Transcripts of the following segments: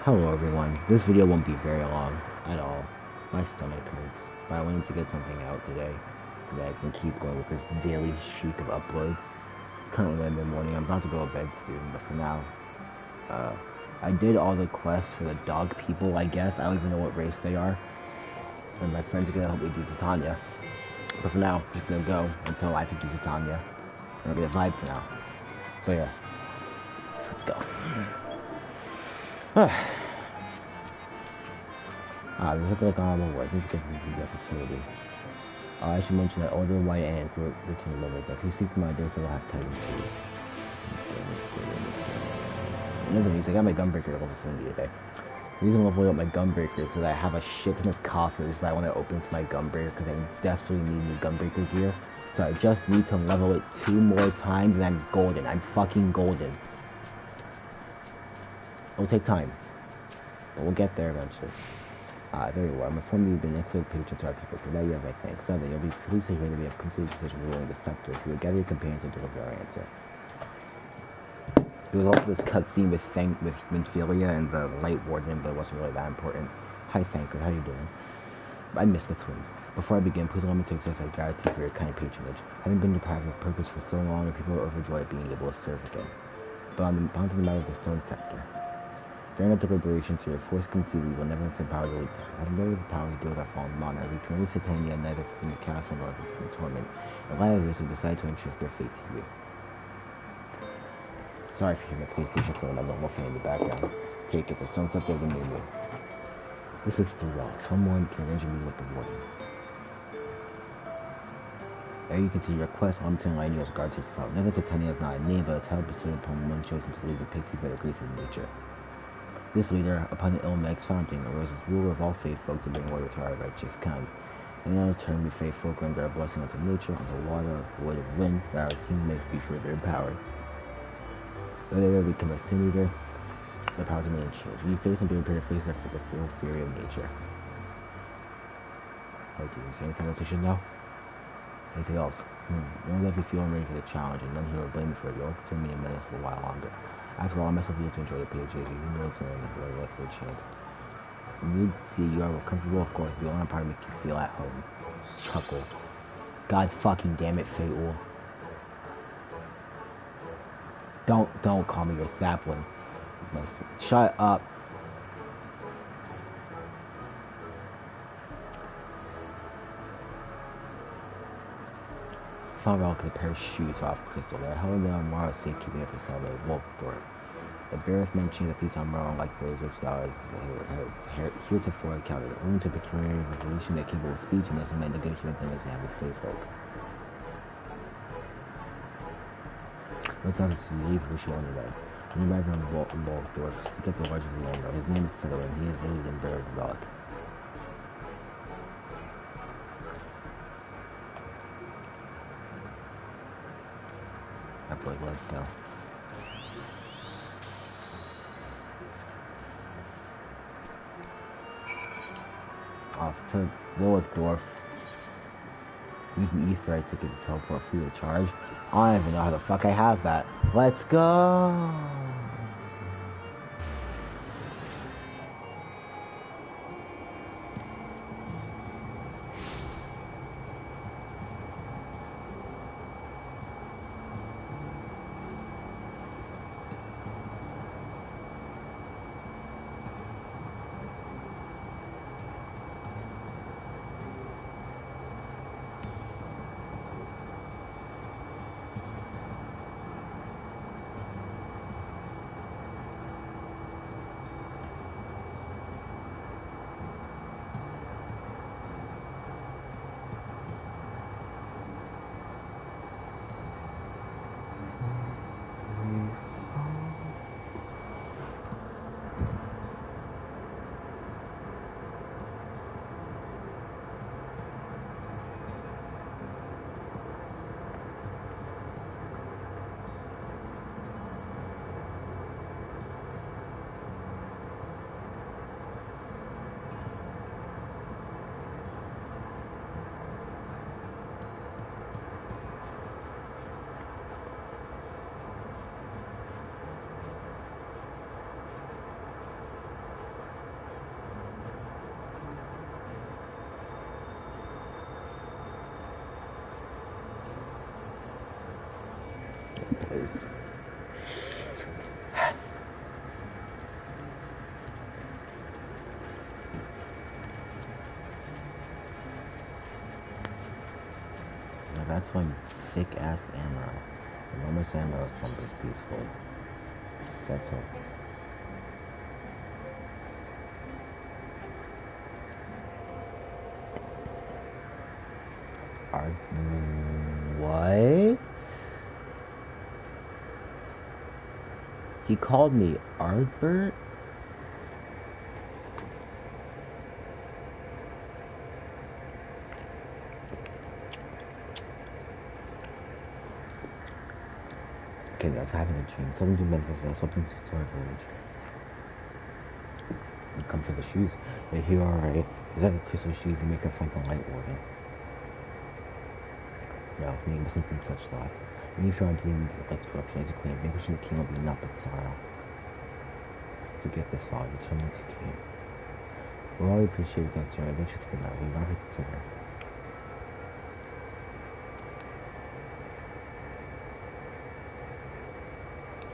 Hello everyone, this video won't be very long at all. My stomach hurts, but I wanted to get something out today so that I can keep going with this daily streak of uploads. It's currently in the morning, I'm about to go to bed soon, but for now, I did all the quests for the dog people, I guess. I don't even know what race they are. And my friends are gonna help me do Titania. But for now, I'm just gonna go until I can do Titania. And I'll get a vibe for now. So yeah, let's go. There's nothing like honorable work. Let's get to the opportunity. I should mention that order white and for the team members. If you seek my ideas, I'll have time to. Another news, I got my gunbreaker level 70 today. The reason I'm leveling up my gunbreaker is that I have a shit ton of coffers that I want to open for my gunbreaker because I desperately need new gunbreaker gear. So I just need to level it 2 more times and I'm golden. I'm fucking golden. It'll take time, but we'll get there eventually. Very well. I'm informed you've been excellent patron to our people. For that you have my thanks. Sunday, you'll be pleased to hear that we have completed decision ruling the scepter. If you would gather your companions and deliver our answer. There was also this cutscene with Minfilia and the Light Warden, but it wasn't really that important. Hi, Thanker. How you doing? I miss the twins. Before I begin, please allow me to express my gratitude for your kind patronage. Having been deprived of purpose for so long, and people are overjoyed at being able to serve again. But on to the matter of the Stone Scepter. During our deliberations here, Force conceded we will never have the power to deal with our fallen monarch. We can release Titania neither from the castle nor from torment. In light of this, we decided to entrust their fate to you. Sorry for hearing the PlayStation phone and the wolfing in the background. Take it, the Stone Scepter of the New. This makes 3 relics. One more to arrange a meeting with the warden. There you continue your quest. I'm telling you as guard to the front. Never Titania is not a name, but a title bestowed upon one chosen to lead the pixies by the grace of nature. This leader, upon the Ilmeg's founding, arose as ruler of all faith folk to bring order to our righteous kind. In our turn, we faith folk render our blessing unto nature, unto water, the wood of wind, that our king may be further empowered. Whether they become a sin eater, the powers of man change. We face and be prepared to face the full fury of nature. Oh, dude, is there anything else I should know? Anything else? None of you feel ready for the challenge, and none here will blame me for it. You'll continue me a menace a while longer. After all, I myself need to enjoy the page. You know it's another really excellent chance. You see, you are comfortable, of course. The only part to make you feel at home. Chuckle. God fucking damn it, Fatal. Don't call me your sapling. Shut up. Found relic of a pair of shoes off crystal. They are held in the Amara safekeeping at the cell of Wolf Door. The bearers mentioned a piece on Amara like those which thou hast heretofore encountered. Owing to the peculiar revolution that capable of speech, and thus might negotiate with them as they have with faith folk. Let's not leave Lucio on the way. When you arrive on Waldorf, seek up the largest landlord. His name is Settle, and he is leading in bearer of the relic. That boy, let's go. Off to Waldorf. Use an Ether ticket to teleport free of charge. I don't even know how the fuck I have that. Let's go! That's one thick ass ammo. Enormous ammo slumbers peacefully. Settle. What? He called me Artbert? Okay, that's having a dream. Something to Memphis, something to Storage. You come for the shoes. They're here already. Is that the crystal shoes you make her fight the light warden? No, me mustn't think such thoughts. When you try to use the light's corruption as a claim, vanquishing the king will be naught but sorrow. Forget this folly, return to king. We'll all appreciate your concern. Adventures good night. We'll never consider.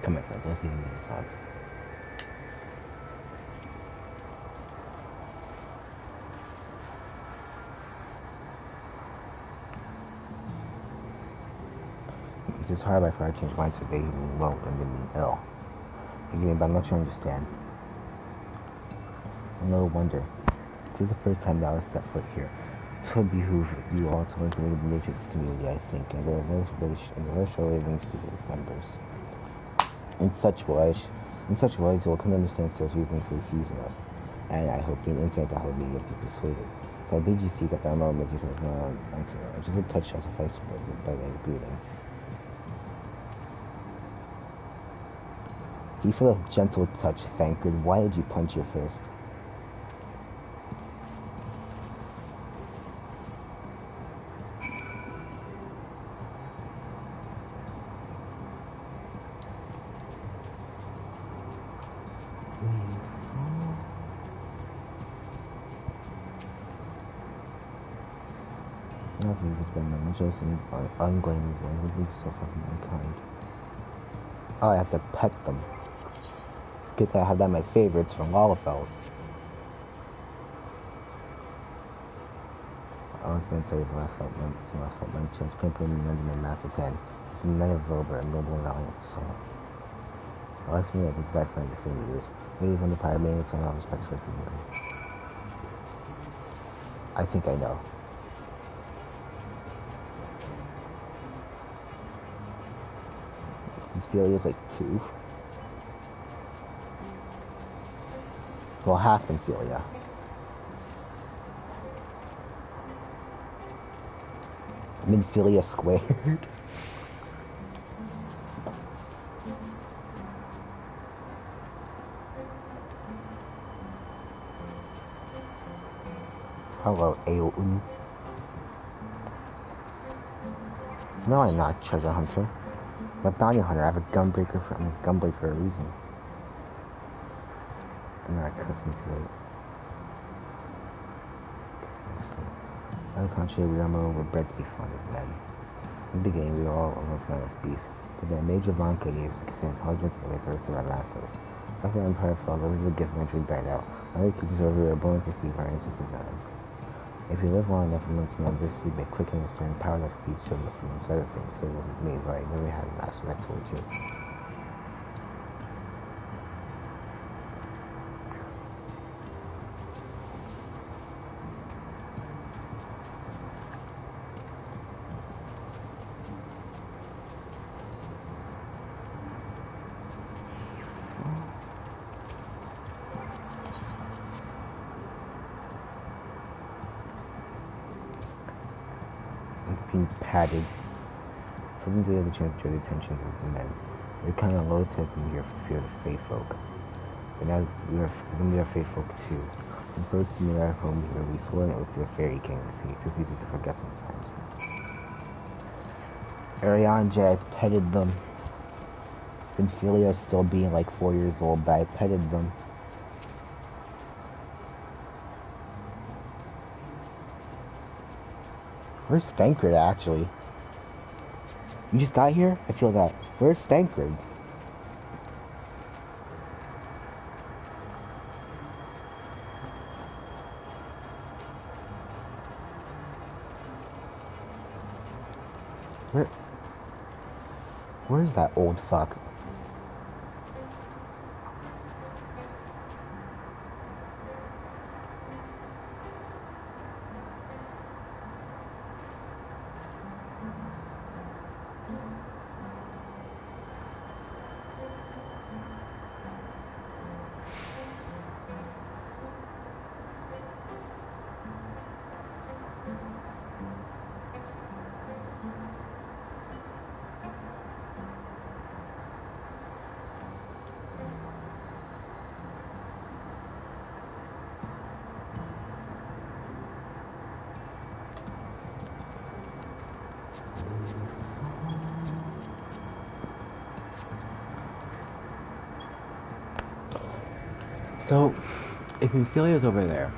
Come on, friends, let's see these odds. It is hard by far to change minds for they who will and they mean ill. Forgive me, but I'm not sure I understand. No wonder. This is the first time that I set foot here. It would behoove you all to learn the nature of this community, I think, and there are no surely links to its members. In such ways, you will come to understand Sarah's reasoning for refusing us, and I hope the intent that will be able to be persuaded. So I bid you seek up that moment, make yourself known unto them. Just a touch shall suffice by their greeting. He said a gentle touch, thank God. Why did you punch your fist? Nothing has been my just unblamable and would be so far from mankind. Oh, I have to pet them. Good to have that my favorites from Lalafells. I was going to say the last felt my chance crimping under my master's hand. It's a knight of Wilbur, a noble and valiant soul. I like me that his bad friend the same years. Ladies on the pirate made son all respect for the I think I know. Ophelia's like 2. Well, half Ophelia. Ophelia squared. Hello, Aoten. No, I'm not treasure hunter. I'm a bounty hunter. I have a gunbreaker for I'm a gunblade for a reason. I'm not accustomed to it. On the contrary, we are bred to be fond of men. In the beginning, we were all almost mindless beasts, but then Major Vonka gave us intelligence and reverse of our masters. After the Empire fell, those of the gift eventually died out. Other creatures over here are born to see our ancestors' eyes. If we live long enough amongst men, this seed may quicken and restrain the power of each of us and inside of things, so it was made right. I never had a master, I told you. Being padded. Something to the chance to draw the attention of the men. We're kind of low tech and we are for fear of the Fae folk. But now we are Fae folk too. And first in our home where we swore it with the fairy king. See, it's just easy to forget sometimes. Ariane, I petted them. Ophelia still being like 4 years old, but I petted them. Where's Thancred, actually? You just got here? I feel that. Where's Thancred? Where? Where's that old fuck? So, if Ophelia's over there,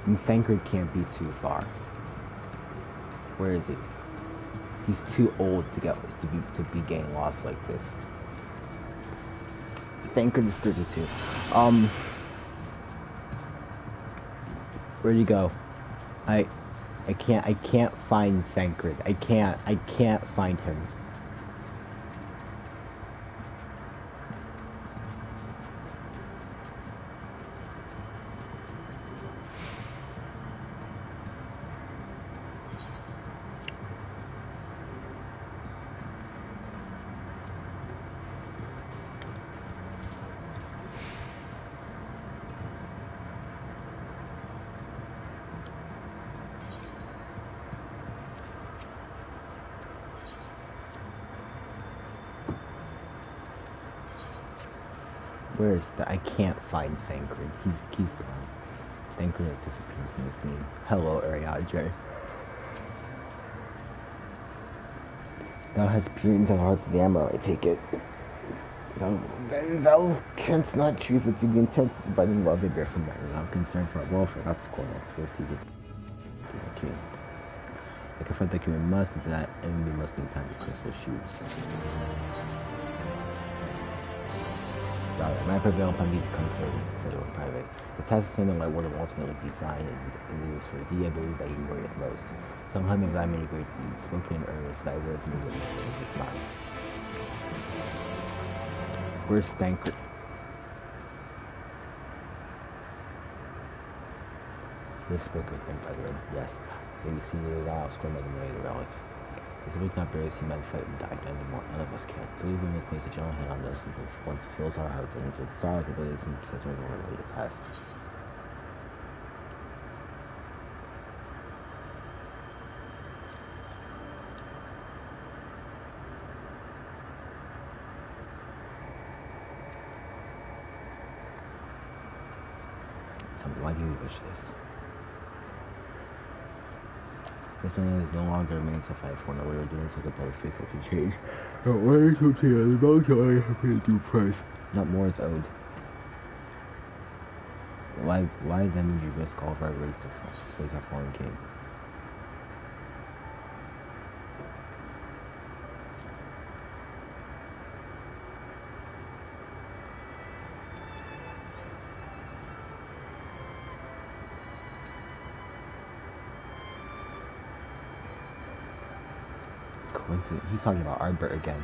then Thancred can't be too far. Where is he? He's too old to be getting lost like this. Thancred is 32. Where'd he go? I can't find Thancred. I can't find him. Where is that? I can't find Thancred. He's gone. Thancred has disappeared from the scene. Hello, Ariadne. Thou hast peered into the hearts of the Emerald, I take it. Thou canst not choose but see the intense abiding love they bear from men, and I'm concerned for our welfare, not scorn us. So see the king. I confront the king must into that enemy must need time to cleanse their shoes. My prevail upon thee to come forward and settle in private. The task of saying thy word will ultimately be thine, and it is for thee I believe that he worrieth most. Some hymn of thy many great deeds, spoken in earnest, thy words may really change his mind. Where's Thancred? This spoke with him, brethren, yes. When you see me thou, scorn by the way of the relic. As we cannot bear to see men fight and die anymore, none of us can. So we must place a gentle hand on this, and once fills our hearts and into the sorrow of abilities and such a worldly test. Tell me, why do you wish this? This man is no longer remains to fight for, no we are doing so that the faithful to change. Not what is owed to the most I have paid due price. Not more is owed. Why then would you risk all of our race to face our fallen king? He's talking about Arbor again.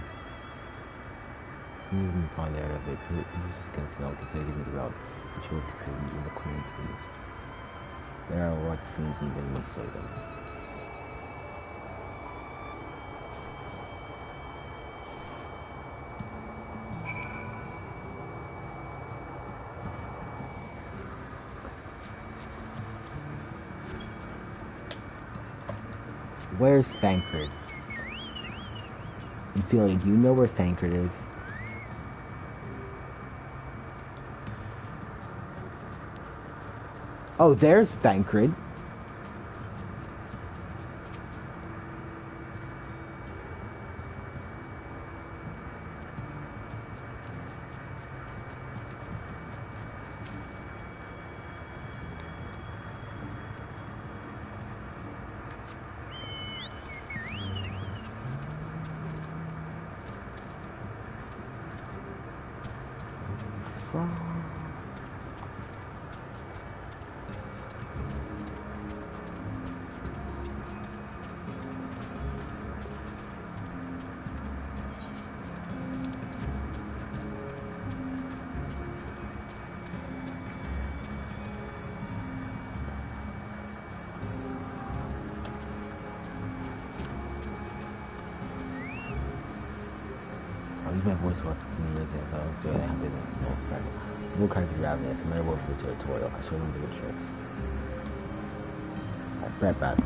He's even upon the area of it. He was against no considering the route, which will decree in the queen's east. There are what fiends and even must slay them. Where's Thancred? Ophelia, do you know where Thancred is? Oh, there's Thancred. my voice for 15 minutes and so I have been no friend. No character ravenous, my voice for territorial. I show them the good tricks. Right back.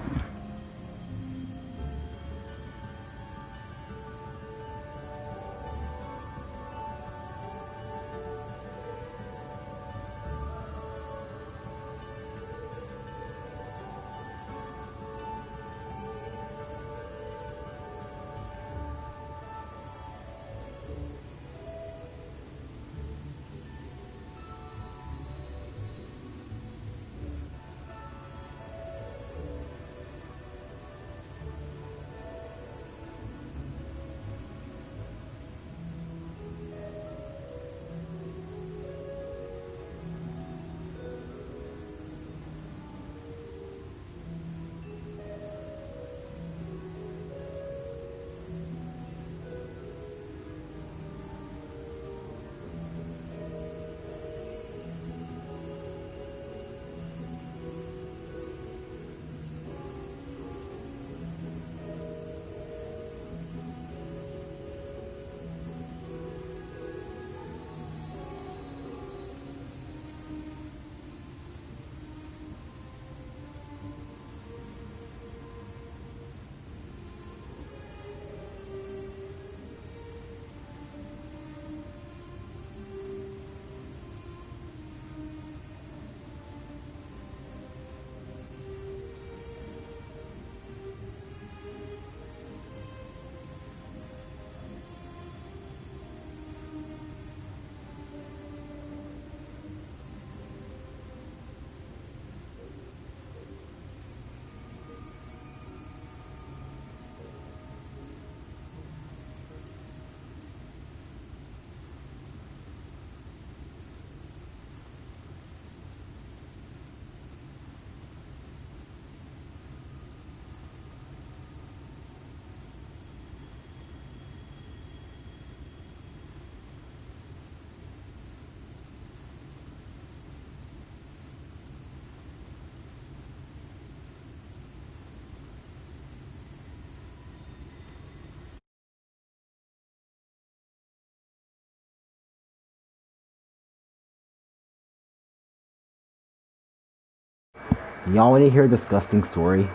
Y'all want to hear a disgusting story?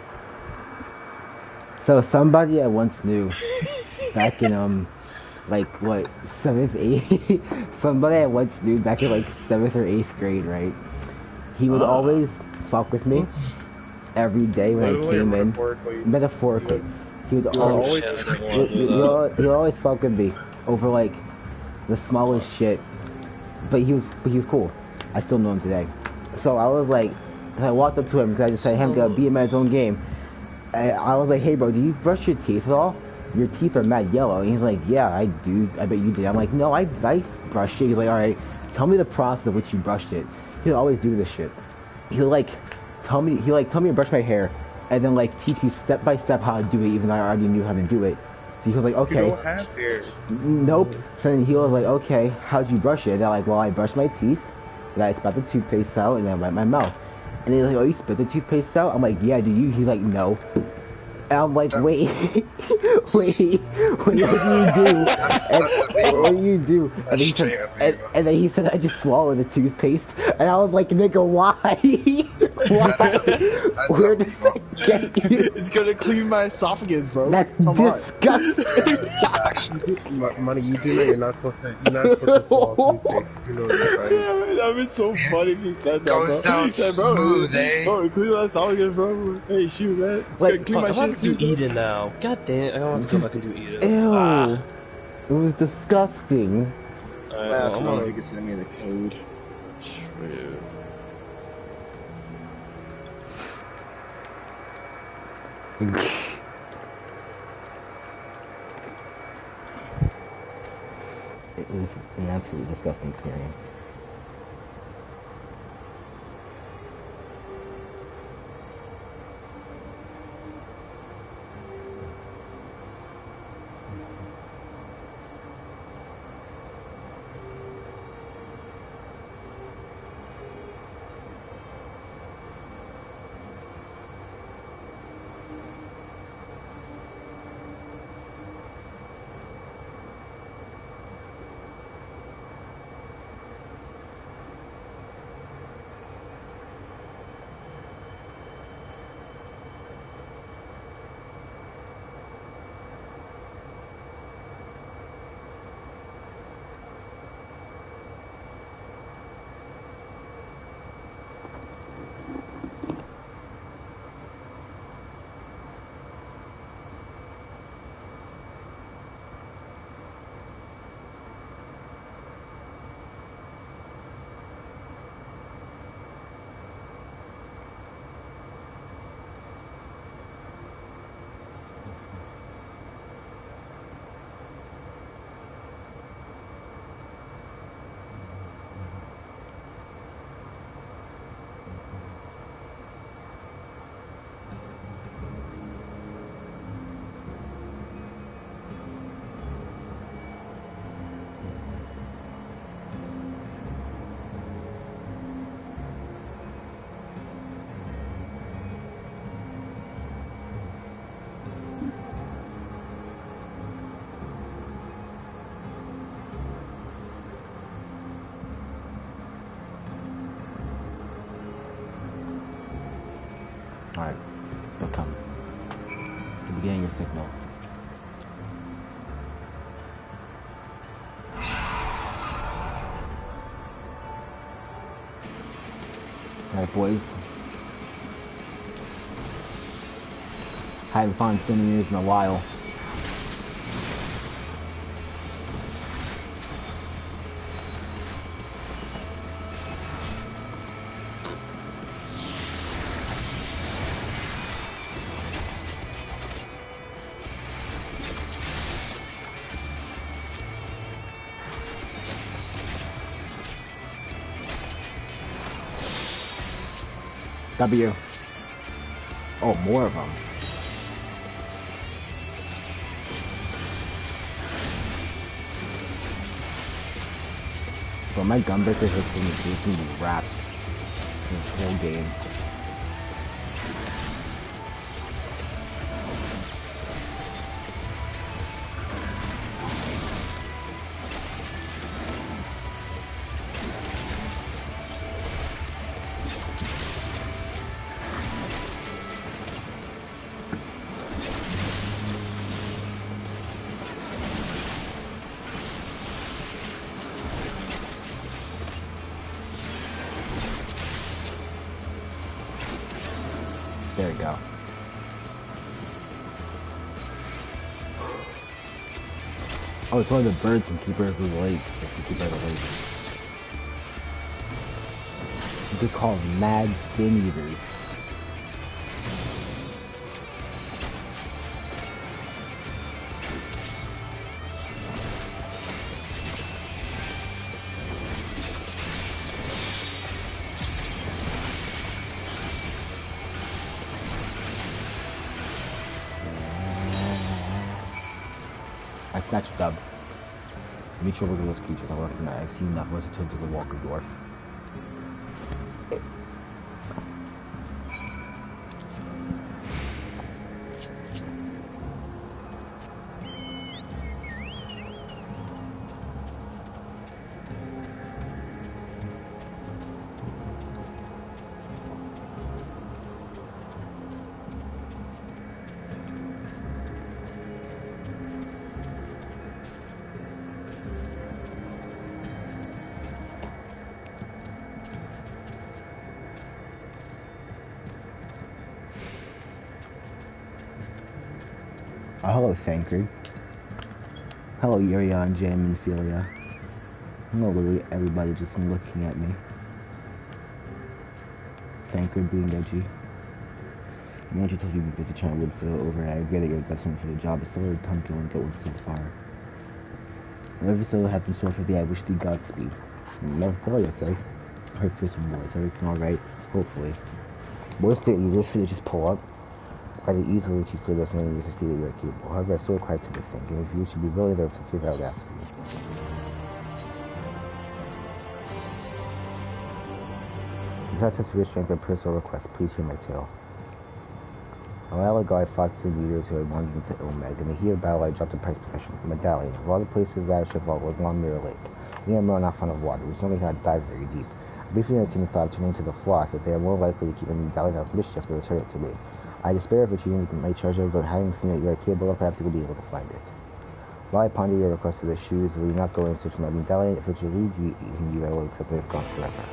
So somebody I once knew, back in like what 7th, 8th, somebody I once knew back in like 7th or 8th grade, right? He would always fuck with me every day when I came in. Metaphorically, he would always he would always fuck with me over like the smallest shit. But he was cool. I still know him today. So I was like, I walked up to him because I just said, "Hey, I'm gonna beat him at his own game." And I was like, "Hey, bro, do you brush your teeth at all? Your teeth are mad yellow." And he's like, "Yeah, I do. I bet you did." I'm like, "No, I brushed it." He's like, "All right, tell me the process of which you brushed it." He would always do this shit. He would like tell me to brush my hair, and then like teach me step by step how to do it, even though I already knew how to do it. So he was like, "Okay." You don't have hair. Nope. So then he was like, "Okay, how'd you brush it?" And I'm like, "Well, I brushed my teeth, then I spat the toothpaste out, and then I wiped my mouth." And he's like, "Oh, you spit the toothpaste out?" I'm like, "Yeah, do you?" He's like, "No." And I'm like, "Wait, wait, what do you do?" And what do you do? And then he said, "I just swallowed the toothpaste." And I was like, "Nigga, why? Why? Where did that get you?" It's gonna clean my esophagus, bro. That's disgusting. Money, you do know you're not supposed to swallow toothpaste. You know this, right? That was so funny if he said that, Goes bro. down smooth, eh? Bro, clean my esophagus, bro. Hey, shoot, man. It's Like, clean my I want shit to too. do Eden now. God damn it, I want to go back and do Eden. Ew. It was disgusting. Last one, if you could send me the code. True. It was an absolutely disgusting experience. Alright, they'll come. You'll be getting your signal. Alright, boys. Haven't found centimeters in a while. W. Oh, more of them. But my gunbreaker hits me with wraps this whole game. There we go. Oh, it's one of the birds and keepers of the lake. It's the keeper of the lake. They're called mad sin eaters. I snatched Dub. Let me show look at those creatures I recognize. I've seen enough once it turns to the Walker Dwarf. Oh, hello, Fankry. Hello, Yuria and Jam and Philia. Hello, literally everybody just looking at me. Fankry being edgy. I want you to tell you because the channel would so over. I regret your investment for the job. It's still a time to get with so far. Whatever so happens to for the I wish thee Godspeed. Never Philia say. I heard for some words. Everything alright? Hopefully. Most state leaders should just pull up. By the easily which you still there's no reason to see that you are capable. However, I still require to think, and if you should be really there, so figure out ask for you. If that test your strength and personal request, please hear my tale. A while ago, I fought some leaders who had wandered into Ilmeg. In the heat of battle, I dropped a prize possession, a medallion. Of all the places that I should fall was along Mirror Lake. Me and Mo are not fond of water, which normally cannot dive very deep. I briefly entertained the thought of turning to the flock, that they are more likely to keep a medallion out of mischief than return it to me. I despair of achieving my treasure, but having seen that you are capable of, perhaps you will be able to find it. While I ponder your request to the shoes, will you not go in search of my medallion? If it should lead you, I will accept that it's gone forever.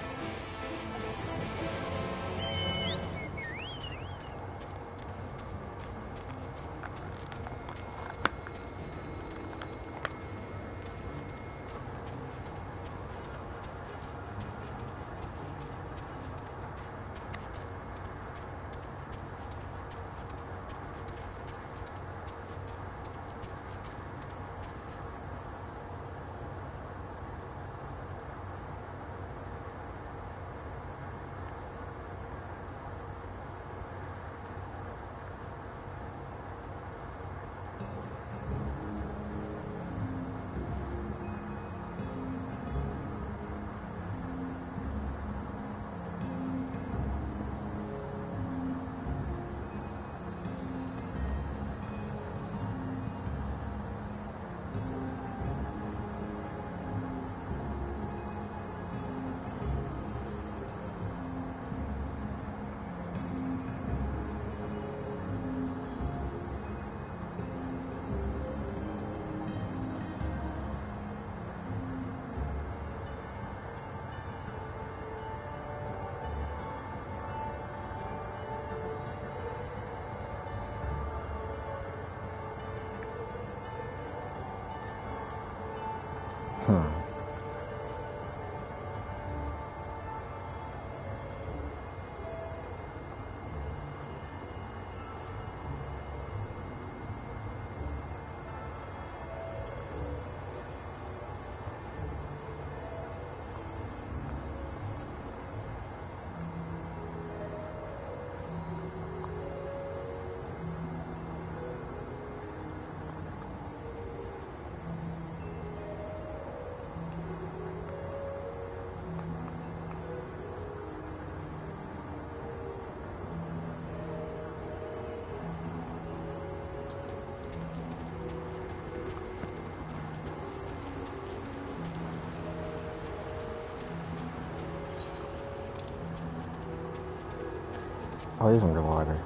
Oh, he's underwater.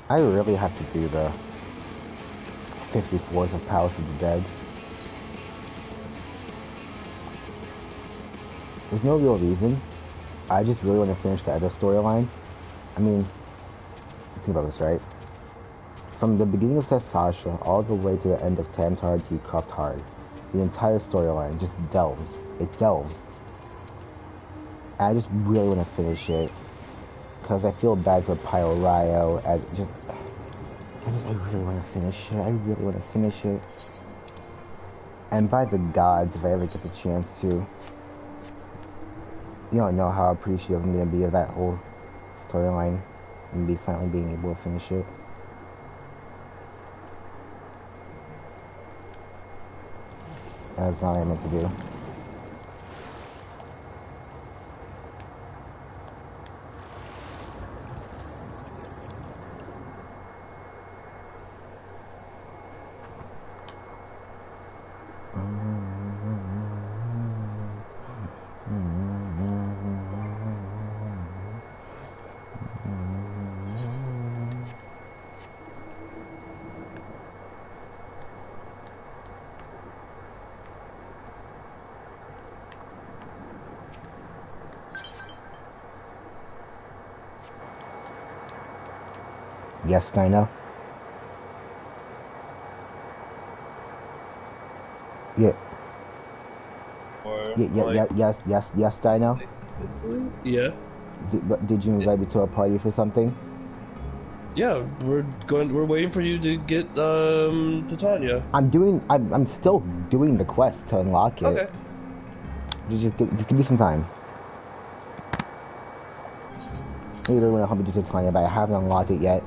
I really have to do the 50 floors of Palace of the Dead. There's no real reason. I just really want to finish the Edo storyline. I mean, think about this, right? From the beginning of Sastasha all the way to the end of Tantard to Cuffed Hard, the entire storyline just delves. It delves. And I just really want to finish it. Because I feel bad for Pyro Ryo. I really want to finish it. I really want to finish it. And by the gods, if I ever get the chance to, you don't know how appreciative I'm going to be of that whole storyline and be finally being able to finish it. That's not what I meant to do. Yes, Dino? Yeah. Yes, Dino? Yeah. Did you invite me to a party for something? Yeah, we're waiting for you to get Titania. I'm still doing the quest to unlock it. Okay. Just give me some time. I really want to help me do Titania, but I haven't unlocked it yet.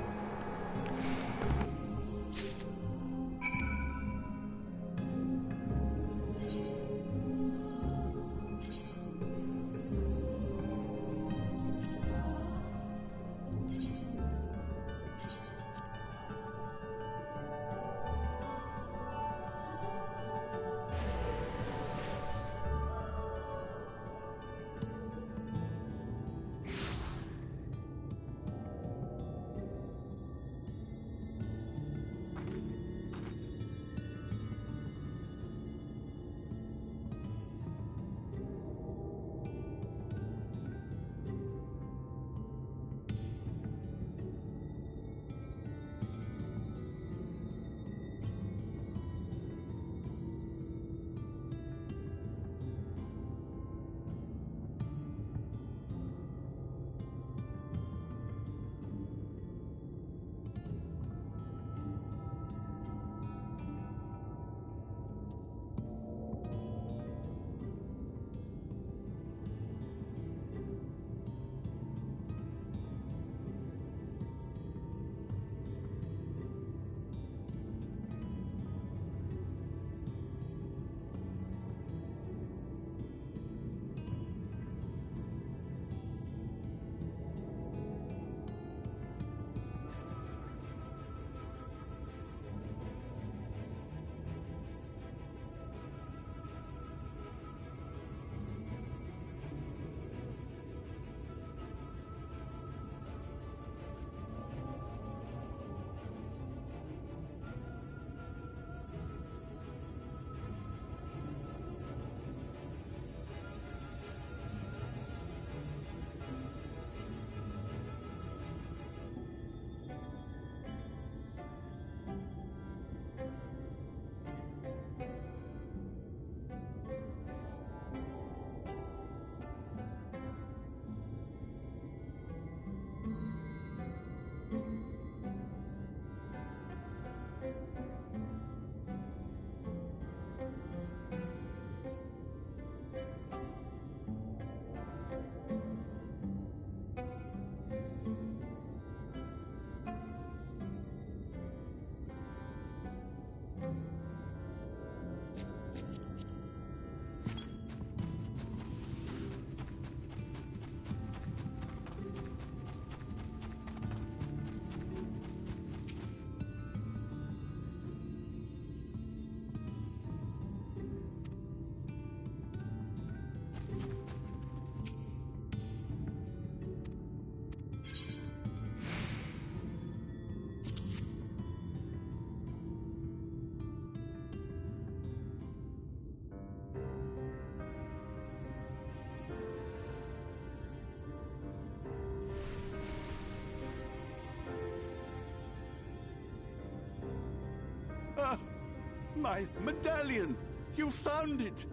My medallion! You found it!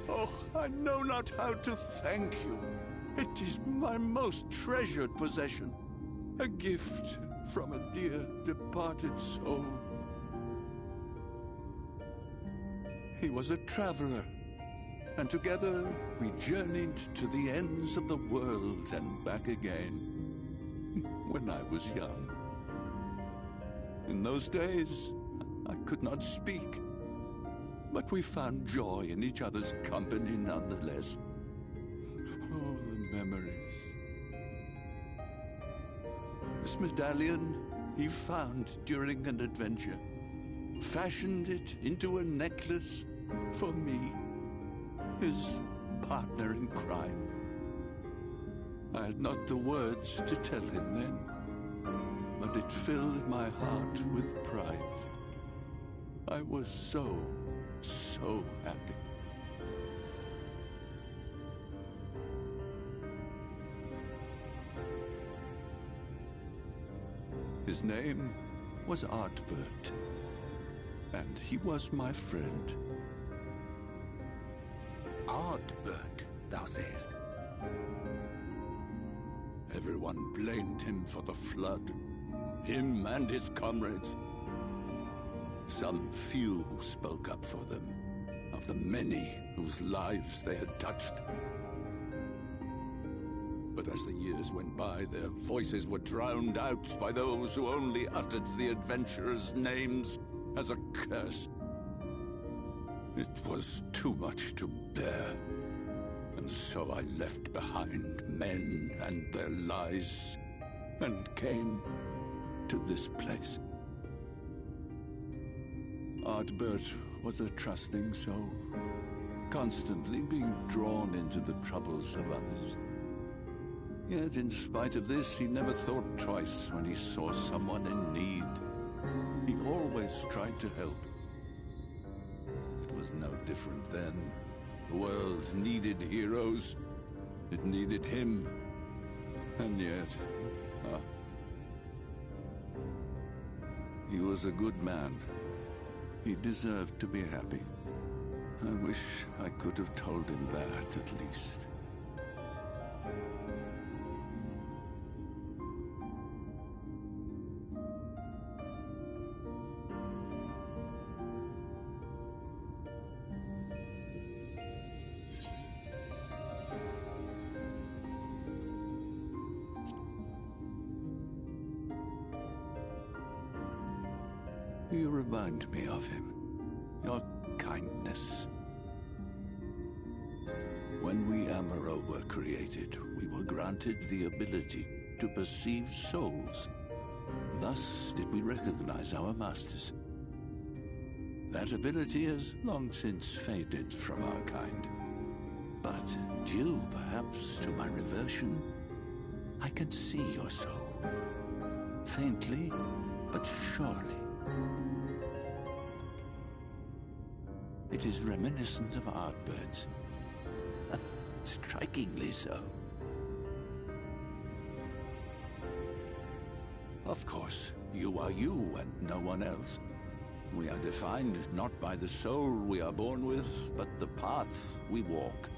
Oh, I know not how to thank you. It is my most treasured possession. A gift from a dear departed soul. He was a traveler, and together we journeyed to the ends of the world and back again, when I was young. In those days, I could not speak, but we found joy in each other's company nonetheless. Oh, the memories. This medallion he found during an adventure, fashioned it into a necklace for me, his partner in crime. I had not the words to tell him then, but it filled my heart with pride. I was so happy. His name was Artbert, and he was my friend. Artbert, thou sayest? Everyone blamed him for the flood, him and his comrades. Some few spoke up for them, of the many whose lives they had touched. But as the years went by, their voices were drowned out by those who only uttered the adventurers' names as a curse. It was too much to bear, and so I left behind men and their lies, and came to this place. Artbert was a trusting soul, constantly being drawn into the troubles of others. Yet in spite of this, he never thought twice when he saw someone in need. He always tried to help. It was no different then. The world needed heroes. It needed him. And yet, he was a good man. He deserved to be happy. I wish I could have told him that, at least. You remind me of him. Your kindness. When we Amaro were created, we were granted the ability to perceive souls. Thus did we recognize our masters. That ability has long since faded from our kind. But due perhaps to my reversion, I can see your soul. Faintly, but surely. It is reminiscent of Artbert's. Strikingly so. Of course, you are you and no one else. We are defined not by the soul we are born with, but the path we walk.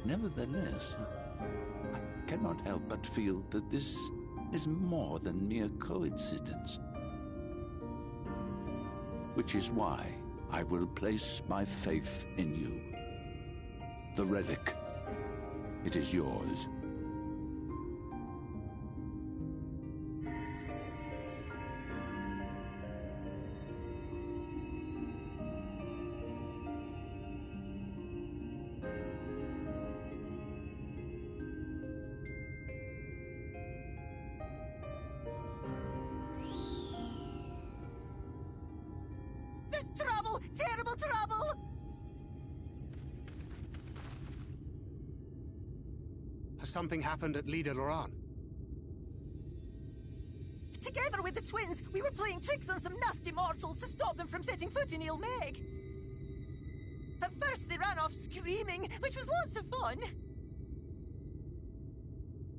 Nevertheless, I cannot help but feel that this is more than mere coincidence. Which is why I will place my faith in you. The relic. It is yours. There's trouble! Terrible trouble! Has something happened at Lida Loran? Together with the twins, we were playing tricks on some nasty mortals to stop them from setting foot in Il Meg. At first they ran off screaming, which was lots of fun.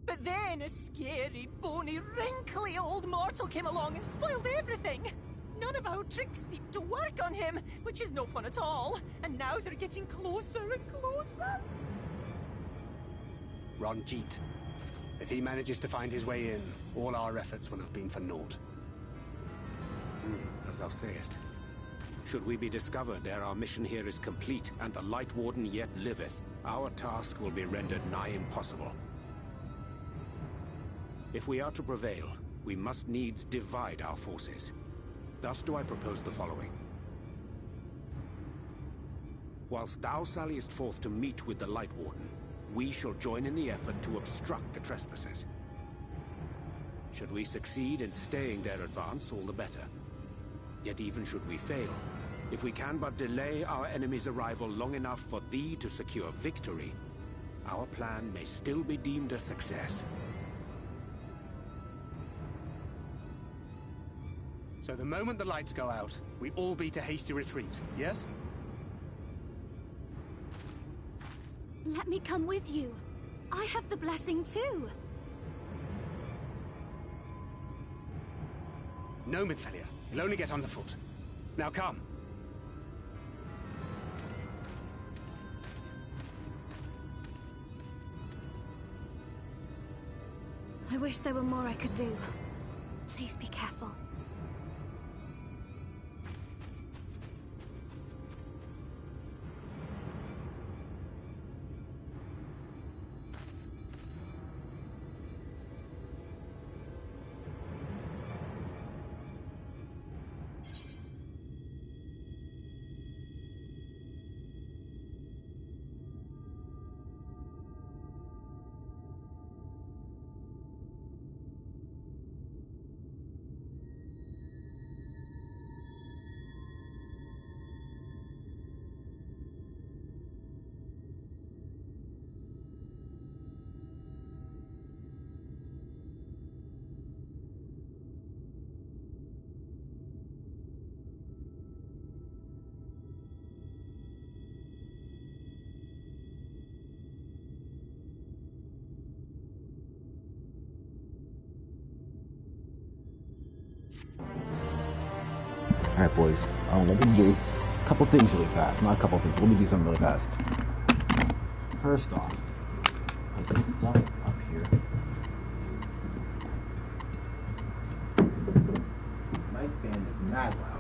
But then a scary, bony, wrinkly old mortal came along and spoiled everything. None of our tricks seemed to work on him, which is no fun at all. And now they're getting closer and closer. Ranjit. If he manages to find his way in, all our efforts will have been for naught. As thou sayest. Should we be discovered ere our mission here is complete, and the Light Warden yet liveth, our task will be rendered nigh impossible. If we are to prevail, we must needs divide our forces. Thus do I propose the following. Whilst thou salliest forth to meet with the Light Warden, we shall join in the effort to obstruct the trespassers. Should we succeed in staying their advance, all the better. Yet even should we fail, if we can but delay our enemy's arrival long enough for thee to secure victory, our plan may still be deemed a success. So the moment the lights go out, we all beat a hasty retreat, yes? Let me come with you. I have the blessing too. No, Midfelia. You'll only get on the foot. Now come. I wish there were more I could do. Please be careful. Alright, boys. Let me do a couple things really fast. Not a couple things. Let me do something really fast. First off, put this stuff up here. My fan is mad loud.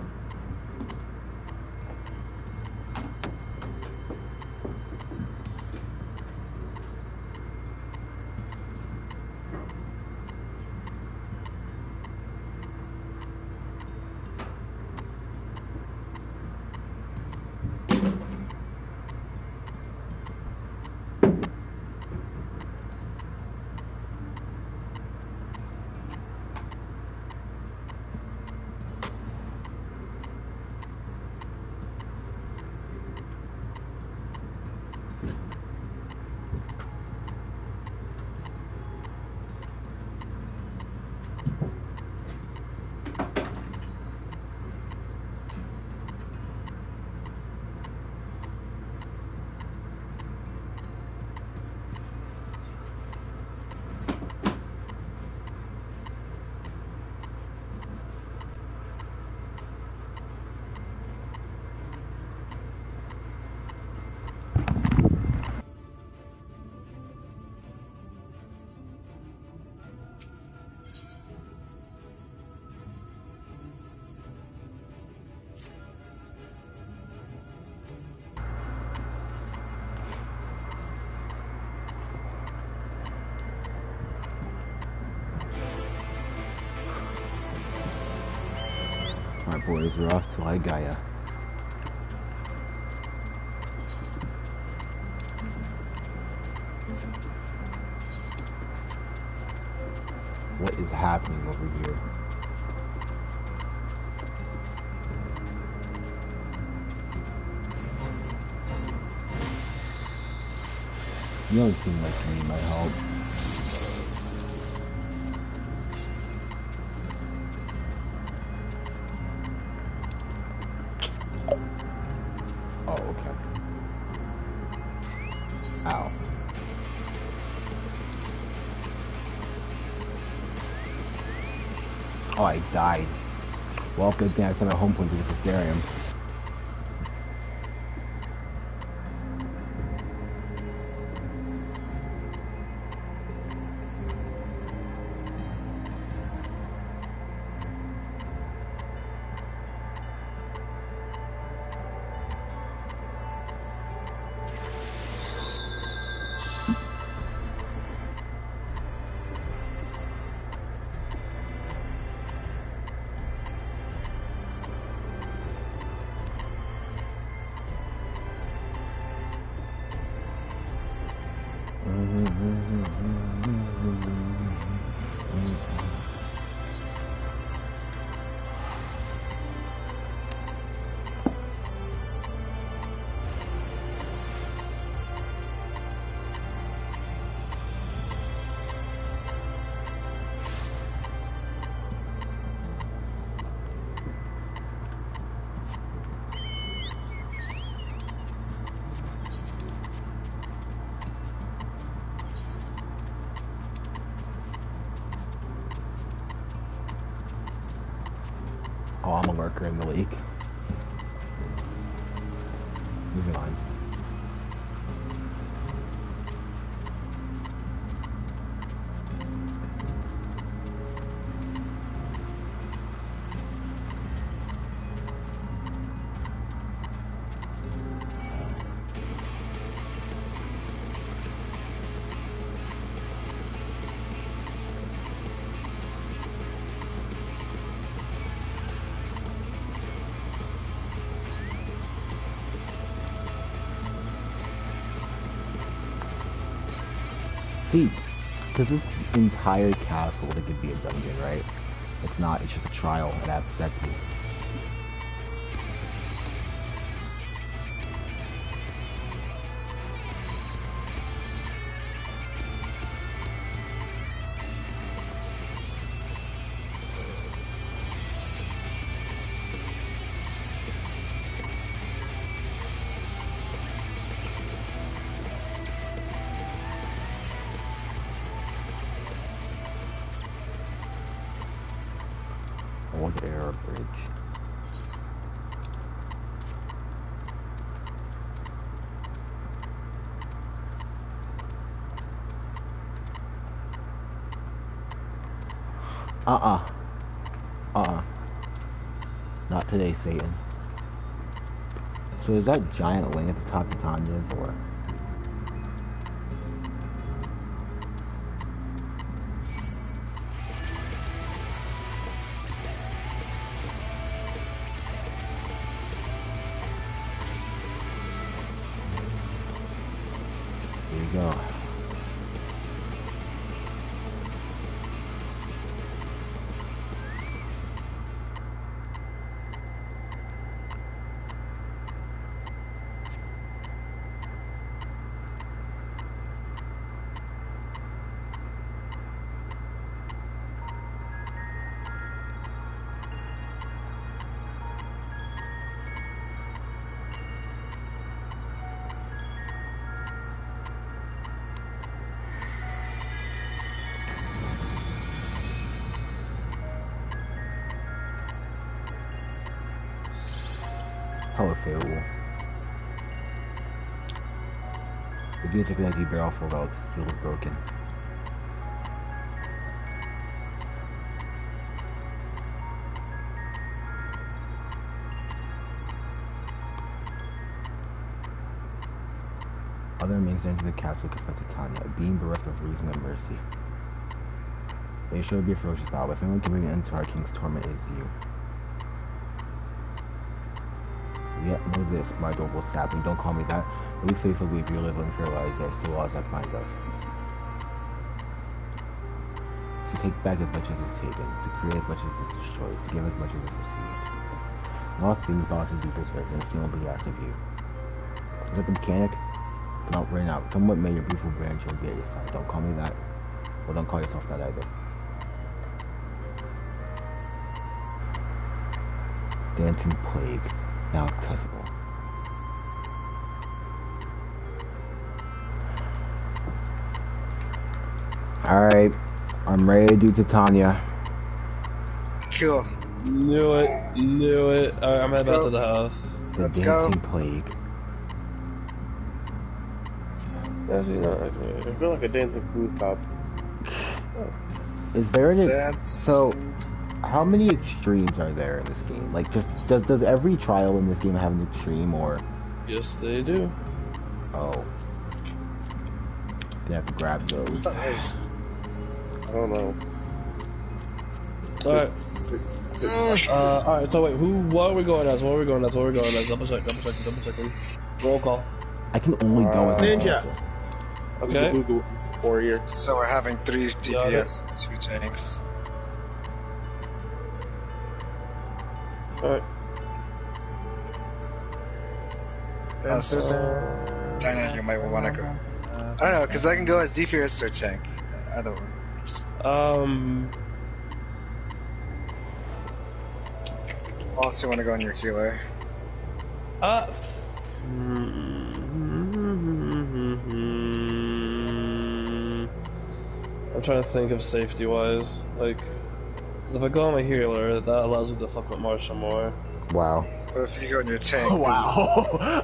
Alright, boys, we're off to Gaia. What is happening over here? You don't seem like you need my help. Oh, okay. Ow. Oh, I died. Well, good thing I sent a home point to the Hysterium. Oh, I'm a lurker in the league. Moving on. See, because this entire castle, it could be a dungeon, right? It's not, it's just a trial, and that's it. Old air bridge. Not today, Satan. So is that giant wing at the top of Tanya's, or? Here you go. How favorable. If you take an empty barrel full out, the seal is broken. Other remains into the castle confronted Tanya, being bereft of reason and mercy. They should be a ferocious battle. If anyone can bring an end to our king's torment, it is you. Yet know this, my adorable sapling, don't call me that. But we faithfully if you live and fair lives, there still laws that bind us. To take back as much as is taken, to create as much as is destroyed, to give as much as is received. In all things, bosses be preserved, and the same will be asked of you. Is that the mechanic? No, right now. Come what may, your beautiful grandchildren be at your side. Don't call me that. Well, don't call yourself that either. Dancing Plague, now accessible. Alright, I'm ready to do Titania. Cool. Knew it. Alright, I'm heading back to the house. The Let's dancing go. plague. Actually, no. I feel like a dancing food stop. Is there an That's... so? How many extremes are there in this game? Like, just does every trial in this game have an extreme, or? Yes, they do. Oh, you have to grab those. I don't know. Alright. Alright, so wait, what are we going as? Double checking. Roll call. I can only go as Ninja. Okay. Google warrior. So we're having 3 DPS, 2 tanks. Alright. Dinah, you might want to go. I don't know, because I can go as DPS or tank. Either works. Also want to go on your healer. I'm trying to think of safety-wise. Like, because if I go on my healer, that allows me to fuck with Marshall more. Wow. But if you go on your tank, Wow.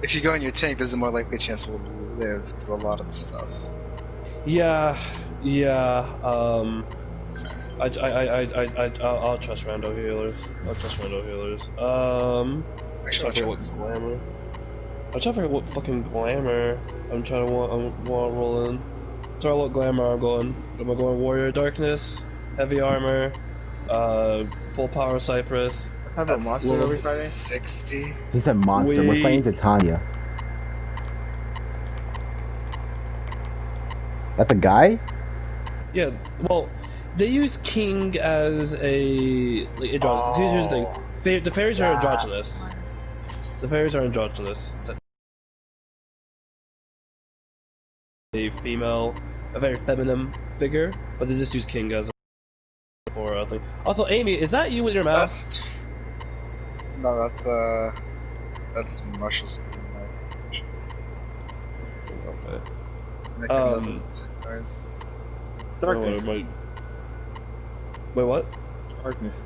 if you go on your tank, there's a more likely chance we'll live through a lot of the stuff. Yeah. I'll trust rando healers. Actually, I'll try to figure out what fucking glamour I'm trying to want roll in. So what glamour I'm going. Am I going Warrior Darkness, Heavy Armor, Full Power Cypress? Let's have a monster every Friday. 60. He said monster. We're playing Titania. That's a guy? Yeah, well, they use King as a androgynous. Here's the thing: the fairies are androgynous. The fairies are androgynous. A female, a very feminine figure, but they just use King as a thing. Also, Amy, is that you with your mask? No, that's Marshall's. Okay. Make another noise. Darkness. Wait, what? Darkness.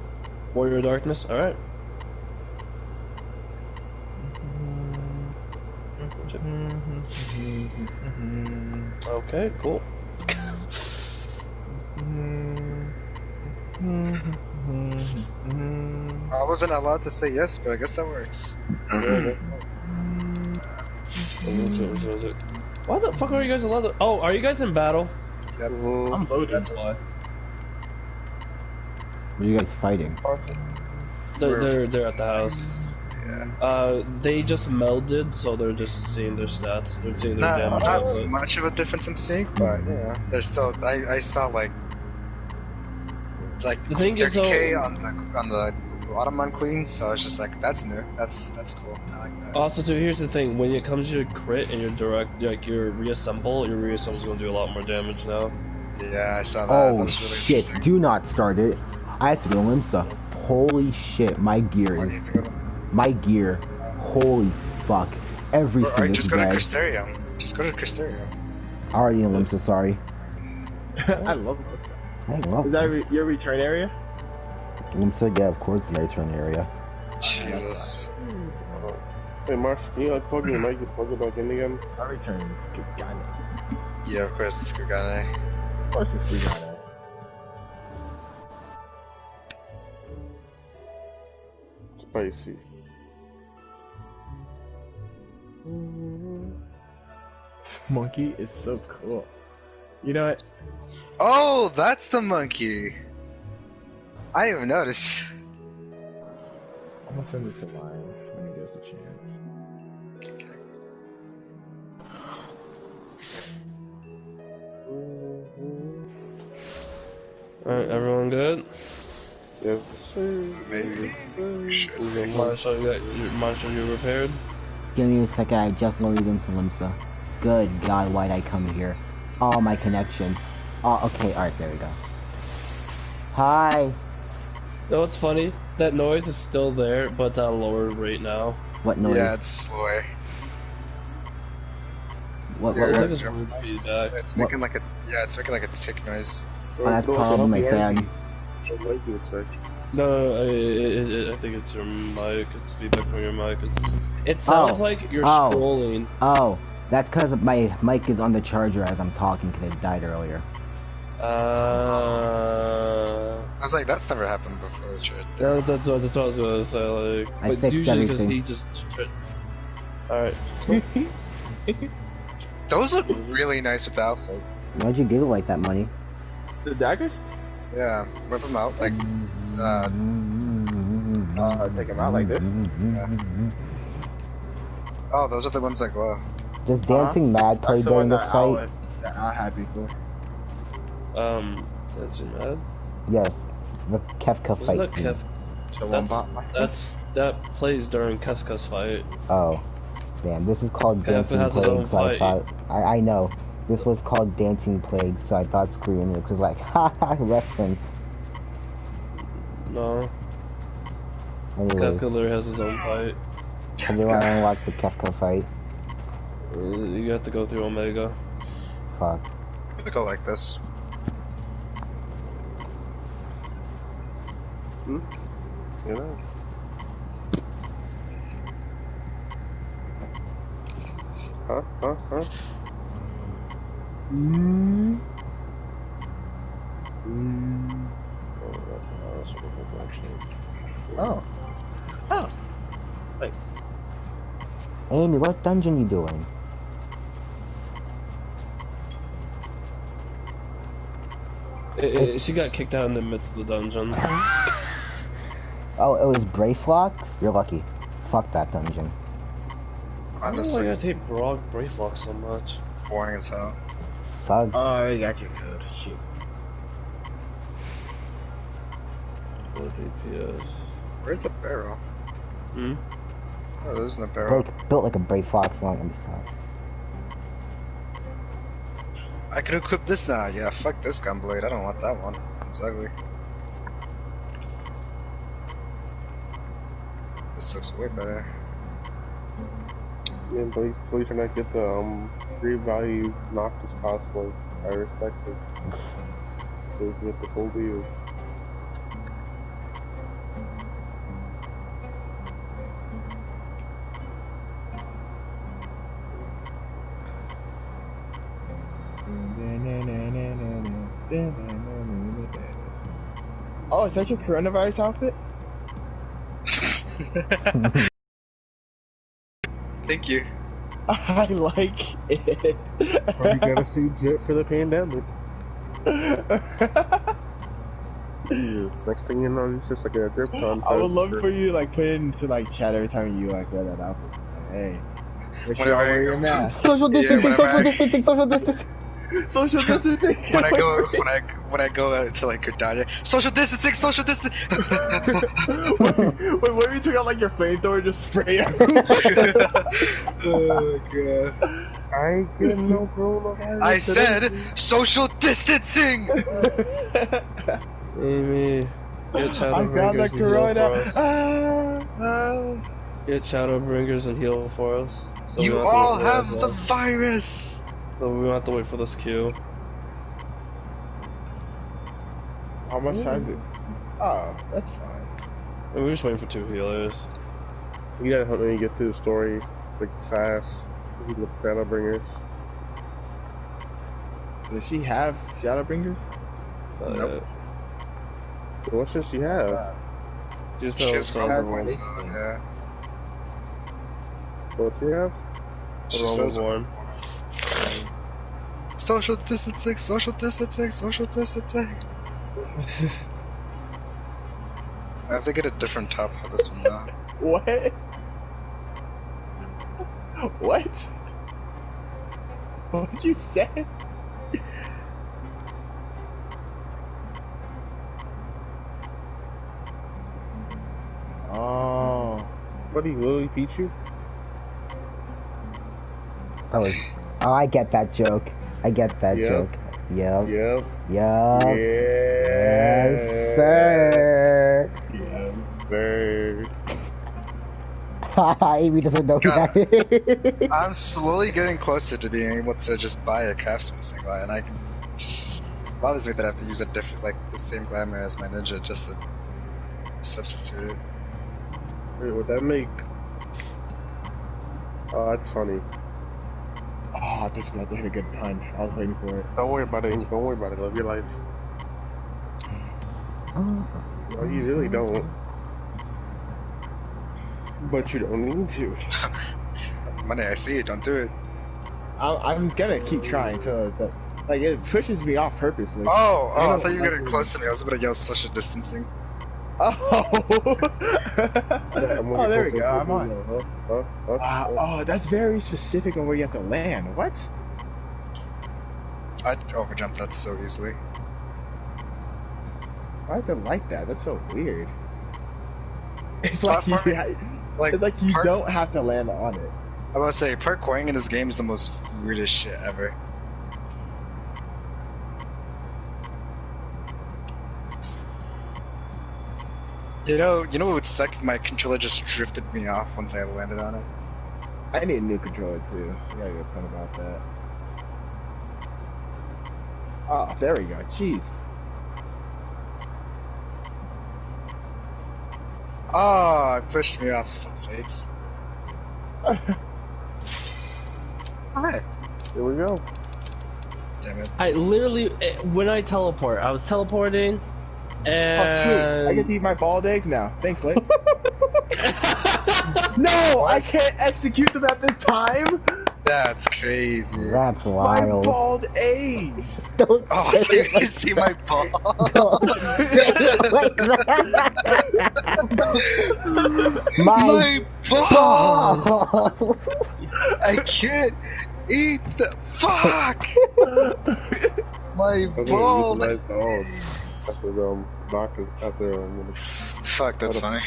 Warrior Darkness? Alright. Okay, cool. I wasn't allowed to say yes, but I guess that works. Why the fuck are you guys allowed to... Oh, are you guys in battle? Yep. I'm loaded. That's why. What are you guys fighting? They're at the house. Yeah. They just melded, so they're just seeing their stats. They're seeing their damage. Not much of a difference I'm seeing, but yeah, there's still. I saw like the thing is, 30k on the Ottoman Queen, so it's just like that's new. That's cool. I like that. Also, too, here's the thing: when it comes to your crit and your direct, like your reassemble is going to do a lot more damage now. Yeah, I saw that. Oh that was really shit! interesting. Do not start it. I have to go Limsa. Holy shit! My gear Why do is. you have to go to My gear. Holy fuck! Everything Alright, is just go to dead. Crystarium. Just go to Crystarium. Already in Limsa. Sorry. I love that. Oh well. Is that your return area? Limsa, yeah, of course, the return area. Jesus. Hey, Marsh, can you unplug your mic and plug it back in again? My return is Kugane. Yeah, of course, it's Kugane. Of course it's Kugane. Spicy. Monkey is so cool. You know what? Oh, that's the monkey. I didn't even notice. I'm gonna send this to mine when he gets the chance. Alright, everyone good? Yes, sir. Maybe. Should. Marshall, you repaired? Give me a second, I just loaded into Limsa. Good God, why'd I come here? Oh, my connection. Oh, okay, alright, there we go. Hi! You know what's funny? That noise is still there, but at a lower rate now. What noise? Yeah, it's slower. What? It's like What? this weird feedback. It's making like a it's making like a tick noise. Oh, that's probably my fan. So what you would say? No, I think it's your mic. It's feedback from your mic. It sounds like you're scrolling. Oh, that's because my mic is on the charger as I'm talking because it died earlier. I was like, that's never happened before, shit. Yeah, that's what I was gonna say. Like, I but fixed usually because everything. he just. Alright. Those look really nice with the outfit. Why'd you give it like that, Money? The daggers? Yeah, whip them out like. Take them out like this? Yeah. Oh, those are the ones that glow. Does Dancing Mad play during this fight? That I had before. Dancing Mad? Yes, the Kefka Wasn't fight. that that plays during Kefka's fight. Oh, damn! This is called Kefka Dancing has his Plague, own so I fight. thought I know. This was called Dancing Plague, so I thought Screen Remix was like, haha, reference. No. Anyways, Kefka literally has his own fight. I do want to unlock the Kefka fight. You have to go through Omega. Fuck. I'm gonna go like this. You know. Huh? Oh. Wait. Amy, what dungeon you doing? She got kicked out in the midst of the dungeon. Oh, it was Brayflocks? You're lucky. Fuck that dungeon. Honestly, I don't know why I hate Brayflock so much. boring as hell. Fuck. Oh, I got you good. Shit. What DPS? Where's the barrel? Hmm? Oh, there's no barrel. Built like a Brayflox, not gonna stop. I can equip this now. Yeah, fuck this gunblade. I don't want that one. It's ugly. This looks way better. Yeah, please do not get the great value Noctis cosplay. I respect it. So you can get the full deal. Oh, is that your coronavirus outfit? Thank you. I like it. Or you gotta see Jet for the pandemic. Jesus, next thing you know, it's just like a drip contest. I would love for you to like put it into like chat every time you like wear that outfit. Like, hey, make sure Whenever I wear I your go- mask. Social distancing, social distancing, social distancing. Social distancing. When I go to like Gridania, social distancing, social distance. Wait, what if you took out like your flamethrower, just spray it? Oh god. I ain't getting no coronavirus. I said social distancing. Amy, get I Shadowbringers got the and heal corona. for us. Get Shadowbringers and heal for us. So You we don't have to all wait for have that the long. virus. So we don't have to wait for this queue. How much time do? Oh, that's fine. And we're just waiting for 2 healers. You gotta help me get through the story like fast. So we can look Shadowbringers. Does she have Shadowbringers? Nope. What should she have? Just She has so everyone. yeah. What she have? She Hold on, says one. social distancing, social distancing, social distancing. I have to get a different top for this one now. What? What? What'd you say? Oh. Buddy, Lily Pichu? Oh, I get that joke. I get that Yep. joke. Yep. Yep. Yep. Yeah. Yes, sir. Yes, sir. Amy doesn't know who God. that is. I'm slowly getting closer to being able to just buy a craftsman singlet, and I can. bothers me that I have to use a different, like, the same glamour as my ninja just to substitute it. Wait, would that make... Oh, that's funny. Oh, I thought you were about to hit a good pun. I was waiting for it. Don't worry about it. Don't worry about it. Live your life. No, you really don't. But you don't need to. Money, I see it. Don't do it. I'm gonna keep trying till it's like it pushes me off purposely. Oh, I thought you were getting close to me. I was gonna yell social distancing. Oh, Yeah, oh, there we go. I'm on. Huh? Oh, that's very specific on where you have to land. What? I'd overjump that so easily. Why is it like that? That's so weird. It's like Like, it's like you don't have to land on it. I was to say, parkouring in this game is the most weirdest shit ever. You know what would suck if my controller just drifted me off once I landed on it? I need a new controller too. I gotta get fun about that. Oh, there we go. Jeez. Oh, it pushed me off, for fuck's sakes. Alright. Here we go. Damn it. I literally, when I teleport, I was teleporting, and... Oh, shoot. I get to eat my bald eggs now. Thanks, Lake. No, I can't execute them at this time. That's crazy. That's My wild. bald eggs. Don't Oh, say you it like see my ball? Don't say it like that. My balls! balls. I can't eat the fuck! My balls! Fuck, that's funny.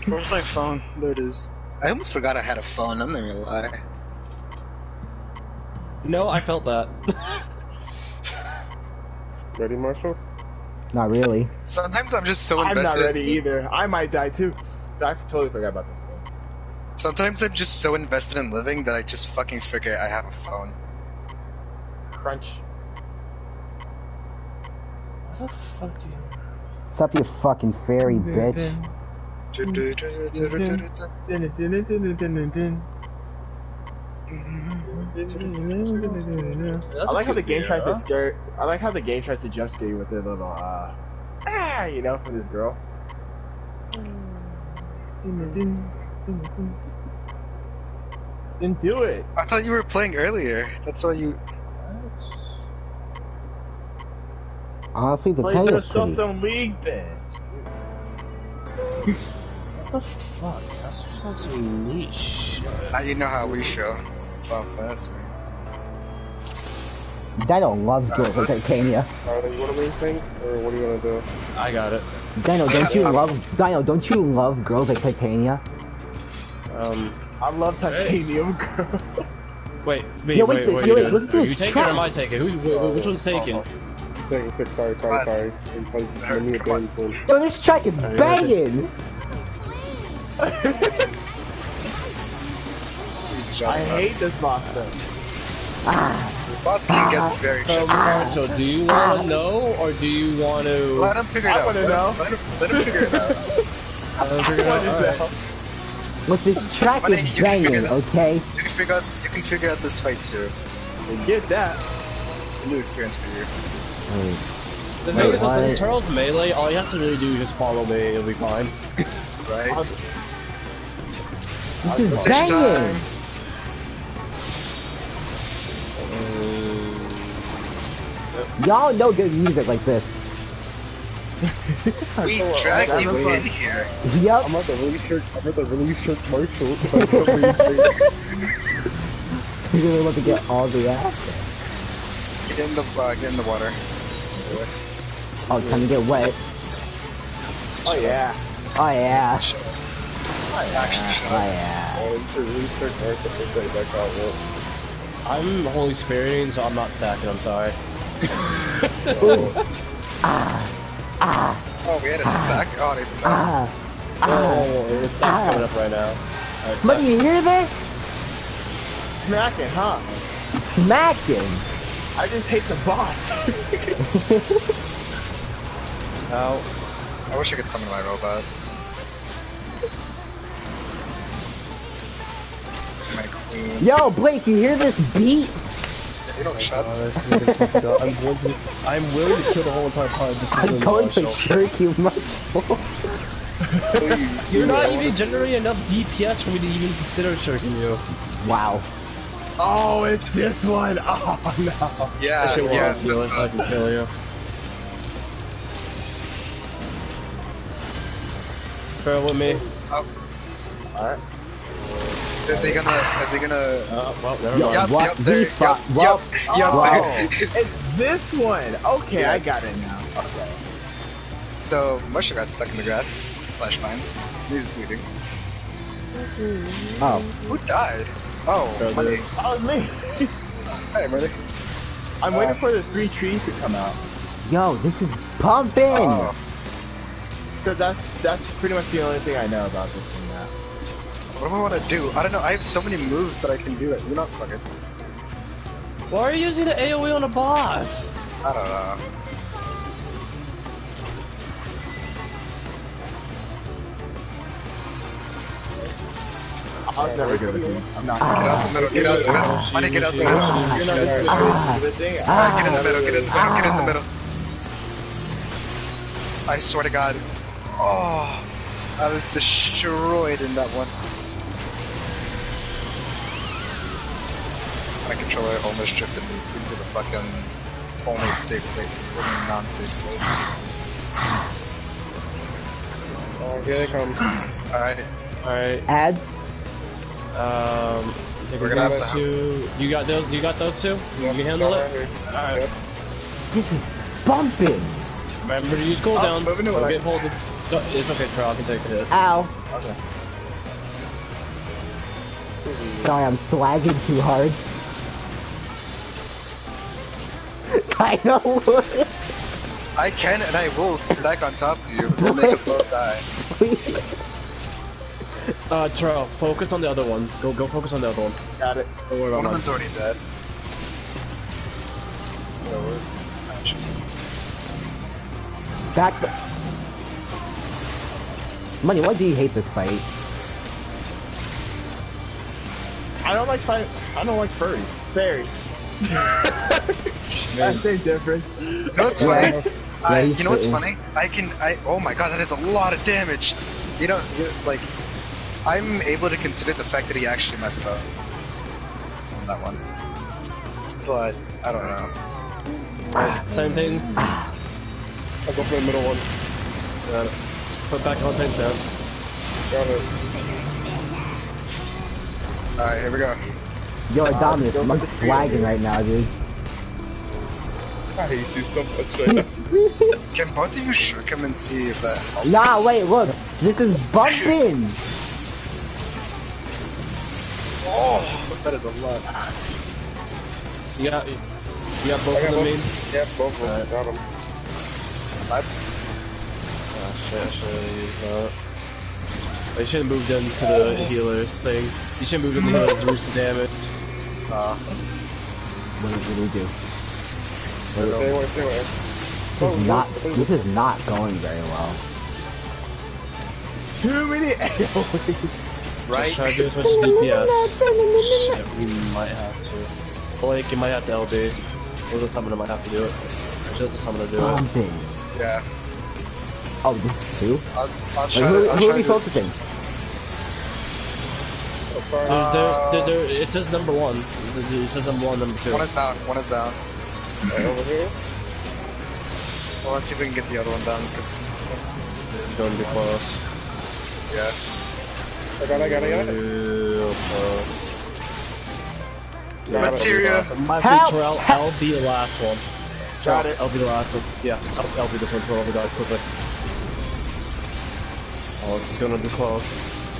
Where's my phone? There it is. I almost forgot I had a phone, I'm not gonna lie. No, I felt that. Ready, Marshall? Not really. Sometimes I'm just so I'm invested. not ready either. I might die too. I totally forgot about this thing. Sometimes I'm just so invested in living that I just fucking forget I have a phone. Crunch. What the fuck do you... Stop you fucking fairy bitch. I like how the game tries to scare. I like how the game tries to jump scare you with their little you know, from this girl. Then do it. I thought you were playing earlier. That's why you. Honestly, the Play pay the is pretty. some league then. What the fuck? That's fucking niche. Now you know how we feel about fantasy. Dino loves girls in Titania. What do we think? Or what do you want to do? I got it. Dino, don't you love don't you love girls like Titania? I love titanium girls. Wait, Yo, wait, what yo, are wait, you look doing? at Are you this taking it or am trap. I taking it? Which one's taking? Sorry. Let me again. Yo, this track is banging! I hate this boss though. This boss can get very tricky. So do you want to know, or do you want to... Let him figure it I out. want to know. Let him figure it out. Look, this track Money, is you can figure banging, this. okay? You can figure out this fight too. Get that. A new experience for you. The thing is, what? since Turtle's melee, all you have to really do is just follow me, it'll be fine. Right? This is banging! Y'all know good music like this. We drag you in here. Yup. I'm at the release shirt commercial. You're gonna want to get all the ass. Get in the water. Oh, time to get wet. Oh yeah. Oh yeah. Oh yeah. Release shirt commercial. That's how it works. I'm Holy Spiriting, so I'm not attacking, I'm sorry. Oh, we had a stack? Oh, they It's not coming up right now. Alright, But you hear this? Smacking, huh? Smacking. I just hate the boss. Ow. I wish I could summon my robot. My queen. Yo, Blake, you hear this beat? You don't shut. I'm willing to kill the whole entire party just to I'm win the going to show. shirk you much more. You're not even generating enough DPS for me to even consider shirking you. Wow. Oh, it's this one. Oh no. Yeah, That shit yeah, was it's this I can kill you. Bear with me. Oh. Alright. Is he gonna? Well, never Yo, mind. Yup, what yup, the there, fuck? yup, Yup. yup. Wow. It's this one. Okay, Yeah, I it's got this it now. Okay. So Musha got stuck in the grass / mines. He's bleeding. Oh. Who died? Oh, money. That was me. Hey, money. I'm waiting for the 3 trees to come out. Yo, this is pumping. Oh. Cause that's pretty much the only thing I know about this thing now. What do I want to do? I don't know. I have so many moves that I can do that. You're not fucking. Why are you using the AoE on a boss? I don't know. I was never good with it. I'm not Get out the middle. Get out the middle. Money, get out the middle. You're not good with this thing. Alright, get in the middle. Get in the middle. Get in the middle. I swear to God. Oh, I was destroyed in that one. My controller almost drifted me into the fucking only safe place, non-safe place. Oh, here it comes. Alright. Alright. Ads. We're gonna have to. You got those? You got those two? You can handle it. Alright. This is bumping. Remember to use cooldowns. moving Don't away. get pulled. No, it's okay, Charles. I can take a hit. Ow. Okay. Sorry, I'm swagging too hard. I know. I can and I will stack on top of you and make us both die. Charles, focus on the other one. Go focus on the other one. Got it. Don't worry One about of mine. them's already dead. Back the... Money, why do you hate this fight? I don't like furries. Fairies. That's the difference. You know what's funny? he's You know what's fitting. funny? Oh my god, that is a lot of damage! You know, like, I'm able to consider the fact that he actually messed up on that one. But, I don't know. Same thing. I'll go for the middle one. Got it. Put back on 10 down. Got it. Alright, here we go. Yo, Dominus, I'm swagging right now, dude. I hate you so much right now. Can both of you shook him and see if that helps? Nah, wait, look. This is bumping. Oh, that is a lot. You got both of them in? Yeah, both of them. Got him. That's... Oh shit, I should have used that. I should have moved into the healers thing. You should have moved into the healers to reduce the damage. What do we do? Stay away, stay away. This is not going very well. Too many AoEs. Right? Just try to do as much DPS. Shit, we might have to. Blake, you might have to LB. Or the summoner might have to do it. Or just the summoner do it. Bumping. Yeah. Oh, this is two? I'll Wait, try who to... are we focusing? It says number one. It says number one, number two. One is down, one is down. Okay, over here. Well, let's see if we can get the other one down, because... This is going to be close. Yeah. I got it. Real close. Materia! Help! Terrell, I'll be the last one. Got it. I'll be the last one. Yeah, I'll be this one for all the guys quickly. Oh, this is gonna be close.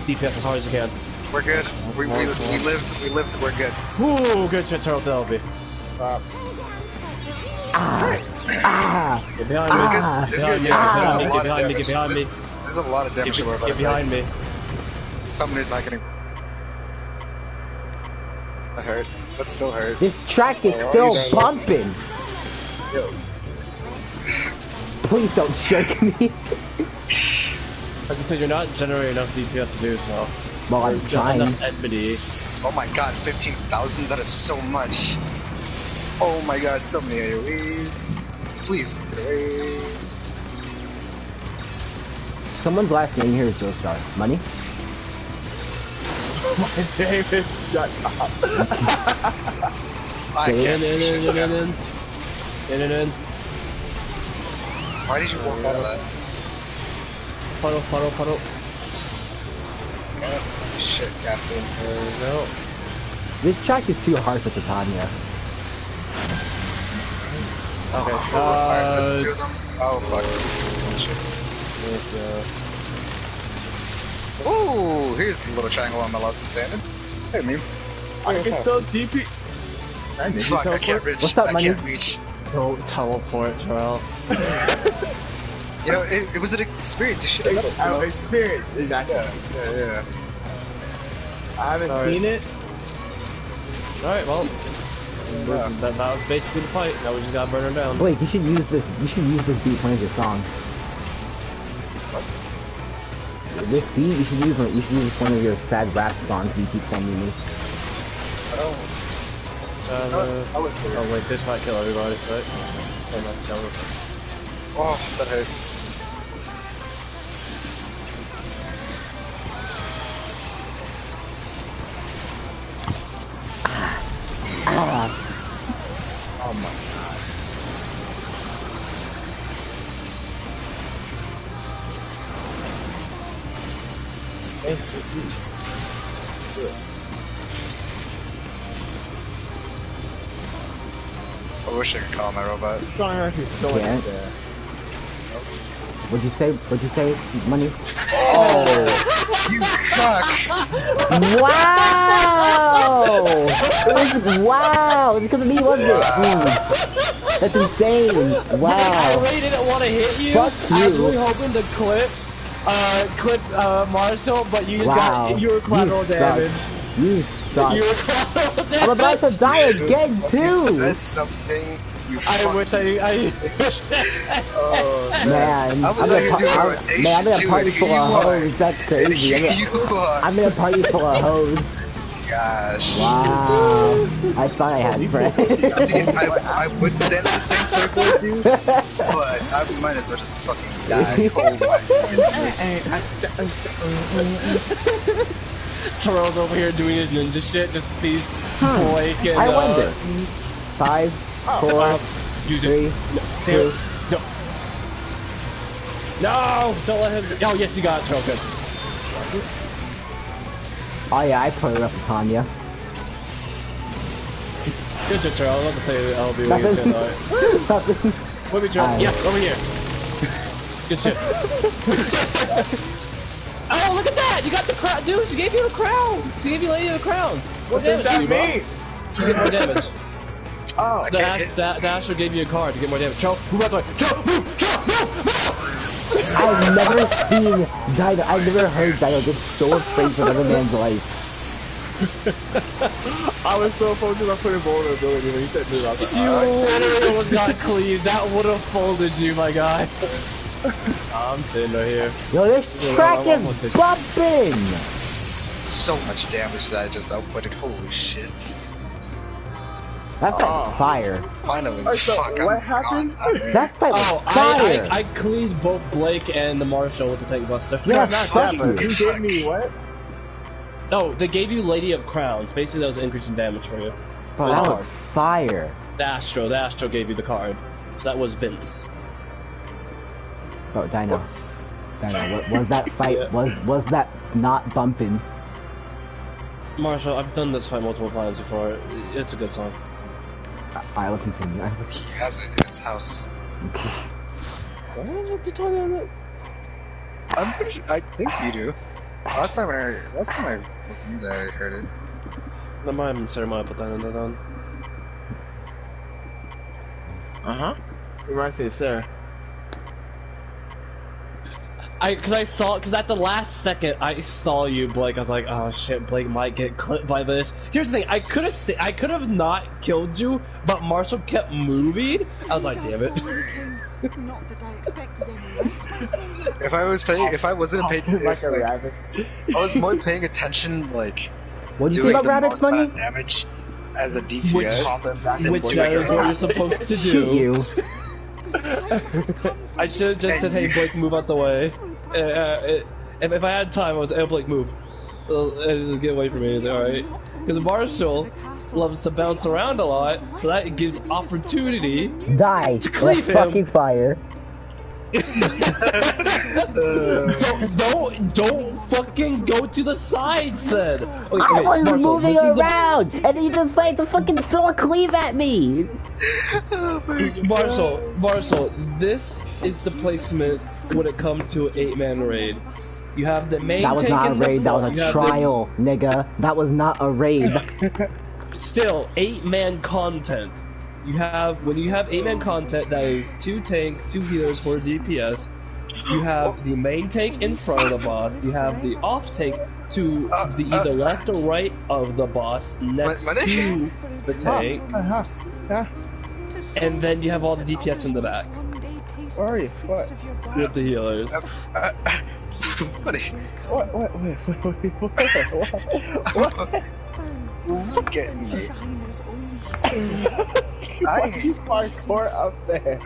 DPS as hard as you can. We're good. We lived, we're good. Ooh, good shit, Terrell to LB. Get behind me. This is good, this is good, yeah. This is a lot of Get behind me, damage. get behind me. This is a lot of damage we're about Get to take. behind me. Summoner's not getting... That hurt. That still hurt. This track is still bumping. Please don't shake me. Like I said, you're not generating enough DPS to do so. Well, I'm trying. Enough enmity. Oh my god, 15,000? That is so much. Oh my god, so many AoEs. Please, get away. Someone's last name here is Joestar. Money? David, shut up. I can't see shit. In. Why did you walk out of that? Puddle. Can't see shit, Captain. There we go. This track is too harsh with the Tanya. Okay, Alright, this is two of them. Oh fuck, this is bullshit. Ooh, here's a little triangle on my left standing. Hey, me. I can still DP. Fuck, I can't reach. What's up, I Money? can't reach. Don't teleport, Terrell. You know, it was an experience. You should have. Our experience, exactly. Yeah. I haven't seen it. Alright, well. That was basically the fight. Now we just gotta burn her down. Wait, you should use this. You should use this beat playing your song. This beat, you should use one of your sad rap songs you keep sending me. Oh wait, this might kill everybody, right? Oh, not kill them. Oh, that hurt. Oh my god. I wish I could call my robot. This song actually is so much Can't. there. What'd you say? Money? Oh, you fuck! Wow! Wow! It's because of me, wasn't it? That's insane! Wow! I really didn't want to hit you. Fuck I was you! really hoping to clip Marshall, but you just Wow! you were collateral damage. You suck! You were collateral damage. I'm about to die again You too! said something. You I wish I. Oh Man, I was out here doing rotation. I'm in a too, party and full here of you are. hoes. That's crazy. You are. I'm in a party full of hoes. Gosh. Wow. I thought I had friends. I would stand in the same circle as you, but I might as well just fucking die. Oh my goodness. Terrell's over here doing his ninja shit, just sees Blake and I wonder. 5, 4, use 3, it. 2. No! Don't let him. Oh, yes, you got it, Terrell. Good. Oh yeah, I put it up with Tanya. Good shit, Terrell. I'd love to play the LB with you. Nothing. Where we Terrell? Yeah, over here. Good shit. Oh, look at that! You got the crown, dude. She gave you a crown. She gave you lady a crown. What does that mean? To get more damage. Oh, The Asher gave you a card to get more damage. Choke, move out the way. Choke, move, move. I've never seen Dino. I've never heard Dino get so afraid for another man's life. I was so focused on putting vulnerability when you said move. I was like, You literally almost got cleaved. That would have folded you, my guy. I'm sitting right here. Yo, this track is bumping! So much damage that I just outputted. Holy shit. That fight was fire. Finally, Alright, so fuck. what I'm happened? gone. That fight was Oh, fire! I cleaned both Blake and the Marshal with the Tank Buster. Yeah, Not fuck that, but you. you gave me what? No, they gave you Lady of Crowns. Basically, that was an increase in damage for you. Bro, that was fire. The Astro gave you the card. So that was Vince. Bro, Dino, was that fight, was that not bumping? Marshall, I've done this fight multiple times before. It's a good song. I will continue. He has it in his house. I'm pretty sure, I think you do. Last time I listened, I heard it. No, I'm sorry, I put that in there down. Reminds me of Sarah. cause at the last second I saw you, Blake. I was like, oh shit, Blake might get clipped by this. Here's the thing, I could have not killed you, but Marshall kept moving. I was like, damn it. Not that I expected any less, my slave. If I wasn't paying, like a rabbit. I was more paying attention, like What do you doing think the about rabbit, most amount Bunny? of damage as a DPS. Which is what you're supposed to do. Shoot you. I should have just said, hey, Blake, move out the way. If I had time, I was, hey, Blake, move. Just get away from me, alright? Because Marshall loves to bounce around a lot, so that gives opportunity Die. to cleave him. Fucking fire. Don't fucking go to the sides then. Okay, I was Marshall, moving this is around, and he decided to fucking throw a cleave at me. Marshall, this is the placement when it comes to an 8-man raid. You have the main That was tank not a in the raid, that front, was you a have trial, nigga. That was not a raid. Still, 8-man content. When you have 8-man content, that is 2 tanks, 2 healers for DPS. You have the main tank in front of the boss. You have the off tank to the either left or right of the boss next to the tank. And then you have all the DPS in the back. Where are you? What? With the healers. Buddy. What? Look at me. Why'd you parkour up there?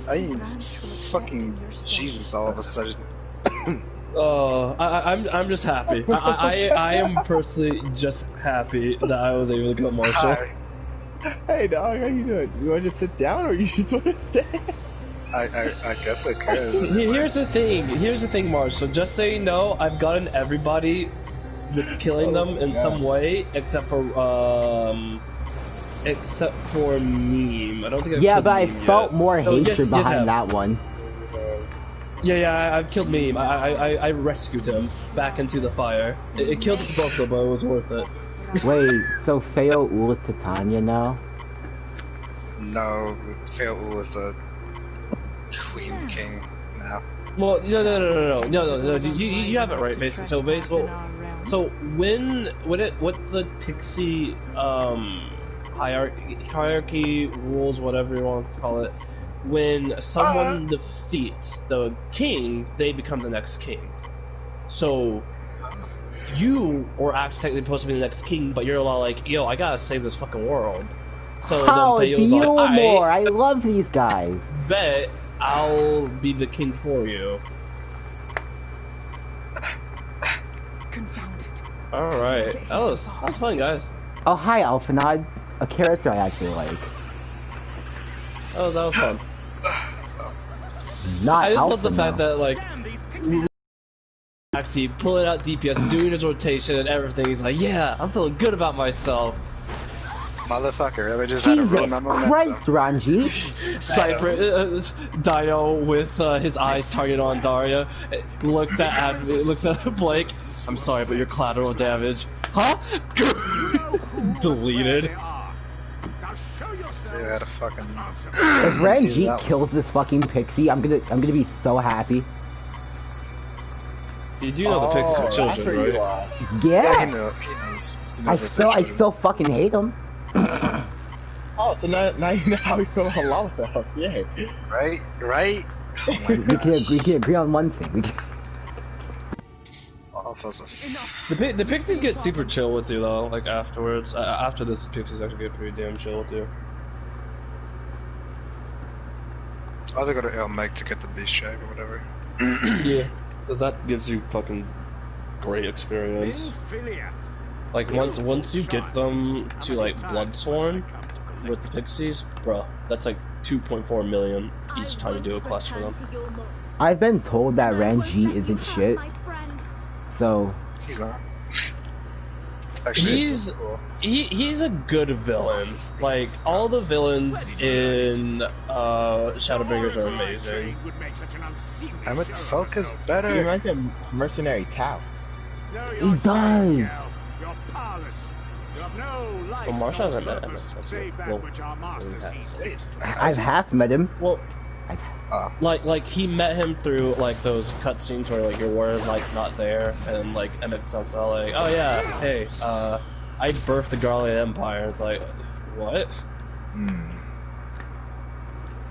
I am fucking Jesus all of a sudden. I'm just happy. I am personally just happy that I was able to kill Marshall. Hey dog, how you doing? You want to just sit down or you just want to stay? I guess I could. Here's the thing, Marshall. Just so you know, I've gotten everybody with killing them in some way, except for Meme. I don't think I've killed but I Meme felt yet. more hatred yes, behind that one. Yeah, I've killed Meme. I rescued him back into the fire. It killed both of them, but it was worth it. Wait, so Feo Ul is Titania now? No, Feo Ul is the Queen King now. Well, no. You have it right, basically. So what the Pixie hierarchy rules, whatever you want to call it, when someone defeats the king, they become the next king. So you were actually technically supposed to be the next king, but you're a lot like, yo, I gotta save this fucking world. So Oh, then Feo's like, more! I love these guys. Bet I'll be the king for you. Confound it. Alright. That was fun, guys. Oh, hi, Alphanod. A character I actually like. That was fun. Not I just Alpha, love the fact though. that, like, actually pulling out DPS, doing his rotation and everything. He's like, yeah, I'm feeling good about myself. Motherfucker, I just had to ruin my Christ, momentum. Ranji. Cypher, Dio with his eyes targeted on Daria, looks at Blake. I'm sorry, but your collateral damage. Huh? Deleted. Yeah, to fucking. If Ranji kills this fucking pixie, I'm gonna be so happy. You do know the Pixies are children, right? Yeah. He knows. I still fucking hate him. Oh, so now you know how we feel about Lalafels. Yay. Right? Oh we can agree on one thing. The Pixies get super chill with you though, like afterwards. After this, the Pixies actually get pretty damn chill with you. Oh, they go to El Meg to get the beast shag or whatever. Yeah, because that gives you fucking great experience. Like once you get them to like Bloodsworn with the Pixies, bruh, that's like 2.4 million each time you do a quest for them. I've been told that Ranji isn't shit, so he's not. He's a good villain. Like all the villains in Shadowbringers are amazing. Emmett Sulk is better. You reminds me of Mercenary Tao. he does. Well, Marshall hasn't met Emmett Sulk. Well, I've half met him. Well, Like he met him through like those cutscenes where like your warrior like's not there, and like Emmett's not like, oh yeah, hey, I birthed the Garlian Empire. It's like, what?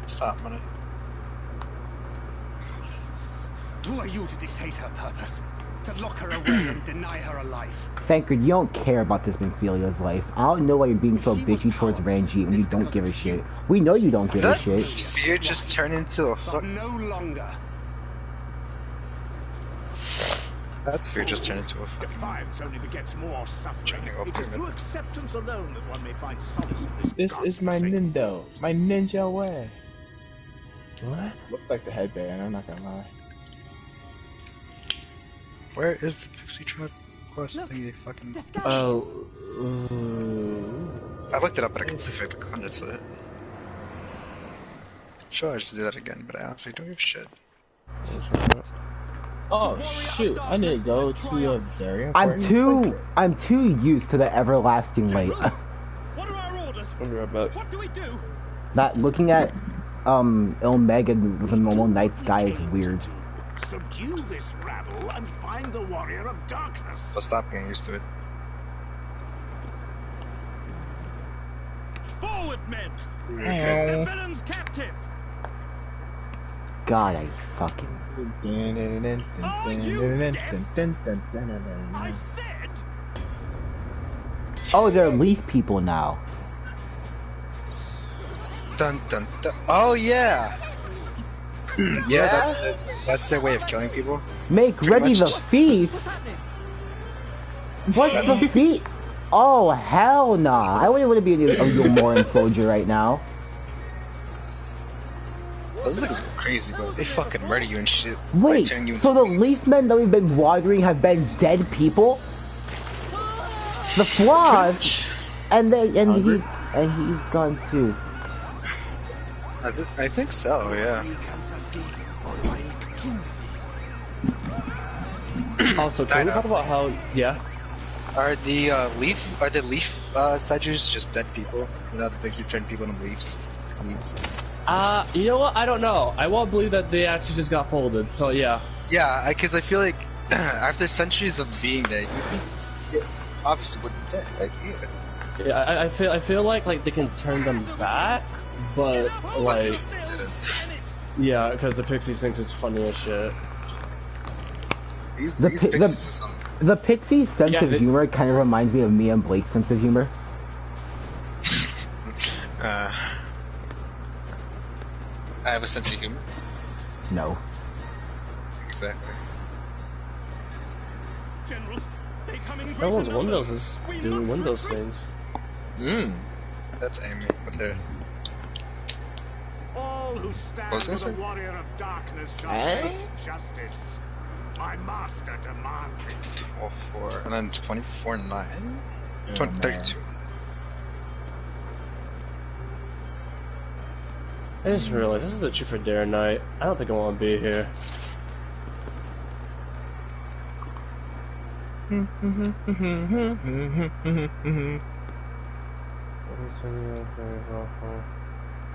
Stop money. Who are you to dictate her purpose? To lock her away and deny her a life? Thanker, you don't care about this Minfilia's life. I don't know why you're being so bitchy towards Ranji when you don't give a shit. We know you don't give a shit. That sphere just turned into a But no longer. That sphere just turned into a Defiance only begets more suffering. It is through acceptance alone that one may find solace in this. This is my Nindo. My ninja way. What? Looks like the headband, I'm not gonna lie. Where is the Pixie Tribe quest thingy? Fucking. I looked it up, but I completely forgot the coordinates for it. Sure, I should do that again, but I honestly don't give a shit. Oh shoot! I need to go to a very I'm important too used to the everlasting light. What are our orders? What do we do? That looking at Omega with a normal night sky is weird. Subdue this rabble and find the warrior of darkness. I'll stop getting used to it. Forward, men! Take the villains captive! God, I fucking. I said. Oh, they're leaf people now. Dun dun dun. Oh yeah. Yeah, that's their way of killing people. Make Pretty ready much. the feast. What's the feast? Oh hell nah! I wouldn't want to be a little more in soldier right now. Those niggas go crazy, bro. They fucking murder you and shit. Wait, turning you into so the leaves. leaf men that we've been watering have been dead people? The flaws, and he's gone too. I think so, yeah. Also, can we talk about how? Yeah. Are the leaf Sedgers just dead people? You know, the pixies turn people into leaves. You know what? I don't know. I won't believe that they actually just got folded. So yeah. Yeah, because I feel like after centuries of being there, you obviously would be dead, right? Yeah. Yeah, I feel like they can turn them back, but like, yeah, because the pixies think it's funny as shit. These pixies The Pixie's sense of humor kind of reminds me of me and Blake's sense of humor. I have a sense of humor. No. Exactly. General, they come in No one's Windows is doing Windows things. That's Amy, but they're... All who stand What was I with the saying? warrior of darkness shall face justice. My master demands it. 12-4, and then 24-9? 32. I just realized this is a Truth or Dare night. I don't think I want to be here. Mm.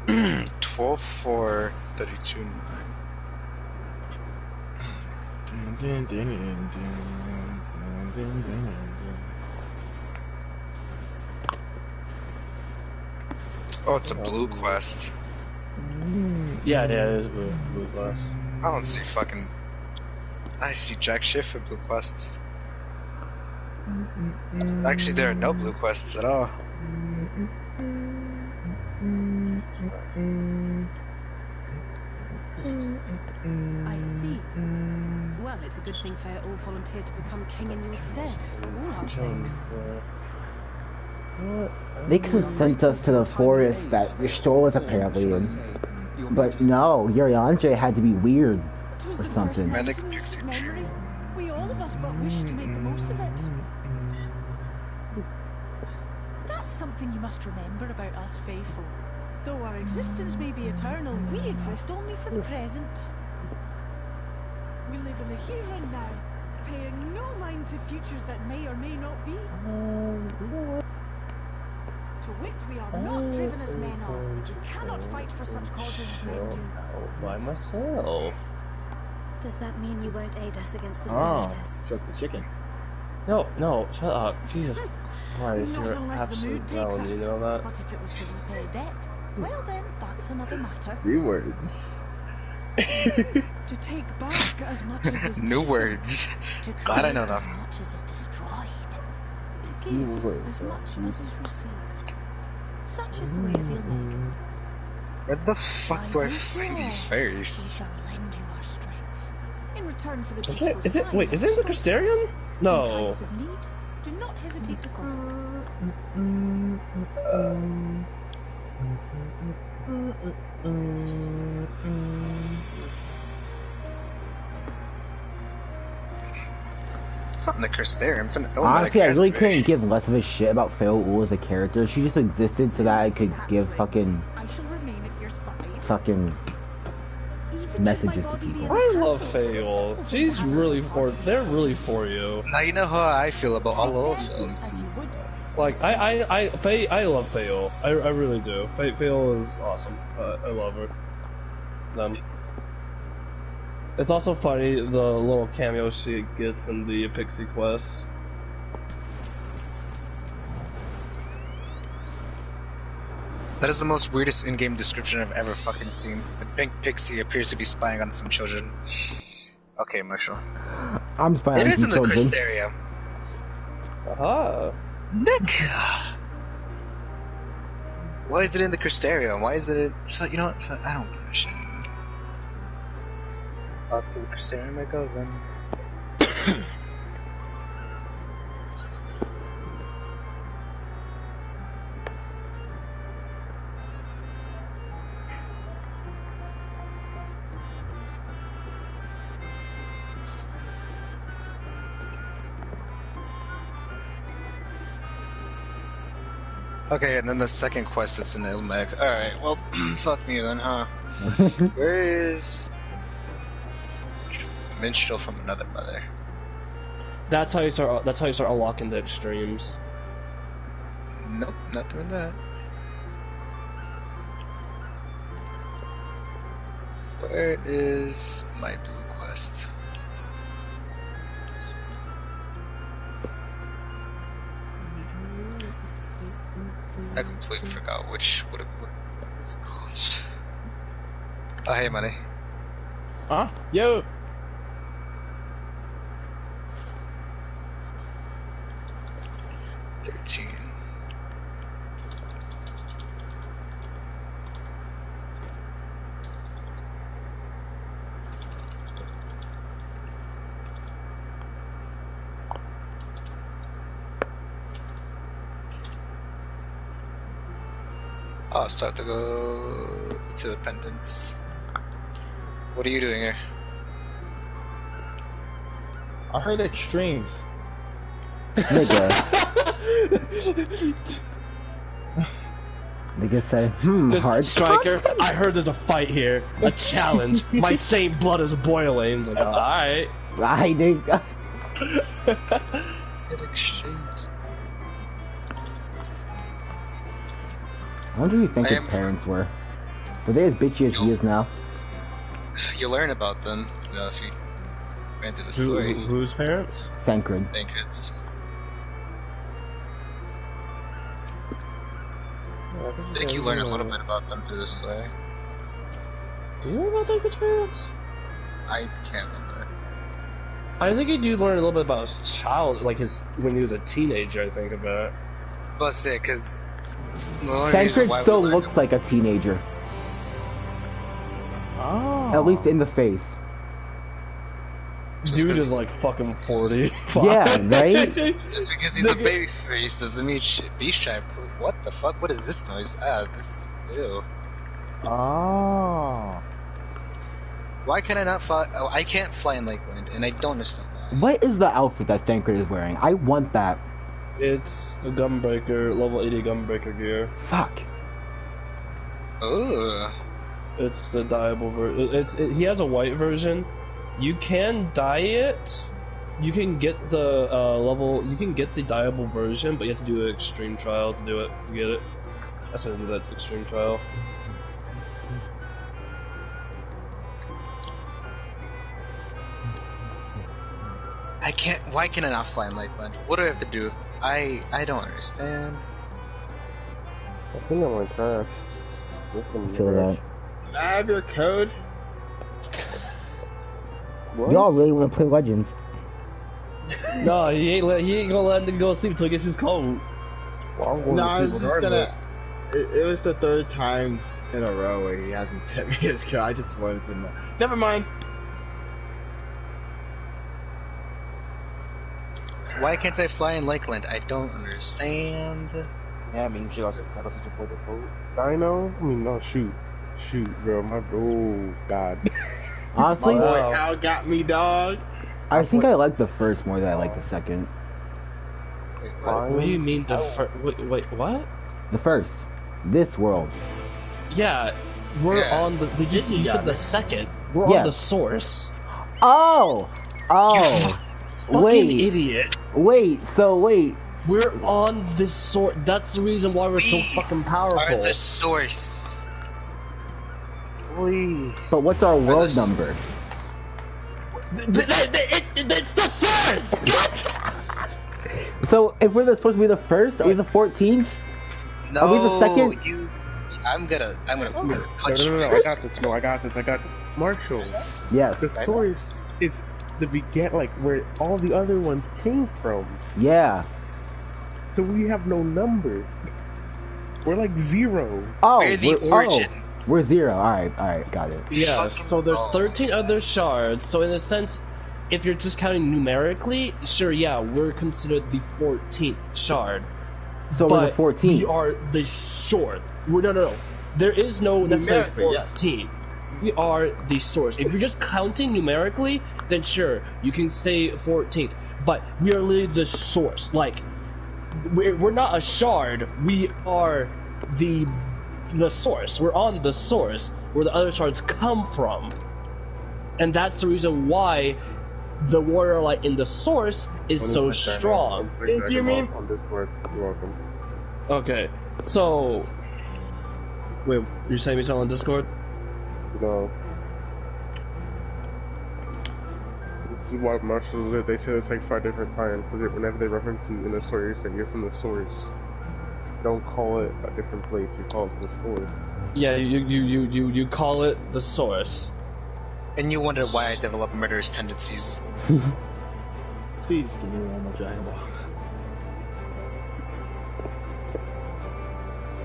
12-4, 32-9. Oh, it's a blue quest. Yeah, it is blue class. I don't see fucking... I see jack shit for blue quests. Actually, there are no blue quests at all. I see. Well, it's a good thing Fair all volunteered to become king in your stead, for all our sakes. They could have sent us to the forest that your store was apparently in. But no, Yuriandre had to be weird or something. Memory. We all of us but wish to make the most of it. That's something you must remember about us Fae folk. Though our existence may be eternal, we exist only for the present. We live in the here and now, paying no mind to futures that may or may not be. To which it, we are not driven as men are. We cannot fight for such causes as men do. Out by myself. Does that mean you won't aid us against the Oh, Sin-Eaters? choke the chicken. No, shut up. Jesus Christ, Not you're unless the mood absolute takes villain, you us. know that? But if it was to repay debt, well then, that's another matter. 3 words. To take back as much as is New taken, words. to Glad I know create as them. much as is destroyed, to New give words. as much as is received. Such is the way of Ilmig. Where the fuck do I find these We fairies? shall lend you our strength in return for the Is beautiful it? Is it? sign Wait, of is it in the restored Crystarium? In No. times of need, do not hesitate to call. It's not in the Crystarium, it's in Ilmag. Honestly, I really couldn't give less of a shit about Fail as a character. She just existed so that I could give fucking I shall remain at your side. Even messages to people. I love Fael. She's really for. They're really for you. Now you know how I feel about all of this. Like I love Fael. I really do. Fael is awesome. I love her. It's also funny the little cameo she gets in the Pixie quest. That is the most weirdest in-game description I've ever fucking seen. The pink pixie appears to be spying on some children. Okay, Marshall. I'm spying on It is some in the children. Crystarium. Aha! Nick! Why is it in the Crystarium? Why is it... You know what? I don't give a shit. Out to the Crystarium I go then. Okay, and then the second quest is in Ilmag. Alright, well, fuck me then, huh? Where is... Minstrel from Another Mother? That's how you start. That's how you start unlocking the extremes. Nope, not doing that. Where is my blue quest? I completely forgot what was it called. Oh, hey, money. Huh? Yo! Oh, it's time to go to the pendants. What are you doing here? I heard extremes. Nigga. Nigga said, Just hard Striker, I heard there's a fight here. A challenge. My Saint blood is boiling. Like, alright. Right, nigga. Get extremes. I wonder who you think his parents were. Were they as bitchy as he is now? You learn about them, you know, if you ran through the story. Whose parents? Thancred. Thancred's. I think you learn a little bit about them through the story. Do you know about Thancred's parents? I can't remember. I think you do learn a little bit about his child, like his when he was a teenager. I think about it. But say, because Thancred still looks like a teenager. Oh. At least in the face. Dude is like fucking 40. Yeah, right? Just because he's a baby face doesn't mean beast tribe. What the fuck? What is this noise? This is ew. Oh. Why can I not fly? Oh, I can't fly in Lakeland, and I don't understand why. What is the outfit that Thancred is wearing? I want that. It's the Gunbreaker, level 80 Gunbreaker gear. Fuck. Ugh. It's the dyeable version. He has a white version. You can dye it, You can get the level. You can get the diable version, but you have to do an extreme trial to do it. You get it? That's gonna do that extreme trial. I can't. Why can I not fly in Lakeland? What do I have to do? I don't understand. I think I'm on crash. Chill out. Can I have your code? What? Y'all really want to play Legends? No, he ain't gonna let him go to sleep until he gets his code. Well, I'm going No, to I sleep was just gonna. regardless. It was the third time in a row where he hasn't sent me his code. I just wanted to know. Never mind. Why can't I fly in Lakeland? I don't understand. Yeah, I mean, she got such a point of code. Dino? I mean, no, shoot, bro. Oh God. Honestly, My boy Al got me, dog. I think I like the first more than I like the second. Wait, What do you mean the first? Wait, what? The first. This world. Yeah, we're Yeah. on the. You said the second. We're Yeah. on the source. Oh! Oh! Fucking Wait. idiot. Wait, so wait. We're on the source. That's the reason why we're so fucking powerful. Are the source? Please. But what's our world this- number? It's the source! So if we're supposed to be the first, are we the 14th? No, Are we the second? I'm gonna No, punch you. I got this. No, I got this. Marshall, Yes. the source is the begin, like where all the other ones came from. Yeah. So we have no number. We're like 0. Oh, We're the origin. Oh, we're 0. Alright, got it. Yeah, so there's 13 other shards, so in a sense, if you're just counting numerically, sure, yeah, we're considered the 14th shard. So we're the 14th. We are the source. No. There is no necessarily Numerically, yes. 14. We are the source. If you're just counting numerically, then sure, you can say 14th. But we are literally the source. Like, we're not a shard. We are the source. We're on the source where the other shards come from. And that's the reason why the warrior light in the source is so strong. Thank you, mean? On Discord. You're welcome. Okay, so wait, you're saying me on Discord? No. This is why Marshall, they say it's like 5 different times. So that whenever they reference you in the source, you're saying you're from the source. Don't call it a different place. You call it the source. Yeah, you call it the source. And you wonder why I develop murderous tendencies. Please give me one more Dragon Ball.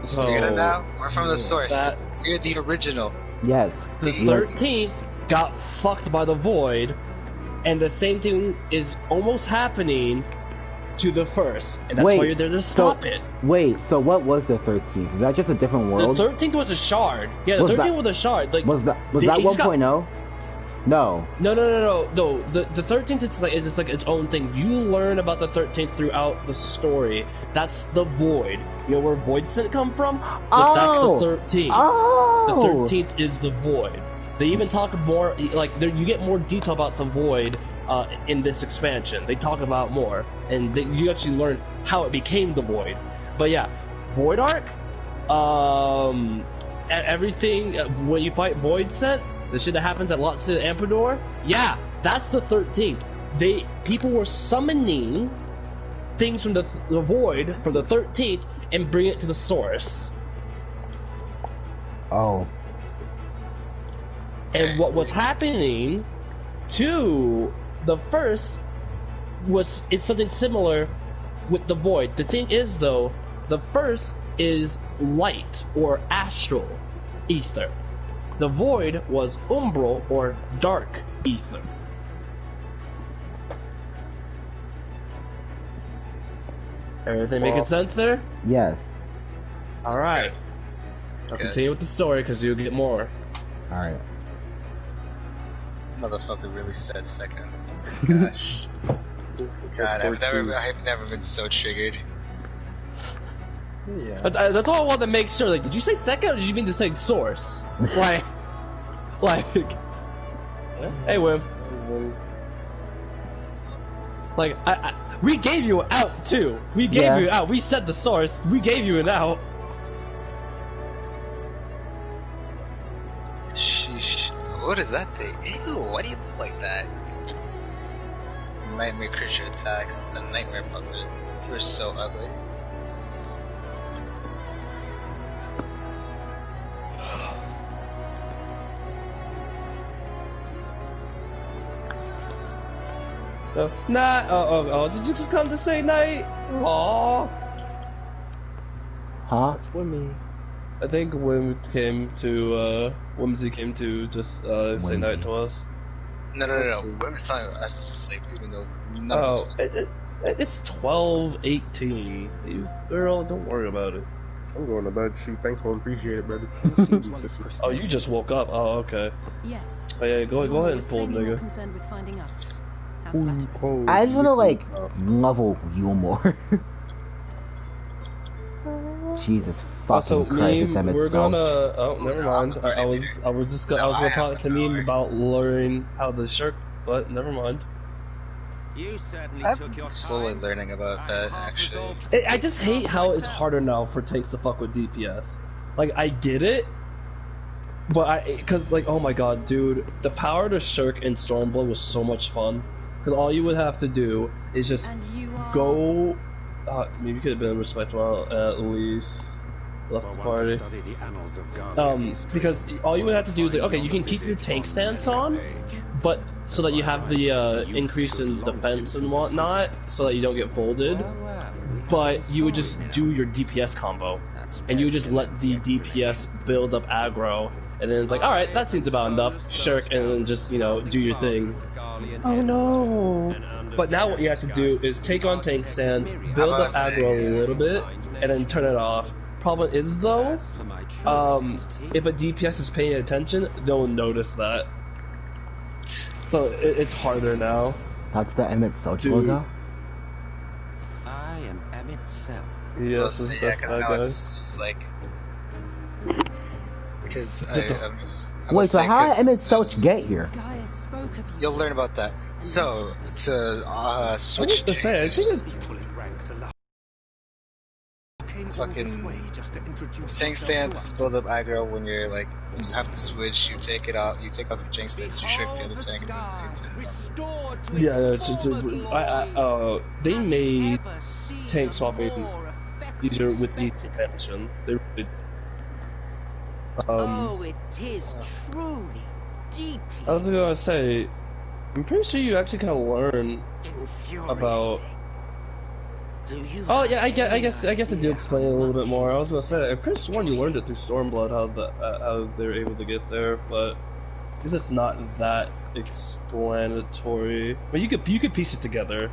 So You get it now? We're from the source. that- We're the original. Yes. the 13th got fucked by the void, and the same thing is almost happening to the first, and that's Wait, why you're there to stop it. Wait, so what was the 13th? Is that just a different world? The 13th was a shard. Yeah, the Was 13th that- was a shard. Like was that it just got- 1.0? No. No. The 13th is like its own thing. You learn about the 13th throughout the story. That's the void. You know where void scent come from? That's the 13th. Oh. The 13th is the void. They even talk more, like you get more detail about the void in this expansion. They talk about more, and you actually learn how it became the void. But yeah, Void Arc, everything when you fight Void Scent, the shit that happens at Lot City Ampedor, yeah, that's the 13th. People were summoning things from the void from the 13th and bring it to the source. Oh. And what was happening to the first it's something similar with the void. The thing is though, the first is light or astral ether. The void was umbral or dark ether. Everything making sense there? Yes. Alright. I'll continue with the story because you'll get more. Alright. Motherfucker really said second. Gosh. God, I've never been so triggered. Yeah. That's all I want to make sure. Like, did you say second or did you mean to say source? like, hey, Wim. Like, we gave you an out too. We gave you an out. We said the source. We gave you an out. Sheesh. What is that thing? Ew, why do you look like that? Nightmare creature attacks, a nightmare puppet. You're so ugly. Did you just come to say night? Aww. Huh? That's for me. I think Whimsy came to just say night to us. No. Whimsy's telling us to sleep, even though none of us. It's 12:18. Girl, don't worry about it. I'm going to bed. Shoot, thanks, man. Appreciate it, brother. Oh, you just woke up. Oh, okay. Yes. Oh, yeah, go ahead and fold, nigga. Concerned with finding us. I just wanna like level you more. Jesus fucking Christ! It's Emmett we're Felch. gonna. Oh, never mind. I was gonna talk to Meme about learning how to shirk, but never mind. You certainly I'm took your slowly time. learning about that, actually. I just hate how it's harder now for tanks to fuck with DPS. Like, I get it, but cause like, oh my god, dude, the power to shirk in Stormblood was so much fun. Cause all you would have to do is just go. Maybe you could have been respectful at least. Left the party. Because all you would have to do is like, okay, you can keep your tank stance on, but so that you have the increase in defense and whatnot, so that you don't get folded. But you would just do your DPS combo, and you would just let the DPS build up aggro, and then it's like, all right, that seems about enough. Shirk, and then just do your thing. Oh no! But now what you have to do is take on tank stance, build up aggro a little bit, and then turn it off. Problem is though, if a DPS is paying attention, they'll notice that. So it's harder now. That's the Emmett Felch logo. I am Emmett Selch. Yes, that's that guy. It's just like because Wait, so how did Emmett Felch get here? You'll learn about that. So to switch tanks, I think it's fucking tank stance, build up aggro. When you're like, when you have to switch, you take it out. You take off your tank stance, you shake the other tank, and then they made tank swapping easier with the expansion. They really. Oh, it is truly deeply. I was gonna say, I'm pretty sure you actually kind of learn about. Oh yeah, I guess it did explain it a little bit more. I was gonna say, I'm pretty sure you learned it through Stormblood how they were able to get there, but I guess it's not that explanatory. But you could piece it together.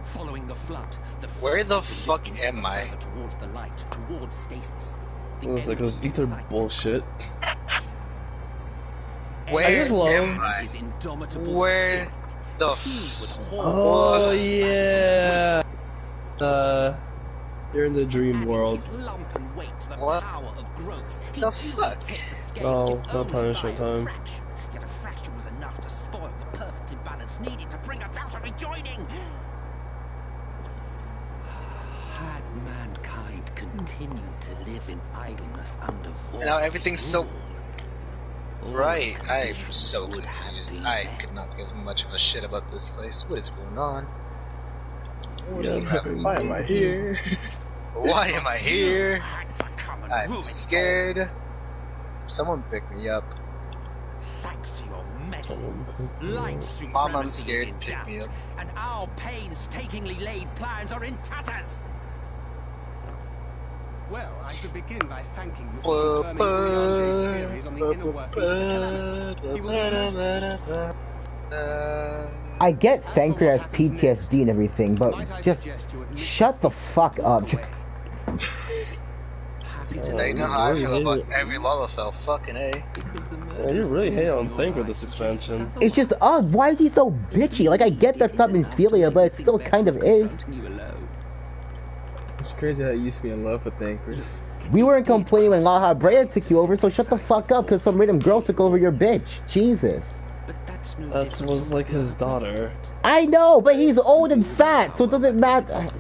Following the flood, where the fuck am I? Towards the light, towards stasis. It was like those ether bullshit. Where I just love am I? Where the Oh yeah. You're in the dream world. What the fuck? Oh, no punishment time. Yet a fraction was enough to spoil the perfect imbalance needed to bring about a rejoining. Had mankind continued to live in idleness under void, now everything's so right. I'm so confused. I could not give much of a shit about this place. What is going on? Why am I here? Why am I here? I'm scared. Someone pick me up. Thanks to your metal, light Mom, I'm supremacy scared. is in Pick doubt, me up. and our painstakingly laid plans are in tatters. Well, I should begin by thanking you for confirming Rianje's theories on the inner workings of the calamity. He will be most pleased. I get Thanker has PTSD and everything, but just shut the fuck up. Now you know how I feel about every Lalafell. Fucking A. Yeah, you really hate on Thanker this expansion. It's just, why is he so bitchy? Like, I get that's not Ophelia, but it still kind of is. It's crazy how you used to be in love with Thanker. We weren't complaining when La Habrea took you over, so shut the fuck up, because some random girl took over your bitch. Jesus. But that That was like his daughter. I know, but he's old and fat, so it doesn't matter.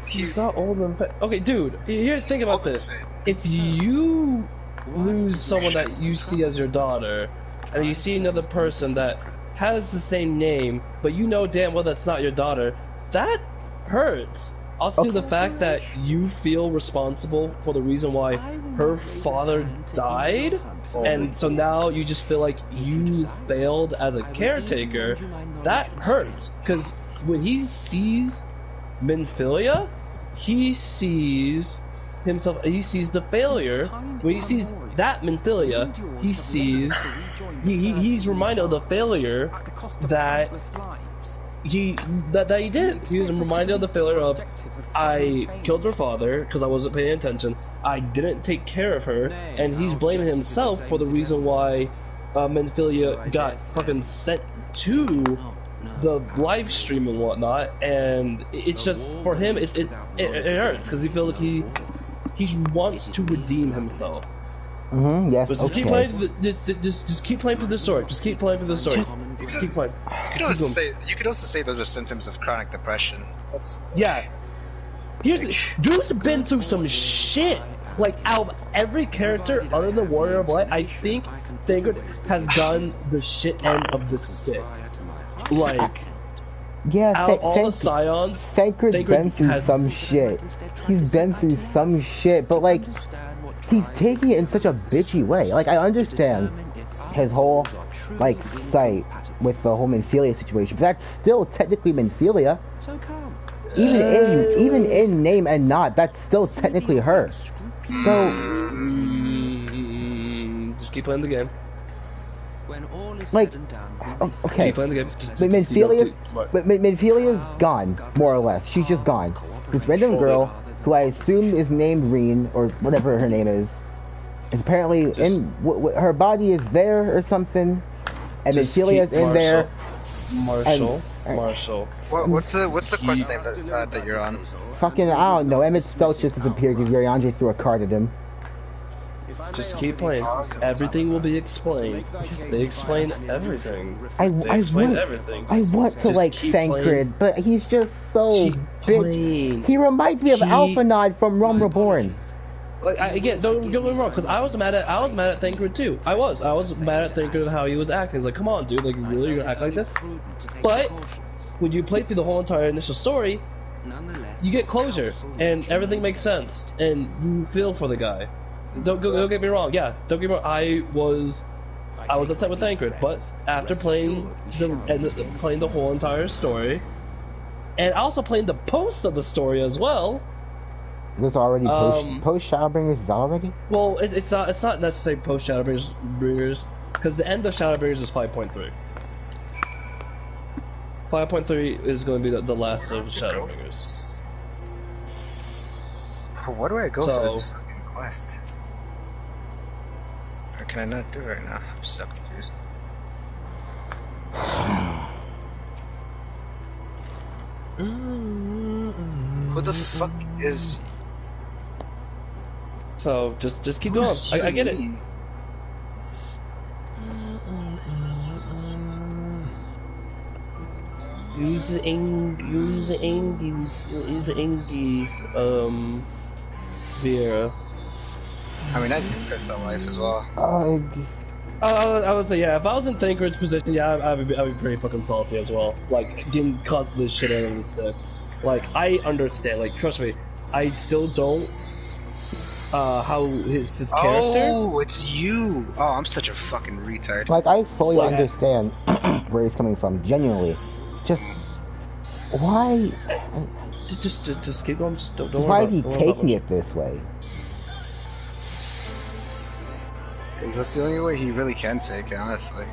He's not old and fat. Okay, dude, here's the thing about this. If you lose someone that you see as your daughter, and you see another person that has the same name, but you know damn well that's not your daughter, that hurts. Also, the fact that you feel responsible for the reason why her father died, and so now you just feel like you failed as a caretaker, that hurts. Because when he sees Minfilia, he sees himself, he sees the failure. When he sees that Minfilia, he sees, he's reminded of the failure that he did. He was reminded of the failure of, I killed her father because I wasn't paying attention. I didn't take care of her, and he's blaming himself for the reason why Minfilia got fucking sent to the live stream and whatnot. And it's just, for him, it hurts because he feels like he wants to redeem himself. Yes. But just keep playing. Just keep playing through the story. Just keep playing through the story. Just keep playing. You could also say those are symptoms of chronic depression. Yeah. Dude's been through some shit. Like, out of every character other than Warrior of Light, I think Thancred has done the shit end of the stick. Like, yeah, out of all the Scions, Thancred's been through some shit. He's been through some shit, but like, he's taking it in such a bitchy way. Like, I understand his whole, like, sight with the whole Minfilia situation, but that's still technically Minfilia. Even in name and not, that's still technically her. So, just keep playing the game. Like, okay, keep playing the game. Minfilia's gone, more or less. She's just gone. This random girl, who I assume is named Reen, or whatever her name is apparently her body is there or something, and Minfilia's in there. Marshall. What's the quest name that you're on? Fucking, I don't know. Emmett Stokes just disappeared because Yoriandre threw a card at him. Just keep playing. Everything will be explained. They explain everything. I want to like Thancred, but he's just so bitch. He reminds me of Alphanod from Realm Reborn. Like, don't get me wrong, because I was mad at Thancred too. I was mad at Thancred and how he was acting. It's like, come on, dude, like, really, you're gonna act like this? But when you play through the whole entire initial story, you get closure, and everything makes sense, and you feel for the guy. Don't get me wrong. Yeah, don't get me wrong. I was upset with Thancred, but after playing the whole entire story, and also playing the post of the story as well. This already post Shadowbringers is already? Well, it's not necessarily post Shadowbringers, because the end of Shadowbringers is 5.3. 5.3 is going to be the last of Shadowbringers. Where do I go for this fucking quest? Or can I not do it right now? I'm so confused. Who the fuck is... So, just keep going. I get it. Use the Engie, Vera. I mean, I think that's our life as well. I would say, yeah, if I was in Thancred's position, yeah, I'd be pretty fucking salty as well. Like, getting constantly shit out of the stick. Like, I understand, like, trust me, I still don't, how his character... Oh, it's you! Oh, I'm such a fucking retard. Like, I fully understand where he's coming from, genuinely. Just, why... Just keep going, just don't why is he taking it this way? Because that's the only way he really can take it, honestly.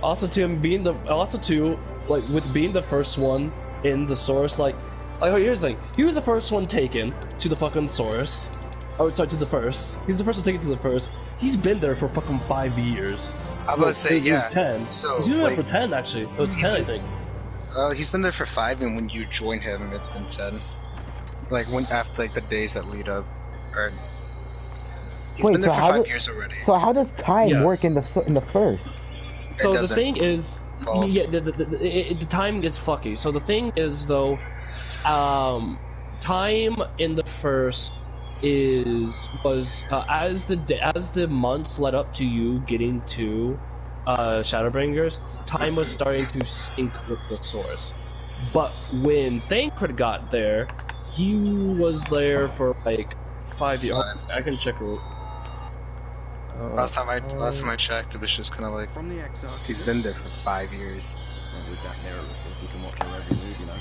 Also, to him being like, with being the first one in the source, like, here's the thing. He was the first one taken to the fucking source. Oh, sorry, to the first. He's the first one taken to the first. He's been there for fucking 5 years. I'm about to say, yeah. It was 10. So, he's been there for 10, actually. It was 10, I think. He's been there for 5, and when you join him, it's been 10. Like, after, like, the days that lead up, or... He's been there for 5 years already. So how does time work in the first? So the thing is, yeah, the time gets fucky. So the thing is, though, time in the first was as the months led up to you getting to Shadowbringers, time was starting to sync with the source. But when Thancred got there, he was there for like 5 years. I can check. Last time I checked, it was just kind of like From the Exarch, he's been there for 5 years. Well, with that mirror of his, he can watch your every move, you know.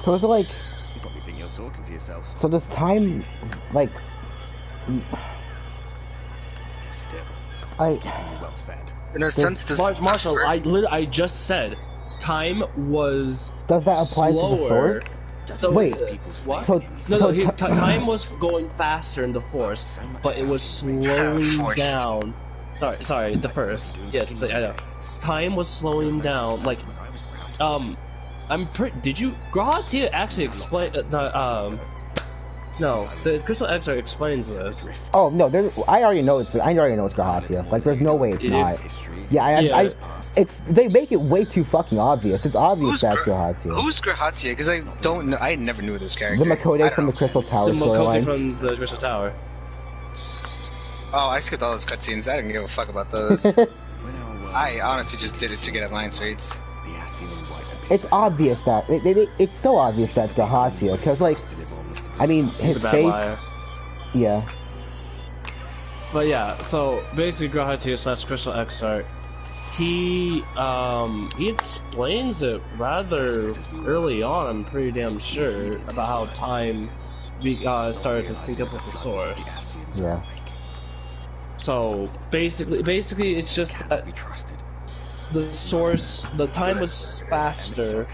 So is it like? You probably think you're talking to yourself. So does time, like? Still, he's keeping you well fed. In a sense, this Marshall, I just said time was. Does that apply slower. to the source? So, wait, what? So, time was going faster in the Force, but it was slowing down. Sorry, the first. Yes, I know. Time was slowing down. Like, did you? Grahatia actually explain No, the Crystal Exarch explains this. Oh no, I already know it's Grahatia. Like, there's no way it's not. Yeah, they make it way too fucking obvious. It's obvious that's Grahatia. Who's Grahatia? Because I don't know. I never knew this character. The Makode from the Crystal Tower storyline. From the Crystal Tower. Oh, I skipped all those cutscenes. I didn't give a fuck about those. I honestly just did it to get alliance rates. It's obvious that it's so obvious that's Grahatia, because like, I mean, his a bad face. Liar. Yeah. But yeah, so basically Grahatia / Crystal Exarch, he explains it rather early on, I'm pretty damn sure, about how time started to sync up with the source. Yeah. So basically it's just that the time was faster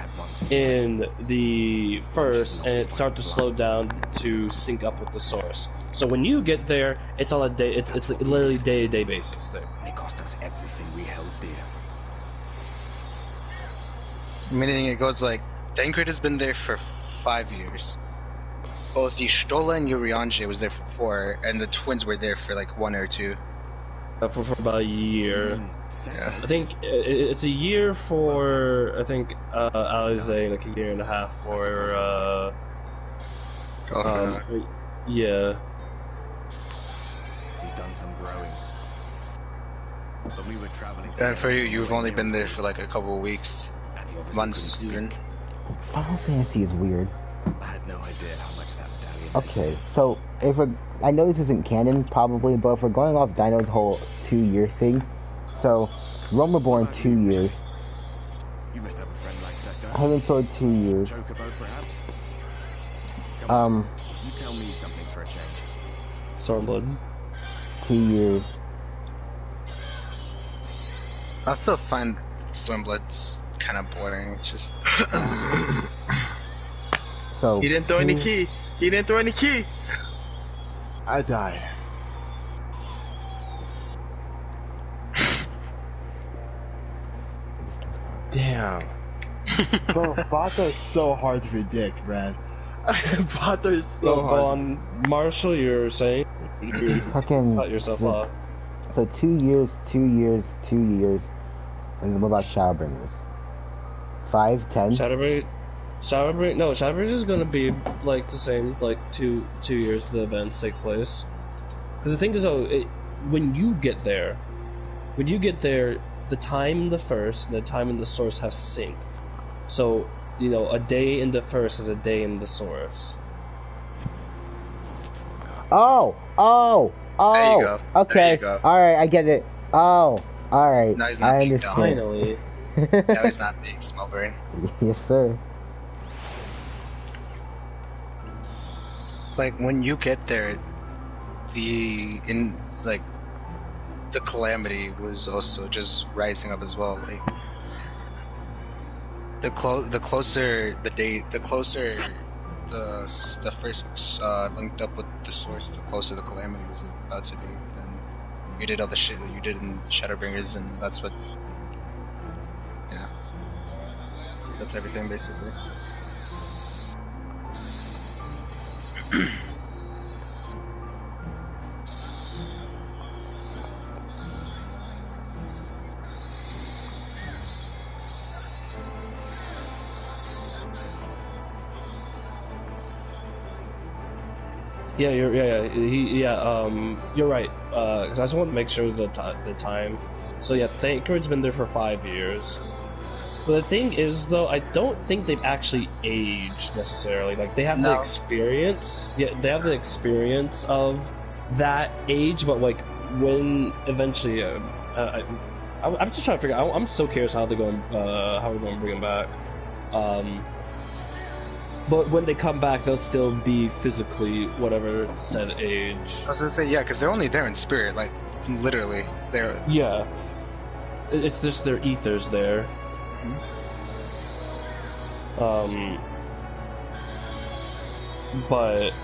in the first, and it started to slow down to sync up with the source. So when you get there, it's on a day. It's literally day-to-day basis there. It cost us everything we held dear. Meaning it goes like, Thancred has been there for 5 years. Both the Stola and Urianger was there for 4, and the twins were there for like 1 or 2. For about a year. Yeah. I think it's a year for, Alize, like a year and a half for, yeah. He's done some growing. When we were traveling And for you, you've only been there for like a couple of weeks. Months, even. Final Fantasy is weird. I had no idea how much that medallion Okay, so I know this isn't canon, probably, but if we're going off Dino's whole 2-year thing, so Rome Reborn 2 years. You must have a friend like Seto. Heaven Sword 2 years. Chocobo, perhaps? You tell me something for a change. Stormblood. 2 years. I still find Stormblood's kind of boring. It's just. So he didn't throw any key. He didn't throw any key. I died. Damn. Bro, Bata is so hard to predict, man. Bata is so hard. Marshall, you're saying? You fucking cut yourself off. So 2 years, 2 years, 2 years. And then what about Shadowbringers? 5, 10? Shadowbringers is gonna be like the same, like two years the events take place. Because the thing is, though, when you get there, the time in the first and the time in the source has synced. So, you know, a day in the first is a day in the source. Oh! There you go. Okay. There you go. Alright, I get it. Oh, alright. Now he's not being dumb. Finally. Now he's not being small brain. Yes, sir. Like, when you get there, the calamity was also just rising up as well. Like, the closer the first linked up with the source, the closer the calamity was about to be. And then you did all the shit that you did in Shadowbringers, and that's what. Yeah. That's everything, basically. Yeah, you're right. Because I just want to make sure the time. So yeah, Thancred's been there for 5 years. But the thing is, though, I don't think they've actually aged necessarily. Like they have the experience. Yeah, they have the experience of that age. But like when eventually, I'm just trying to figure out. I'm so curious how they're going. How we're going to bring them back. But when they come back, they'll still be physically whatever said age. I was gonna say, yeah, because they're only there in spirit, like, literally. They're... Yeah. It's just their ethers there. But...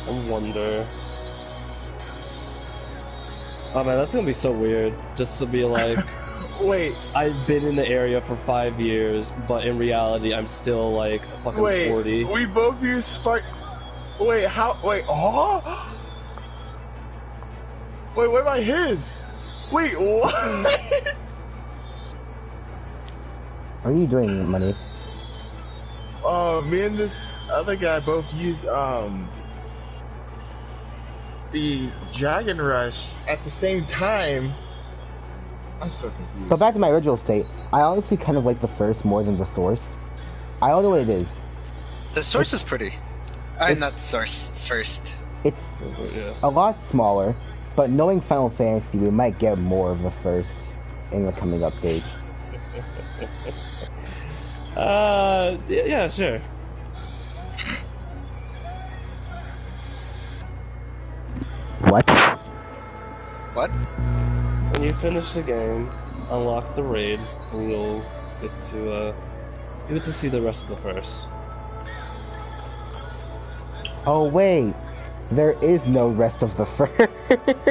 I wonder... Oh man, that's gonna be so weird. Just to be like... Wait. I've been in the area for 5 years, but in reality, I'm still like fucking 40. We both use Spark. Wait, how? Wait, oh? Wait, what about his? Wait, what? What are you doing, Money? Me and this other guy both use the Dragon Rush at the same time. I'm so confused. So back to my original state, I honestly kind of like the first more than the source. I don't know what it is. The source is pretty. I'm not the source first. It's a lot smaller, but knowing Final Fantasy, we might get more of the first in the coming update. Yeah, sure. What? What? When you finish the game, unlock the raid, and you'll get to see the rest of the first. Oh wait, there is no rest of the first.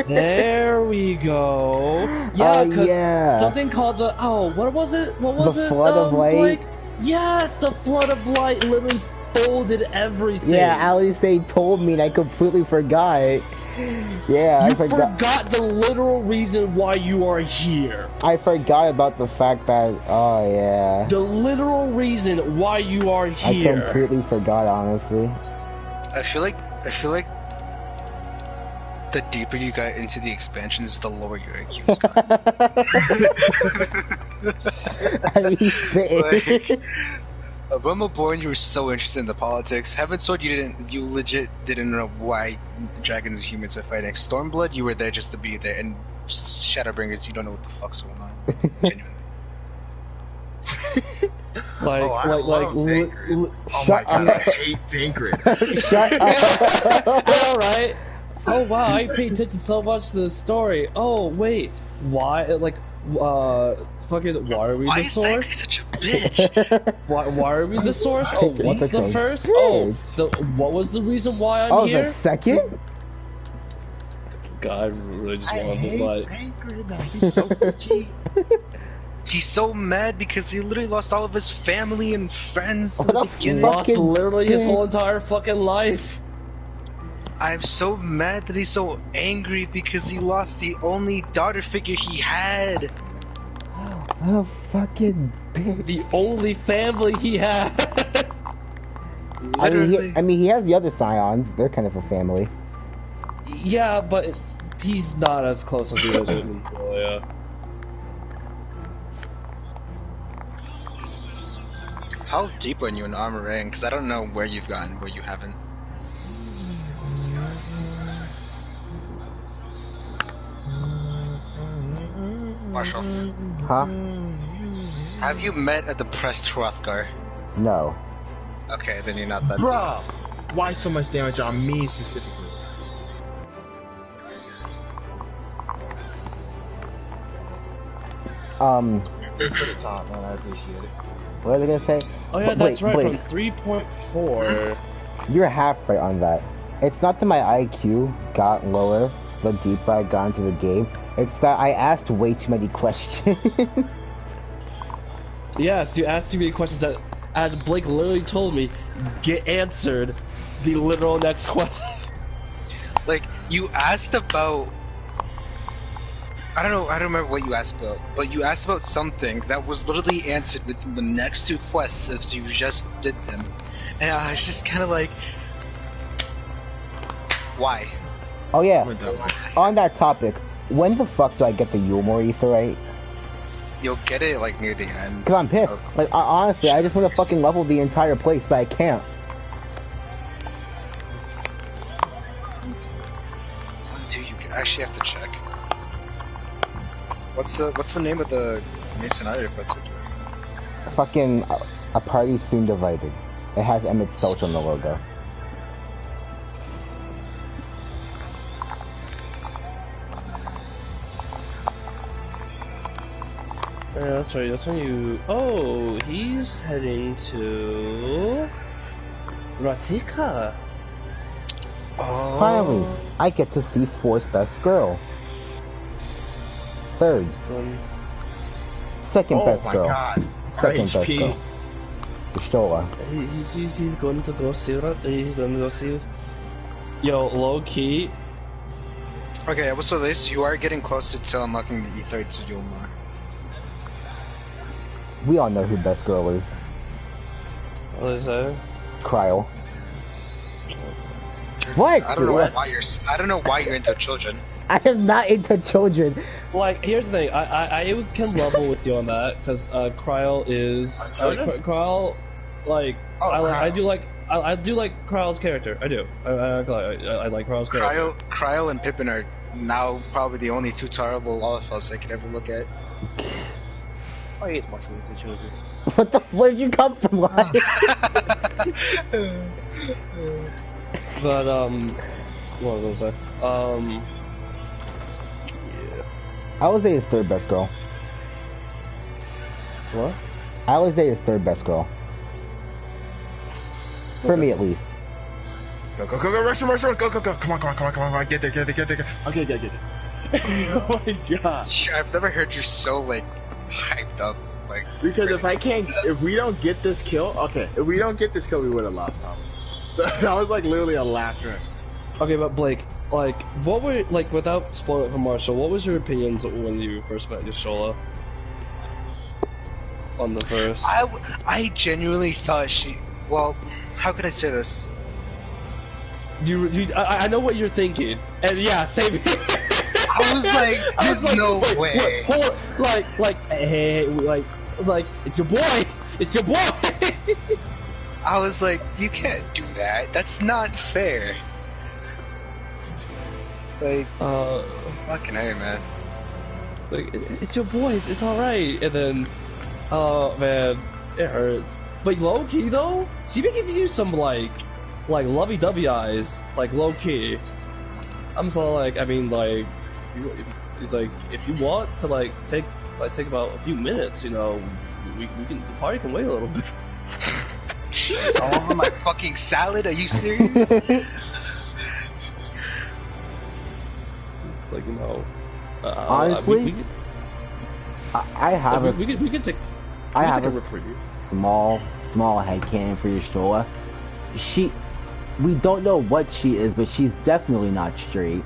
There we go. Yeah, because something called the what was it? What was it? The Flood of Light. Blake? Yes, the Flood of Light literally folded everything. Yeah, Alice, they told me and I completely forgot. Yeah, I forgot the literal reason why you are here. I forgot about the fact that, the literal reason why you are here. I completely forgot, honestly. I feel like the deeper you got into the expansions, the lower your IQ's got. I mean, Like, Realm-Born, you were so interested in the politics. Heaven's Sword, you legit didn't know why dragons and humans are fighting. Stormblood, you were there just to be there, and Shadowbringers, you don't know what the fuck's going on. Genuinely. Oh my god, I hate Thancred. Alright. Oh wow, I pay attention so much to the story. Oh wait, why? Like, fucking, why are we the source? Why is such a bitch? why are we the source? Oh, what's the first? Oh, what was the reason why I'm here? Oh, the second? God, I really just wanted to butt. He's so bitchy. He's so mad because he literally lost all of his family and friends. He lost literally his whole entire fucking life. I'm so mad that he's so angry because he lost the only daughter figure he had. Oh, fucking bitch. The only family he had. Literally. I mean, he has the other Scions. They're kind of a family. Yeah, but he's not as close as he was with Julia. How deep are you in Armoring? Because I don't know where you've gotten, where you haven't. Marshall. Huh? Have you met a depressed Hrothgar? No. Okay, then you're not that Bruh! Why so much damage on me specifically? Thanks for the top, man. I appreciate it. What was I gonna say? Oh yeah, that's right, from 3.4. You're half right on that. It's not that my IQ got lower the deeper I got into the game. It's that I asked way too many questions. Yes, you asked too many questions that, as Blake literally told me, get answered the literal next question. Like, you asked about... I don't remember what you asked about, but you asked about something that was literally answered within the next two quests as you just did them. And I was just kind of like... Why? Oh yeah, on that topic, when the fuck do I get the Yulmore Aetheryte? You'll get it like near the end. Cause I'm pissed. Like honestly, I just want to fucking level the entire place, but I can't. Dude, you actually have to check. What's the name of the Mason I requested? Fucking a party soon divided. It has Emmett's Gulch on the logo. Yeah, that's right. That's when you. Oh, he's heading to Ratika. Oh. Finally, I get to see fourth best girl. Third. Second best girl. Oh my god. Second best RHP. girl. Pistola. He's going to go see that. He's going to go see. Yo, low key. Okay, so this you are getting closer to unlocking the E3 to Yulmore. We all know who best girl is. What is that? Cryle. What? I don't know I don't know why you're into children. I am not into children. Like, here's the thing. I can level with you on that because Cryle is Cryle. Like, I do like Kryle's character. I do. I like Kryle's character. Cryle and Pippin are now probably the only two terrible Lollifuls I could ever look at. I hate much with the children. What the? Where did you come from? Like? But what was I gonna say? Yeah. Alizé is third best girl. What? Alizé is third best girl. For me, at least. Go, rush, go. Come on. Get there. Okay, get it. Oh my gosh. I've never heard you so, like, hyped up. Like, because if we don't get this kill, we would have lost now. So that was like literally a last round. Okay, but Blake, like, what were, like, without spoiling it for Marshall, what was your opinions when you first met Y'shtola? On the first? I genuinely thought well, how could I say this? I know what you're thinking, and yeah, same here. I was like, there's no way. Hold, hey, it's your boy! It's your boy! I was like, you can't do that. That's not fair. Like, fucking hey, man. Like, it's your boy. It's all right. And then, oh man, it hurts. But low key though, she been giving you some like lovey-dovey eyes, like low key. I'm so like, I mean, like, it's like if you want to take about a few minutes, you know, we can the party can wait a little bit. She's all over my fucking salad. Are you serious? It's like, you know, honestly, I have we could take a reprieve. Small headcanon for Y'shtola. We don't know what she is, but she's definitely not straight.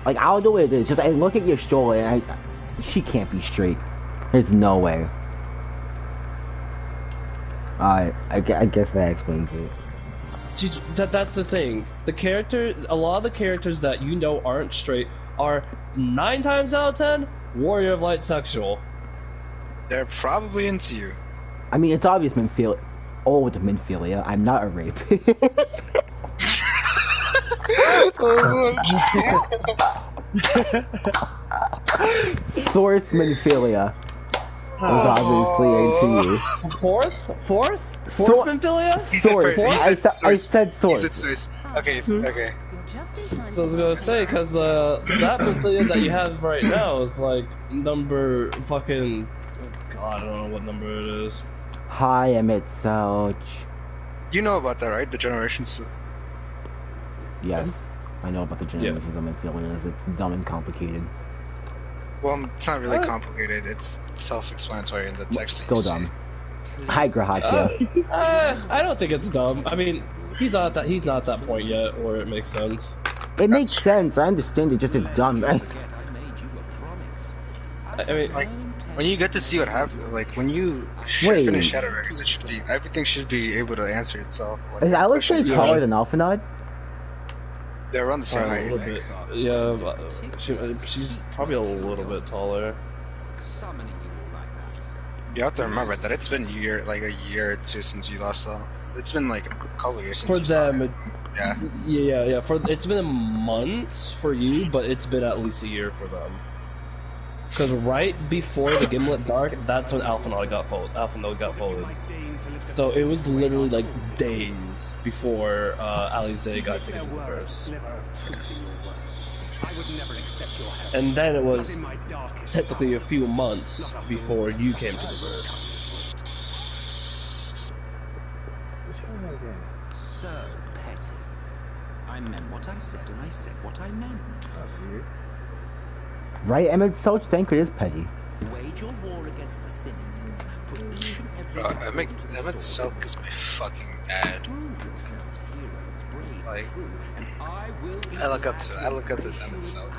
Like, I don't know what it is. Just I look at Y'shtola and she can't be straight. There's no way. I guess that explains it. That's the thing. A lot of the characters that you know aren't straight are 9 times out of 10 warrior of light sexual. They're probably into you. I mean, it's obvious old Minphilia. I'm not a rapist. Source Minphilia. Was obviously into you. Fourth Minphilia? I said source. He said source. Okay. So I was gonna say, cause that Minphilia that you have right now is like number fucking. Oh God, I don't know what number it is. Hi, Emmett Selch. You know about that, right? The generations. Yes, I know about the generations of Minphilias. It's dumb and complicated. Well, it's not really complicated. It's self-explanatory in the text. Still dumb. Hi, Grahatia. I don't think it's dumb. I mean, he's not at that point yet, or it makes sense. It makes sense. I understand it. Just it's dumb, right? I mean, like when you get to see what happened, like when you finish Shadowbringers, everything should be able to answer itself. Like, is Alex taller than Alphanod? They're around the same Probably height, a little bit. Yeah, she's probably a little bit taller. You have to remember that it's been a year or two since you last saw. It's been like a couple years since For you saw them, it. yeah. It's been months for you, but it's been at least a year for them. Because right before the Gimlet Dark, that's when Alpha Node got folded. So it was literally like days before Alize got taken to the verse. And then it was technically a few months before you came to the verse. So petty. I meant what I said, and I said what I meant. Right, Emmett Soch? Thank you, it is petty. Wage your war against the Senators. Put each and every Emmett Soch is my fucking dad. Prove yourselves heroes, brave, like, true, and I will be I look up to Emmett Soch.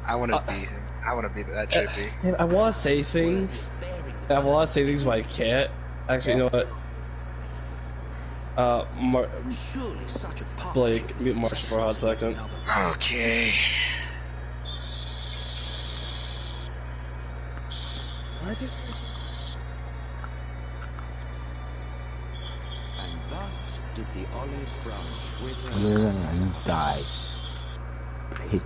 I want to be him. I want to be that JP. Damn, I want to say things. But I can't. Actually, you know what? Blake, mute Marshall for a hot second. Okay. And thus did the olive branch wither And die. Pity.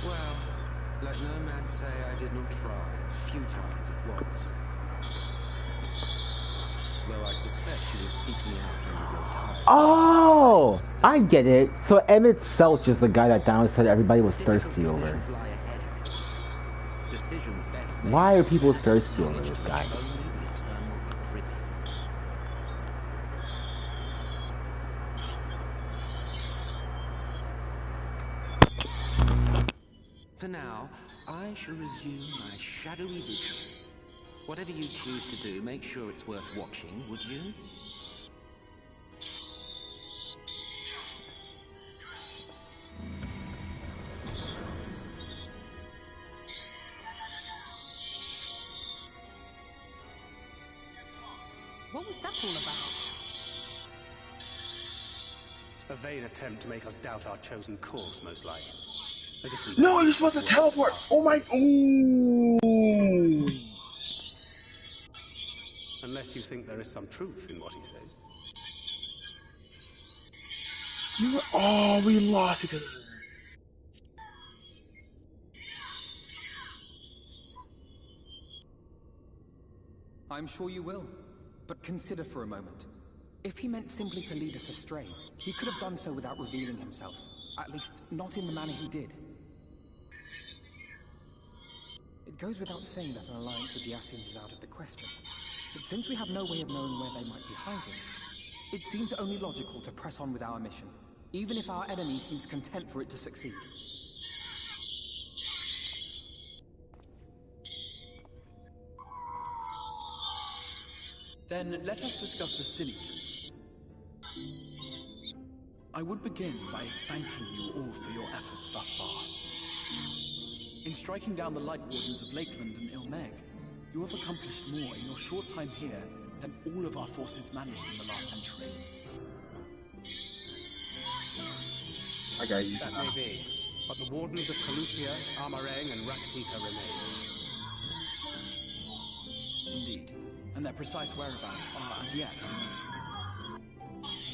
Well, let no man say I did not try, futile as it was. Though I suspect you will seek me out when you grow tired. Oh! I get it. So Emmett Selch is the guy that Down said everybody was thirsty over. Why are people thirsty over this guy? For now, I shall resume my shadowy vision. Whatever you choose to do, make sure it's worth watching, would you? What was that all about? A vain attempt to make us doubt our chosen course, most likely. As if we No, you're supposed to teleport! Oh my... Ooh! Unless you think there is some truth in what he says. Oh, we lost because of this. I'm sure you will. But consider for a moment. If he meant simply to lead us astray, he could have done so without revealing himself. At least, not in the manner he did. It goes without saying that an alliance with the Ascians is out of the question. But since we have no way of knowing where they might be hiding, it seems only logical to press on with our mission, even if our enemy seems content for it to succeed. Then let us discuss the Senators. I would begin by thanking you all for your efforts thus far. In striking down the Light Wardens of Lakeland and Ilmeg, you have accomplished more in your short time here than all of our forces managed in the last century. I got you. That may be, but the Wardens of Calusia, Amareng, and Raktika remain. Indeed, and their precise whereabouts are as yet unknown.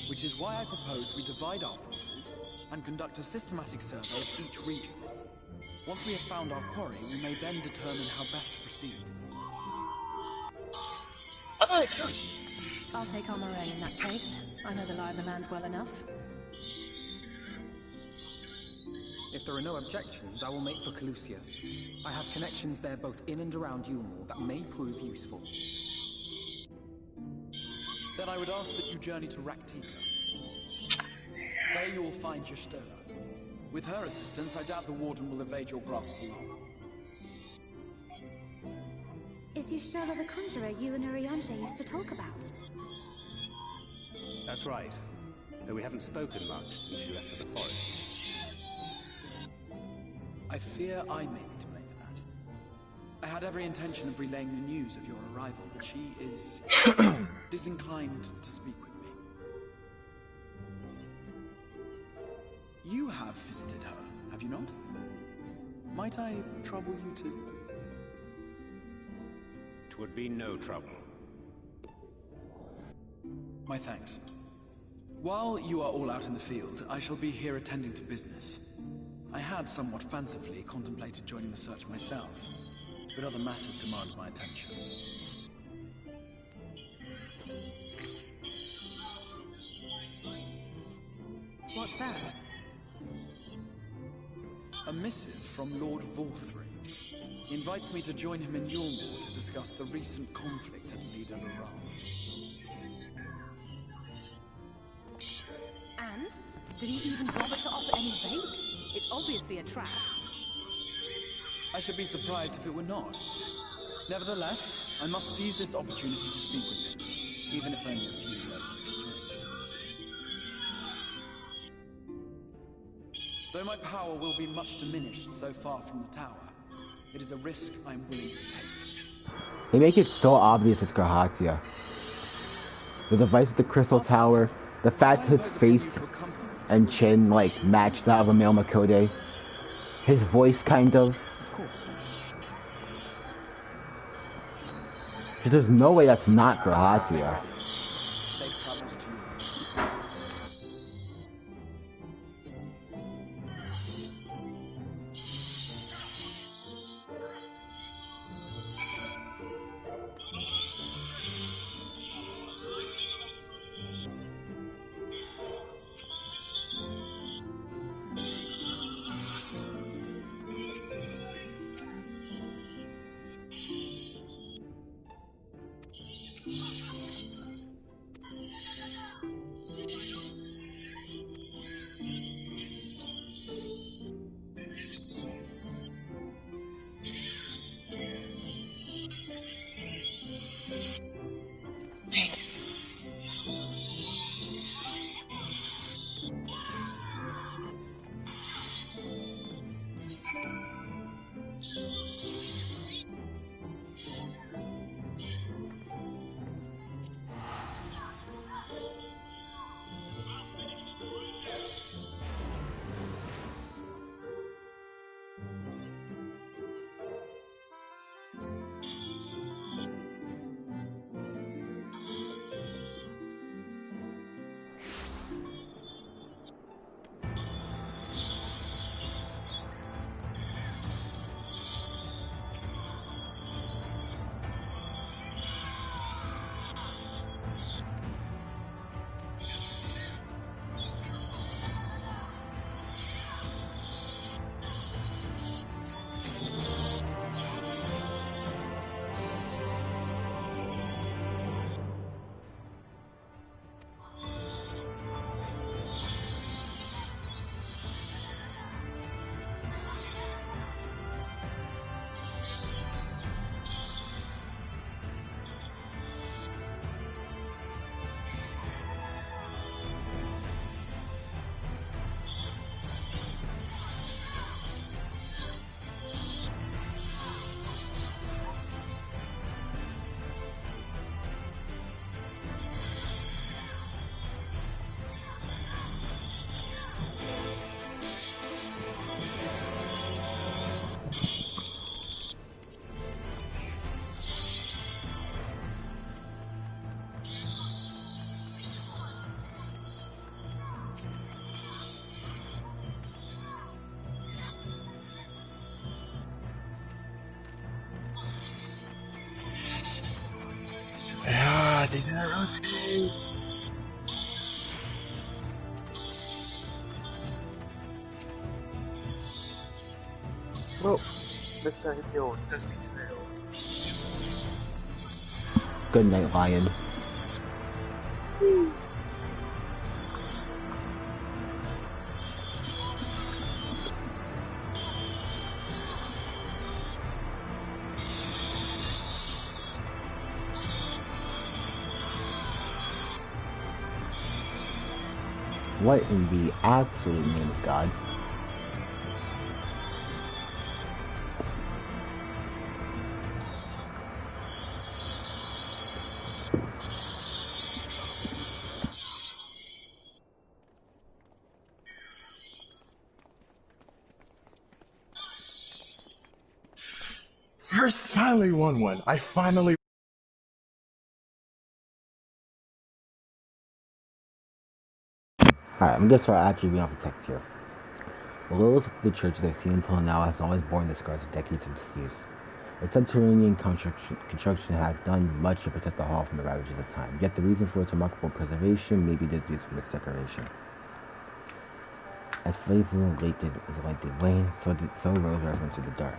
Which is why I propose we divide our forces and conduct a systematic survey of each region. Once we have found our quarry, we may then determine how best to proceed. I'll take Amareng in that case. I know the lie of the land well enough. If there are no objections, I will make for Calusia. I have connections there both in and around Yulmore that may prove useful. Then I would ask that you journey to Raktika. There you will find Y'shtola. With her assistance, I doubt the Warden will evade your grasp for long. Is Y'shtola the conjurer you and Urianger used to talk about? That's right. Though we haven't spoken much since you left for the forest. I fear I may be to blame for that. I had every intention of relaying the news of your arrival, but she is disinclined to speak with me. You have visited her, have you not? Might I trouble you too? 'Twould be no trouble. My thanks. While you are all out in the field, I shall be here attending to business. I had somewhat fancifully contemplated joining the search myself, but other matters demand my attention. What's that? A missive from Lord Vorthry. He invites me to join him in Yulmore to discuss the recent conflict at Lida Luran. And? Did he even bother to offer any bait? It's obviously a trap. I should be surprised if it were not. Nevertheless, I must seize this opportunity to speak with him, even if only a few words are exchanged. Though my power will be much diminished so far from the tower, it is a risk I am willing to take. They make it so obvious it's Grahatia. The device at the Crystal Tower, the fact his face and chin, like, matched that of a male Makode. His voice, kind of. Of course. There's no way that's not Grahatia. Safe travels to you. Yeah, they didn't rotate. Well, let's try to kill Dusty Trail. Good night, Lion. What in the absolute name of God? finally won one. I finally. Alright, I'm gonna start actually reading off the text here. The littlest of the churches I've seen until now has always borne the scars of decades of disuse. Its subterranean construction had done much to protect the hall from the ravages of time, yet the reason for its remarkable preservation may be deduced from its decoration. As faithful as light did wane, so rose reverence to the dark.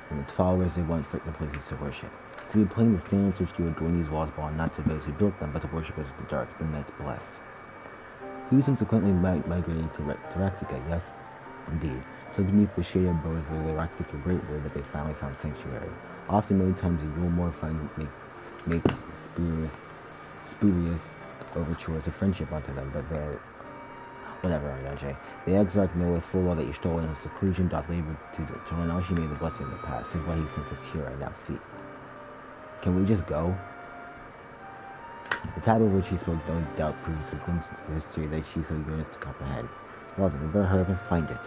From its followers they want the places to worship. To be plain, the standards which do adorn these walls belong not to those who built them, but to worshippers of the dark, the night's blessed. Few subsequently migrated to Ractica, yes, indeed. So beneath the shade of boughs where the Ractica great were that they finally found sanctuary. Often, many times, the Yulmore make spurious overtures of friendship unto them, but they're whatever, Jay. The Exarch knoweth full well that your stolen seclusion doth labor to renounce you may the blessing of the past. This is why he sent us here, I now see. Can we just go? The type of which he spoke no doubt proves a glimpse into the history that she so yearns to comprehend. However, let her hurry and find it.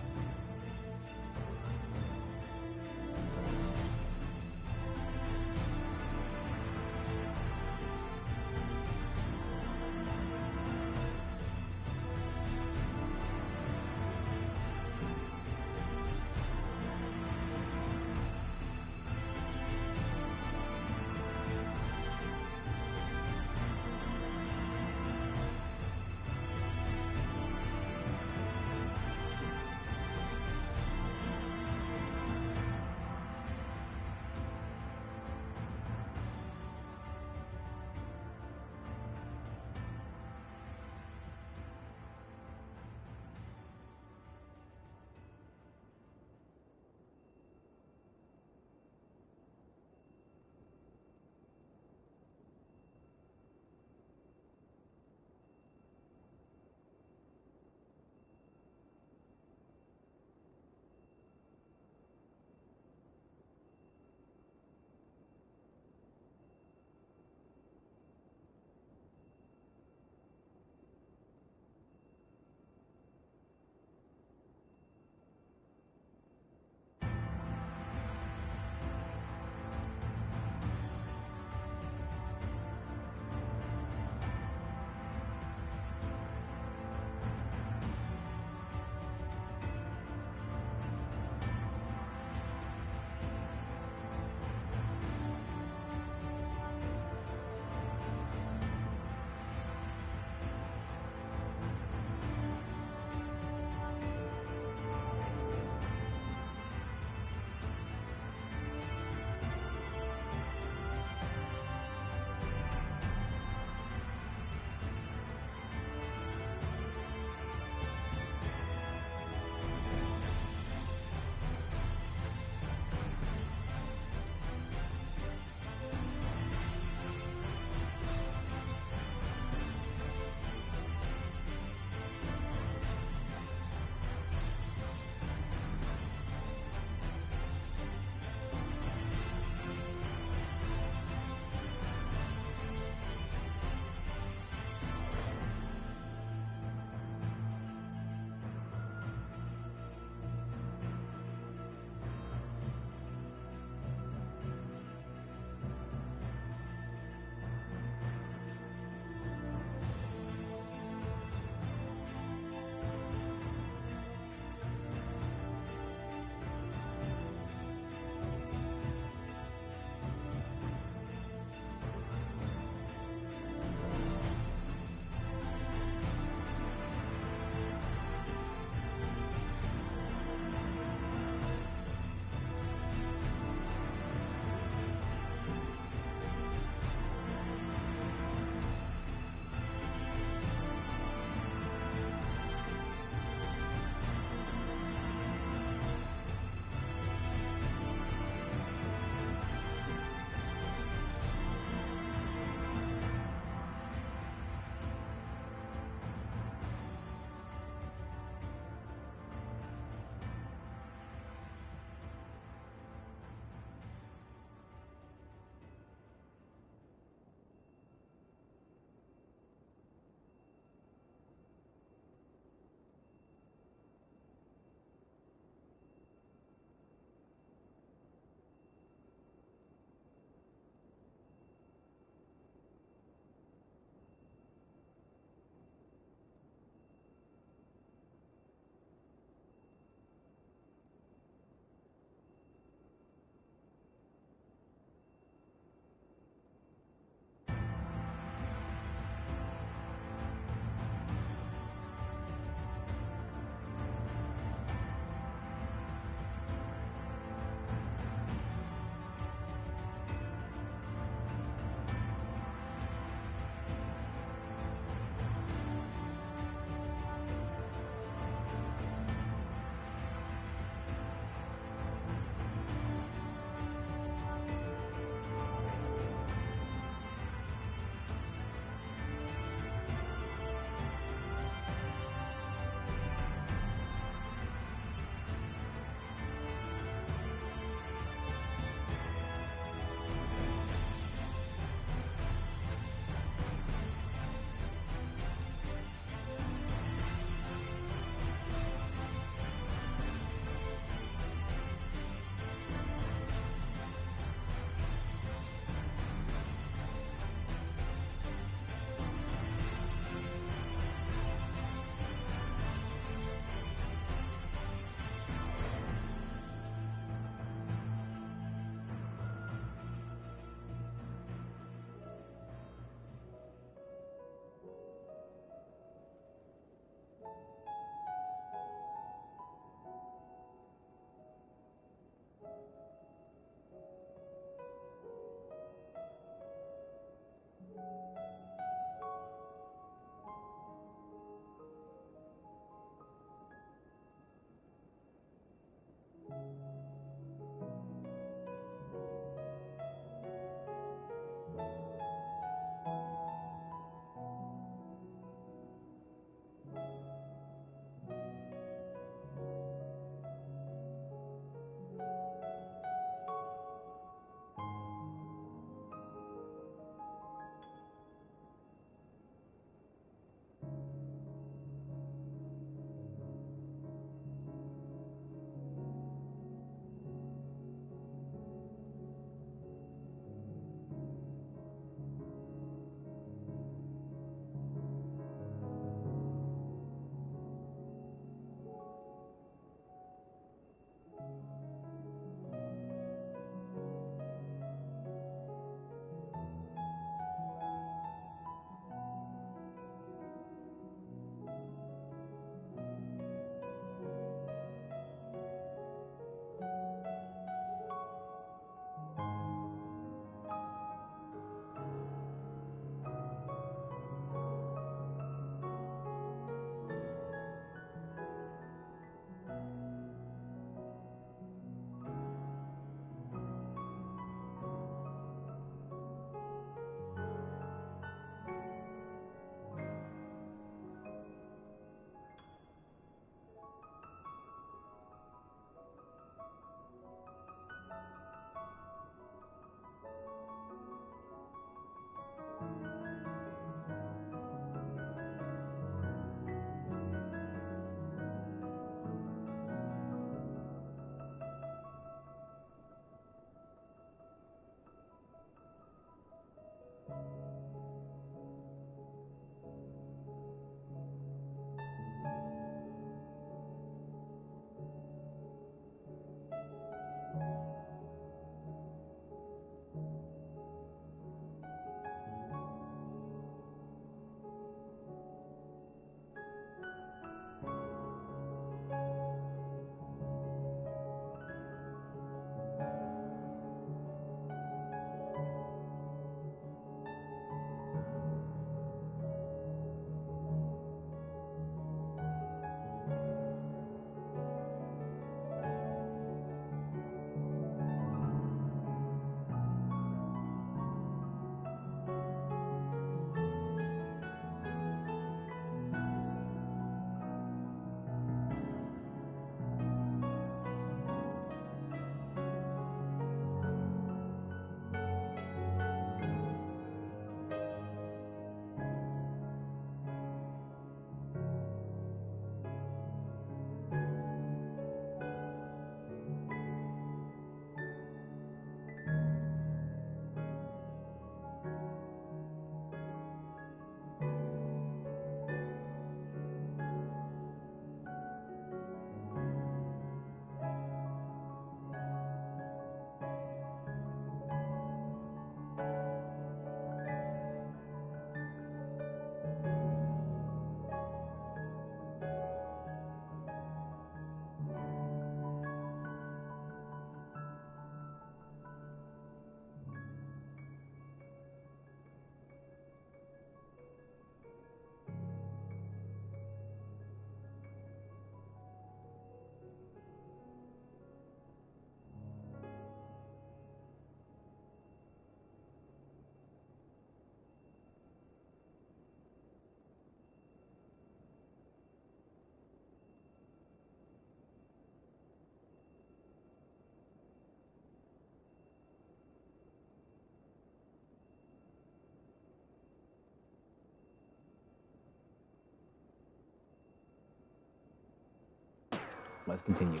Let's continue.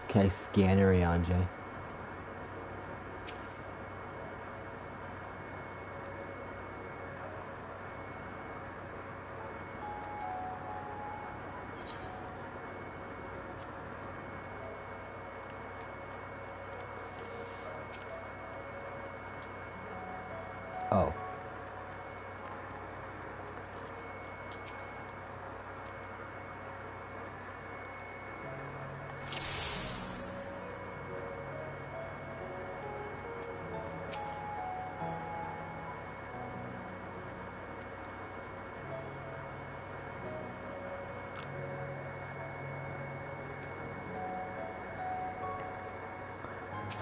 Can I scan her, Jay? Oh.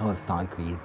Oh, it's concrete.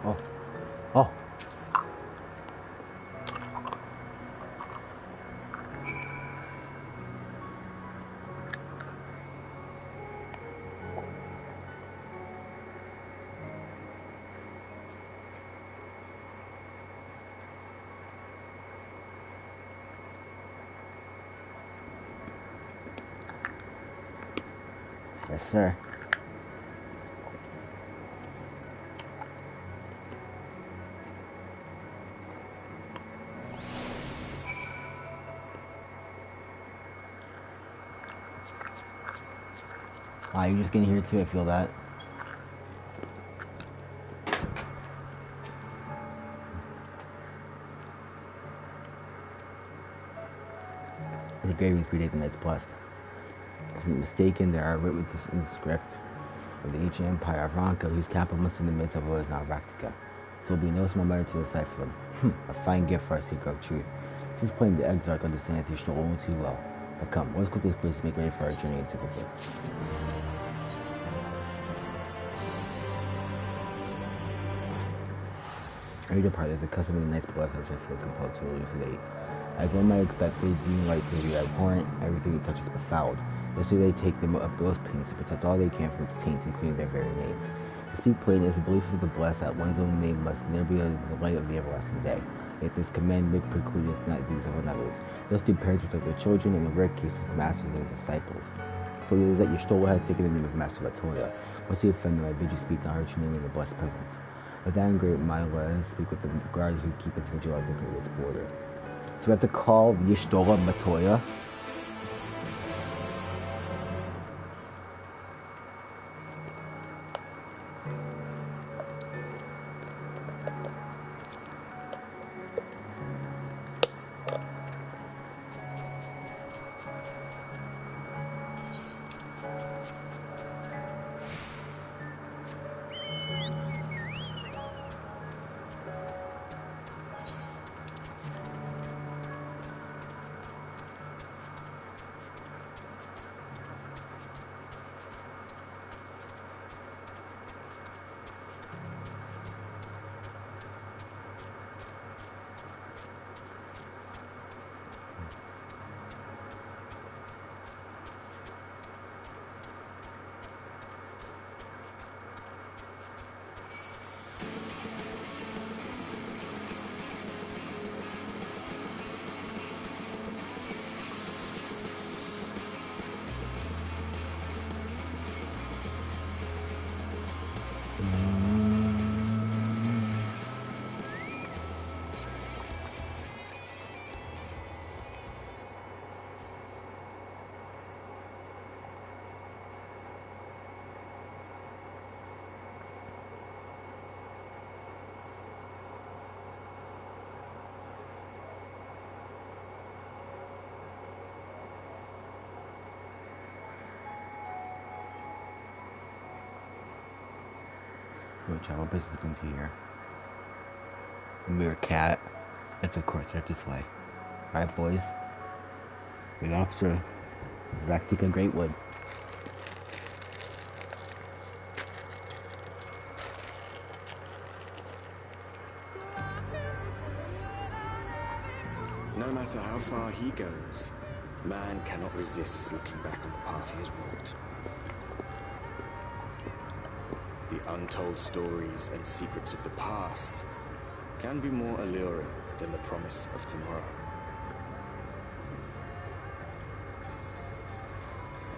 Oh. Oh. Yes, sir. Ah, you're just getting here too, I feel that. The grave is predicting that's blessed. If I'm mistaken, there are written in the script of the ancient empire of Ranka, whose capital must in the midst of what is now Raktika. So will be no small matter to decipher them. A fine gift for our seeker of truth. Since playing the Exarch understands his story only too well. But come, let's quickly this place to make ready for our journey into the woods. Every departed is a custom of the Knight's Blessing, which I feel compelled to elucidate. As one might expect, they being right to be abhorrent, everything it touches befouled. This way they take them up those pains to protect all they can from its taints, including their very names. To speak plain, it is the belief of the blessed that one's own name must never be in the light of the everlasting day. Yet this commandment precludeth not these of another's. Thus do parents protect their children, and in rare cases, masters and disciples. So it is that your stolen has taken the name of Master Vatoya. Once you offend them, I bid you speak not hurt your name in the blessed presence. With that in great mind, let us speak with the guard who keepeth vigil at its border. So we have to call Yishtola Matoya. We'll travel business into here. We're a cat. It's of course right this way. Alright, boys. Good officer. Ractica Greatwood. No matter how far he goes, man cannot resist looking back on the path he has walked. The untold stories and secrets of the past can be more alluring than the promise of tomorrow.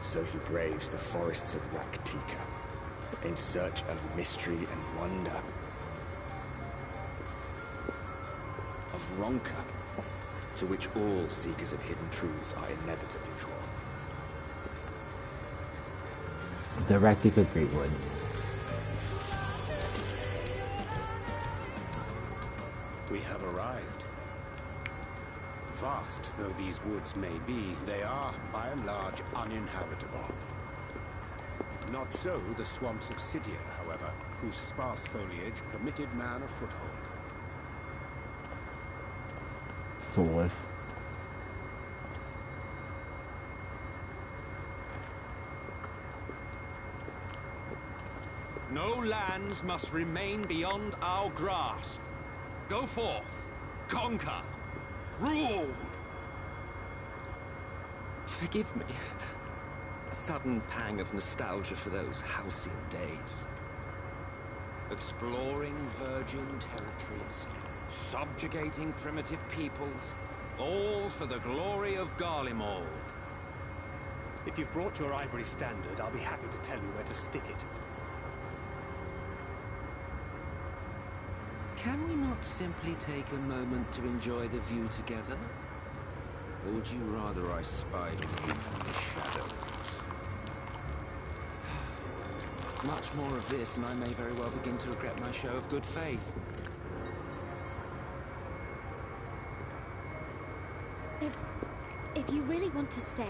So he braves the forests of Raktika in search of mystery and wonder. Of Ronka, to which all seekers of hidden truths are inevitably drawn. The Raktika Greatwood. We have arrived. Vast though these woods may be, they are, by and large, uninhabitable. Not so the swamps of Sidia, however, whose sparse foliage permitted man a foothold. Soulless. No lands must remain beyond our grasp. Go forth, conquer, rule! Forgive me. A sudden pang of nostalgia for those halcyon days. Exploring virgin territories, subjugating primitive peoples, All for the glory of Garlemald. If you've brought your ivory standard, I'll be happy to tell you where to stick it. Can we not simply take a moment to enjoy the view together? Or would you rather I spied on you from the shadows? Much more of this, and I may very well begin to regret my show of good faith. If you really want to stay,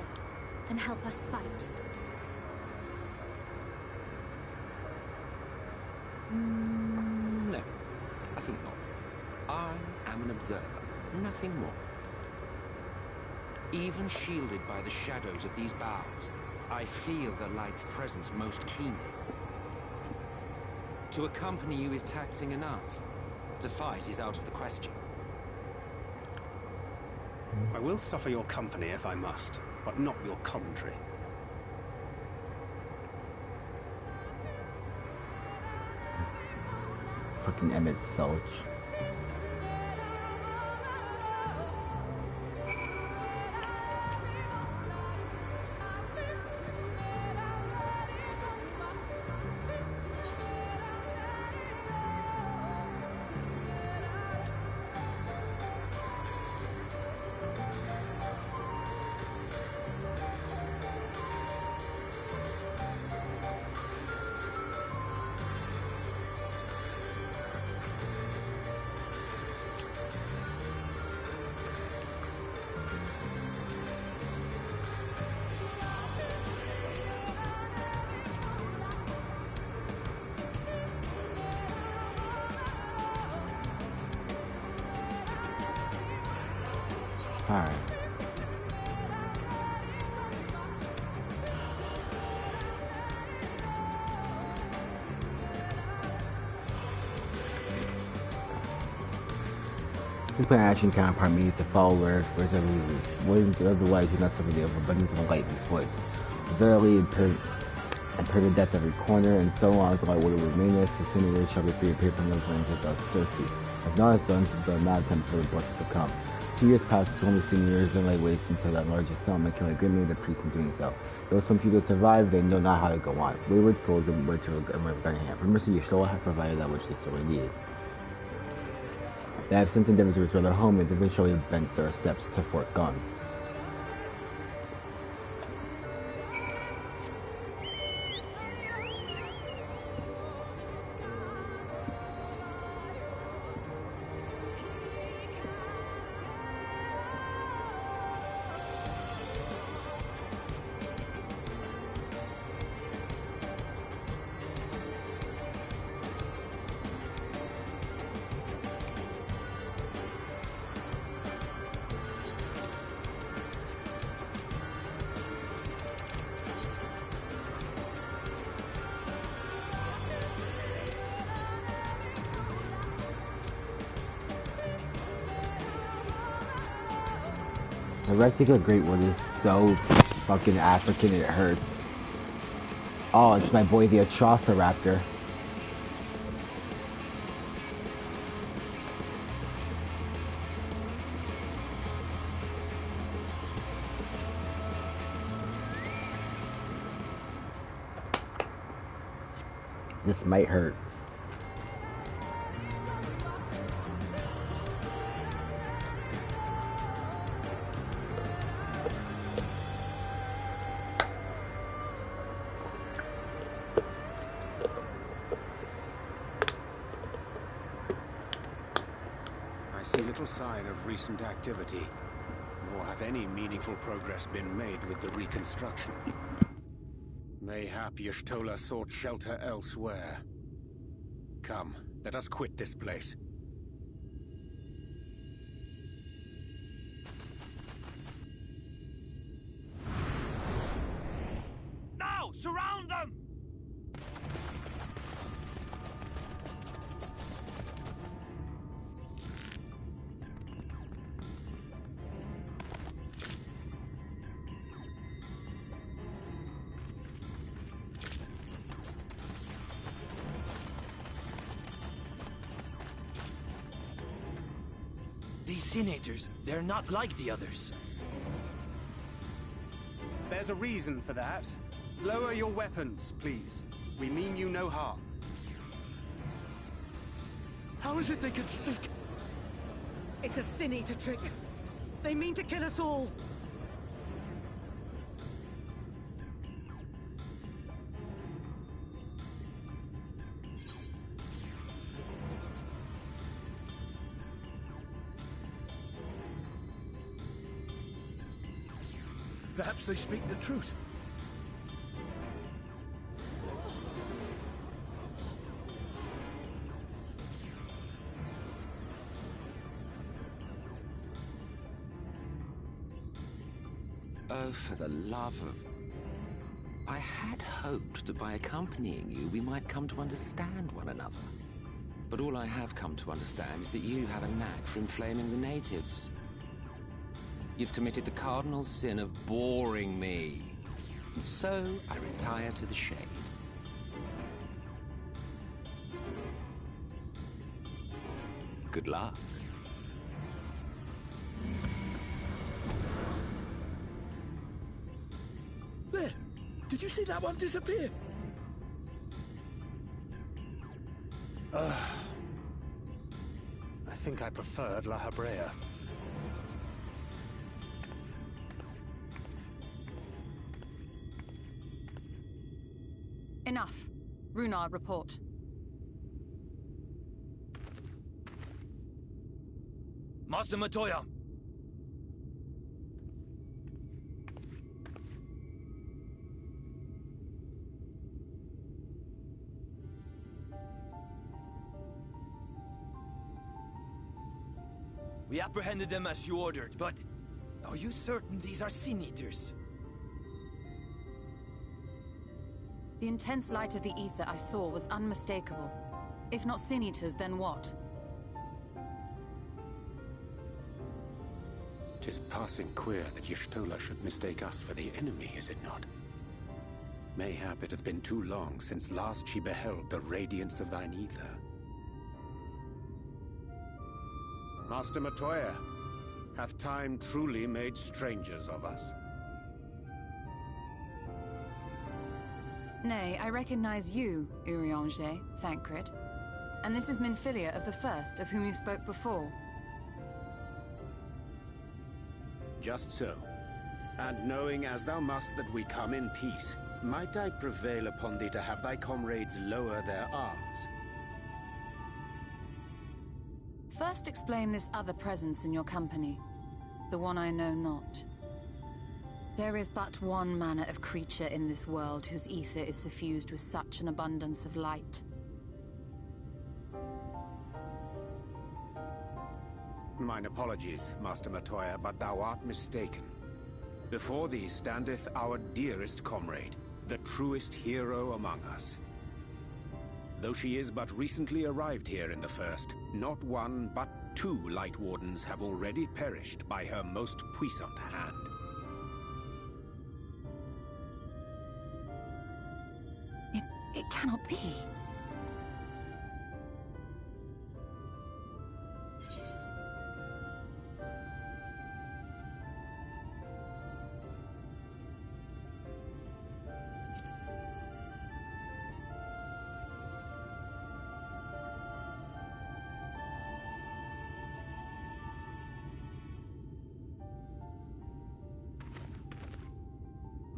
then help us fight. No, I think not. I am an observer, nothing more. Even shielded by the shadows of these boughs, I feel the light's presence most keenly. To accompany you is taxing enough. To fight is out of the question. I will suffer your company if I must, but not your commentary. Fucking Emmett Selch. Alright. This plan action counterpart means to follow wherever otherwise do not suffer the overabundance of light in these woods. Verily, and permanent death every corner, and so long as the light will remaineth, the sinners shall be free to appear from those lands without thirsty. If not as done, the not attempt for the blessed to come. 2 years passed, so only 16 years, and lay waste until that largest settlement killed agreement with the priest in doing so. Though some few that survive, they know not how to go on. Wayward souls in which are guarding hand. For mercy, your soul have provided that which they sorely needed. They have sent endeavors to restore their home, and eventually bent their steps to Fort Gun. The Rectiga Great One is so fucking African it hurts. Oh, it's my boy the Atrociraptor. This might hurt. I see little sign of recent activity, nor hath any meaningful progress been made with the reconstruction. Mayhap Y'shtola sought shelter elsewhere. Come, let us quit this place. Now! Surround them! These senators, they're not like the others. There's a reason for that. Lower your weapons, please. We mean you no harm. How is it they can speak? It's a Sin-Eater trick. They mean to kill us all. Perhaps they speak the truth. Oh, for the love of... I had hoped that by accompanying you, we might come to understand one another. But all I have come to understand is that you have a knack for inflaming the natives. You've committed the cardinal sin of boring me. And so, I retire to the shade. Good luck. There! Did you see that one disappear? I think I preferred La Habrea. Enough. Runar, report. Master Matoya! We apprehended them as you ordered, but are you certain these are Sin-Eaters? The intense light of the ether I saw was unmistakable. If not Sin-Eaters, then what? 'Tis passing queer that Y'shtola should mistake us for the enemy, is it not? Mayhap it hath been too long since last she beheld the radiance of thine ether. Master Matoya, hath time truly made strangers of us? Nay, I recognize you, Urianger, Thancred. And this is Minfilia of the First, of whom you spoke before. Just so. And knowing as thou must that we come in peace, might I prevail upon thee to have thy comrades lower their arms? First explain this other presence in your company. The one I know not. There is but one manner of creature in this world whose ether is suffused with such an abundance of light. Mine apologies, Master Matoya, but thou art mistaken. Before thee standeth our dearest comrade, the truest hero among us. Though she is but recently arrived here in the First, not one but 2 Light Wardens have already perished by her most puissant hand. It cannot be.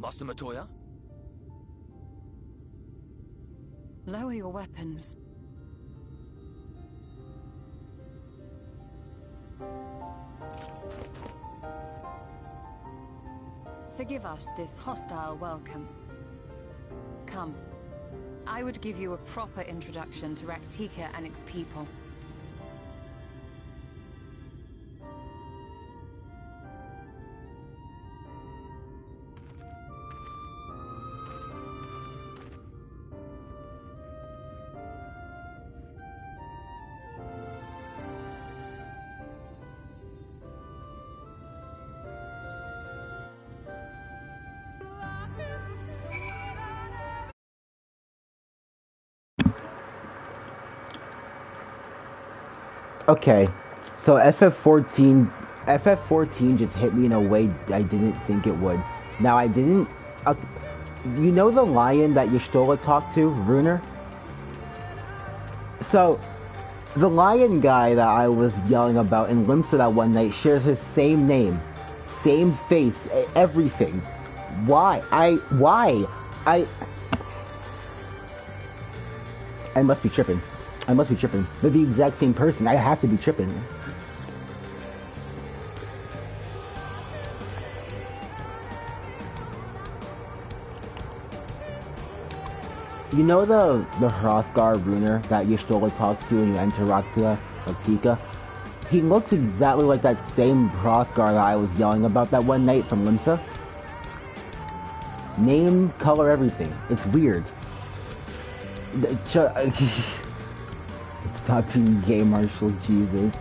Master Matoya? Lower your weapons. Forgive us this hostile welcome. Come. I would give you a proper introduction to Raktika and its people. Okay, so FF14 just hit me in a way I didn't think it would. Now I didn't. You know the lion that Y'shtola talked to, Runer? So, the lion guy that I was yelling about in Limsa that one night shares his same name, same face, everything. Why? I must be tripping. I must be tripping. They're the exact same person. I have to be tripping. You know the Hrothgar Runer that Y'shtola talks to when you enter Raktika? He looks exactly like that same Hrothgar that I was yelling about that one night from Limsa. Name, color, everything. It's weird. Stop being gay, Marshall, Jesus.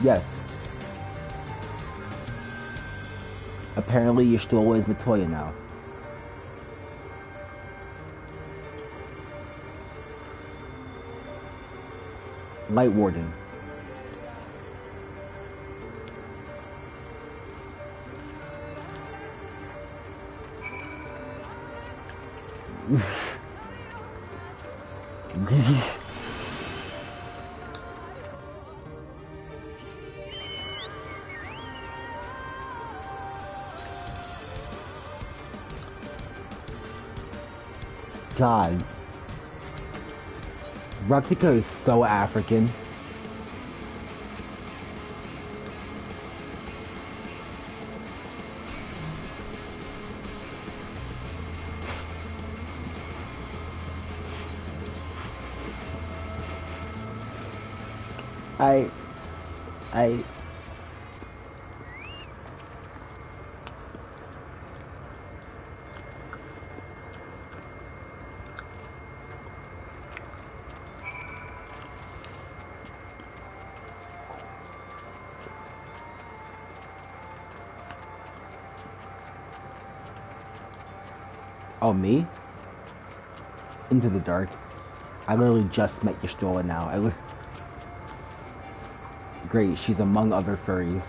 Yes. Apparently Y'shtola is Matoya now. Light Warden. God. Raktika is so African. I Oh, me? Into the dark. I literally just met Y'shtola now. Great, she's among other furries.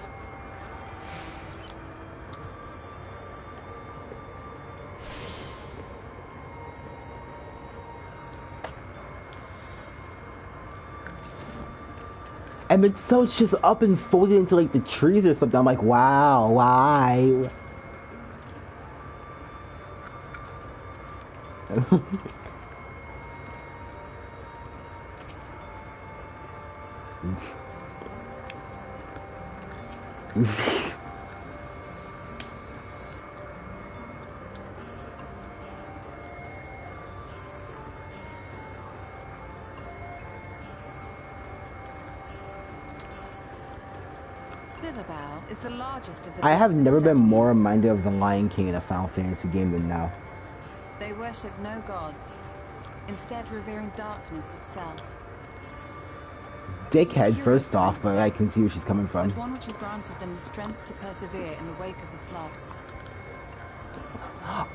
And it's so it's just up and folded into like the trees or something. I'm like, wow, why? Slitherbow is the largest of the I have blessed never been more settlements. reminded of the Lion King in a Final Fantasy game than now. They worship no gods, instead revering darkness itself. Dickhead, first off, but I can see where she's coming from. But one which has granted them the strength to persevere in the wake of the flood.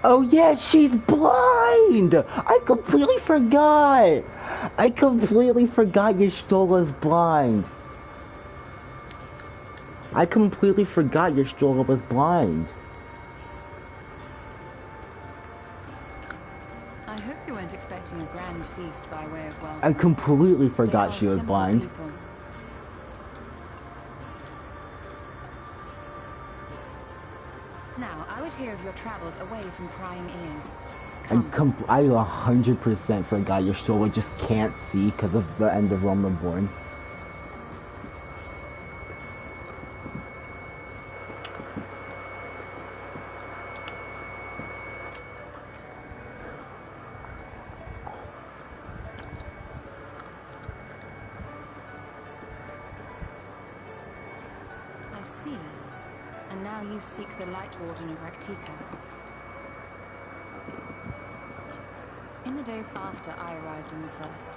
Oh yeah, she's blind! I completely forgot! I completely forgot Y'shtola's blind. I completely forgot Y'shtola was blind. I hope you weren't expecting a grand feast by way of welcome. I completely forgot she was blind. People. Now, I would hear of your travels away from prying ears. I 100% forgot Y'shtola just can't see because of the end of Realm Reborn. I see. And now you seek the Light Warden of Raktika. In the days after I arrived in the First,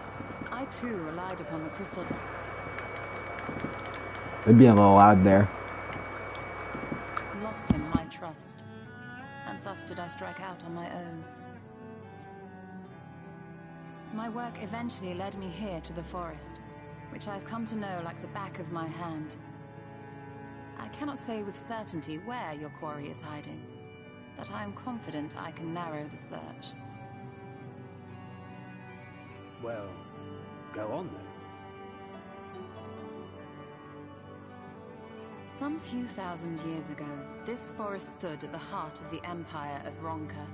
I too relied upon the crystal... It'd be a little loud there. Lost him my trust, and thus did I strike out on my own. My work eventually led me here to the forest, which I've come to know like the back of my hand. I cannot say with certainty where your quarry is hiding, but I am confident I can narrow the search. Well, go on then. Some few thousand years ago, this forest stood at the heart of the Empire of Ronka.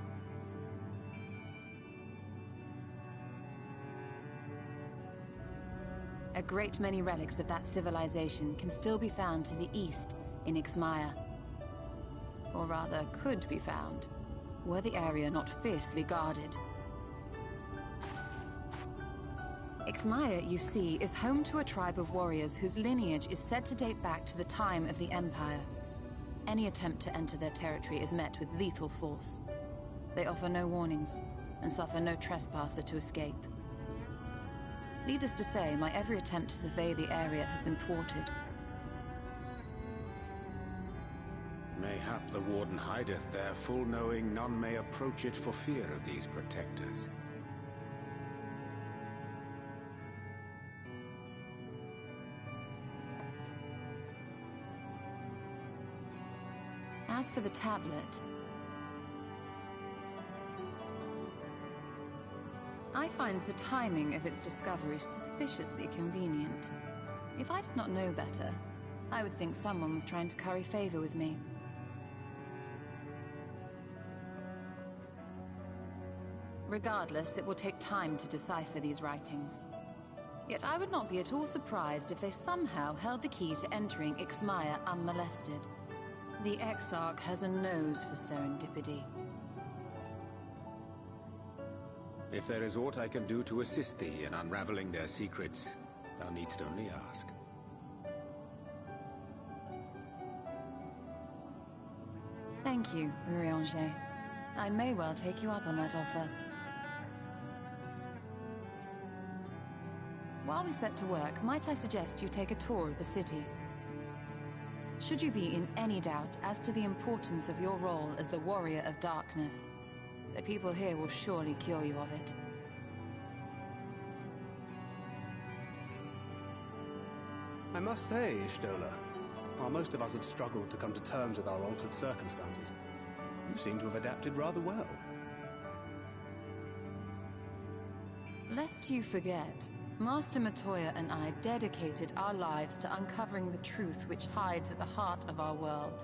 A great many relics of that civilization can still be found to the east in Ixmaya. Or rather, could be found, were the area not fiercely guarded. Ixmaya, you see, is home to a tribe of warriors whose lineage is said to date back to the time of the Empire. Any attempt to enter their territory is met with lethal force. They offer no warnings, and suffer no trespasser to escape. Needless to say, my every attempt to survey the area has been thwarted. Mayhap the Warden hideth there, full knowing none may approach it for fear of these protectors. As for the tablet, I find the timing of its discovery suspiciously convenient. If I did not know better, I would think someone was trying to curry favor with me. Regardless, it will take time to decipher these writings. Yet I would not be at all surprised if they somehow held the key to entering Ixmaya unmolested. The Exarch has a nose for serendipity. If there is aught I can do to assist thee in unraveling their secrets, thou needst only ask. Thank you, Urianger. I may well take you up on that offer. While we set to work, might I suggest you take a tour of the city? Should you be in any doubt as to the importance of your role as the Warrior of Darkness, the people here will surely cure you of it. I must say, Y'shtola, while most of us have struggled to come to terms with our altered circumstances, you seem to have adapted rather well. Lest you forget, Master Matoya and I dedicated our lives to uncovering the truth which hides at the heart of our world.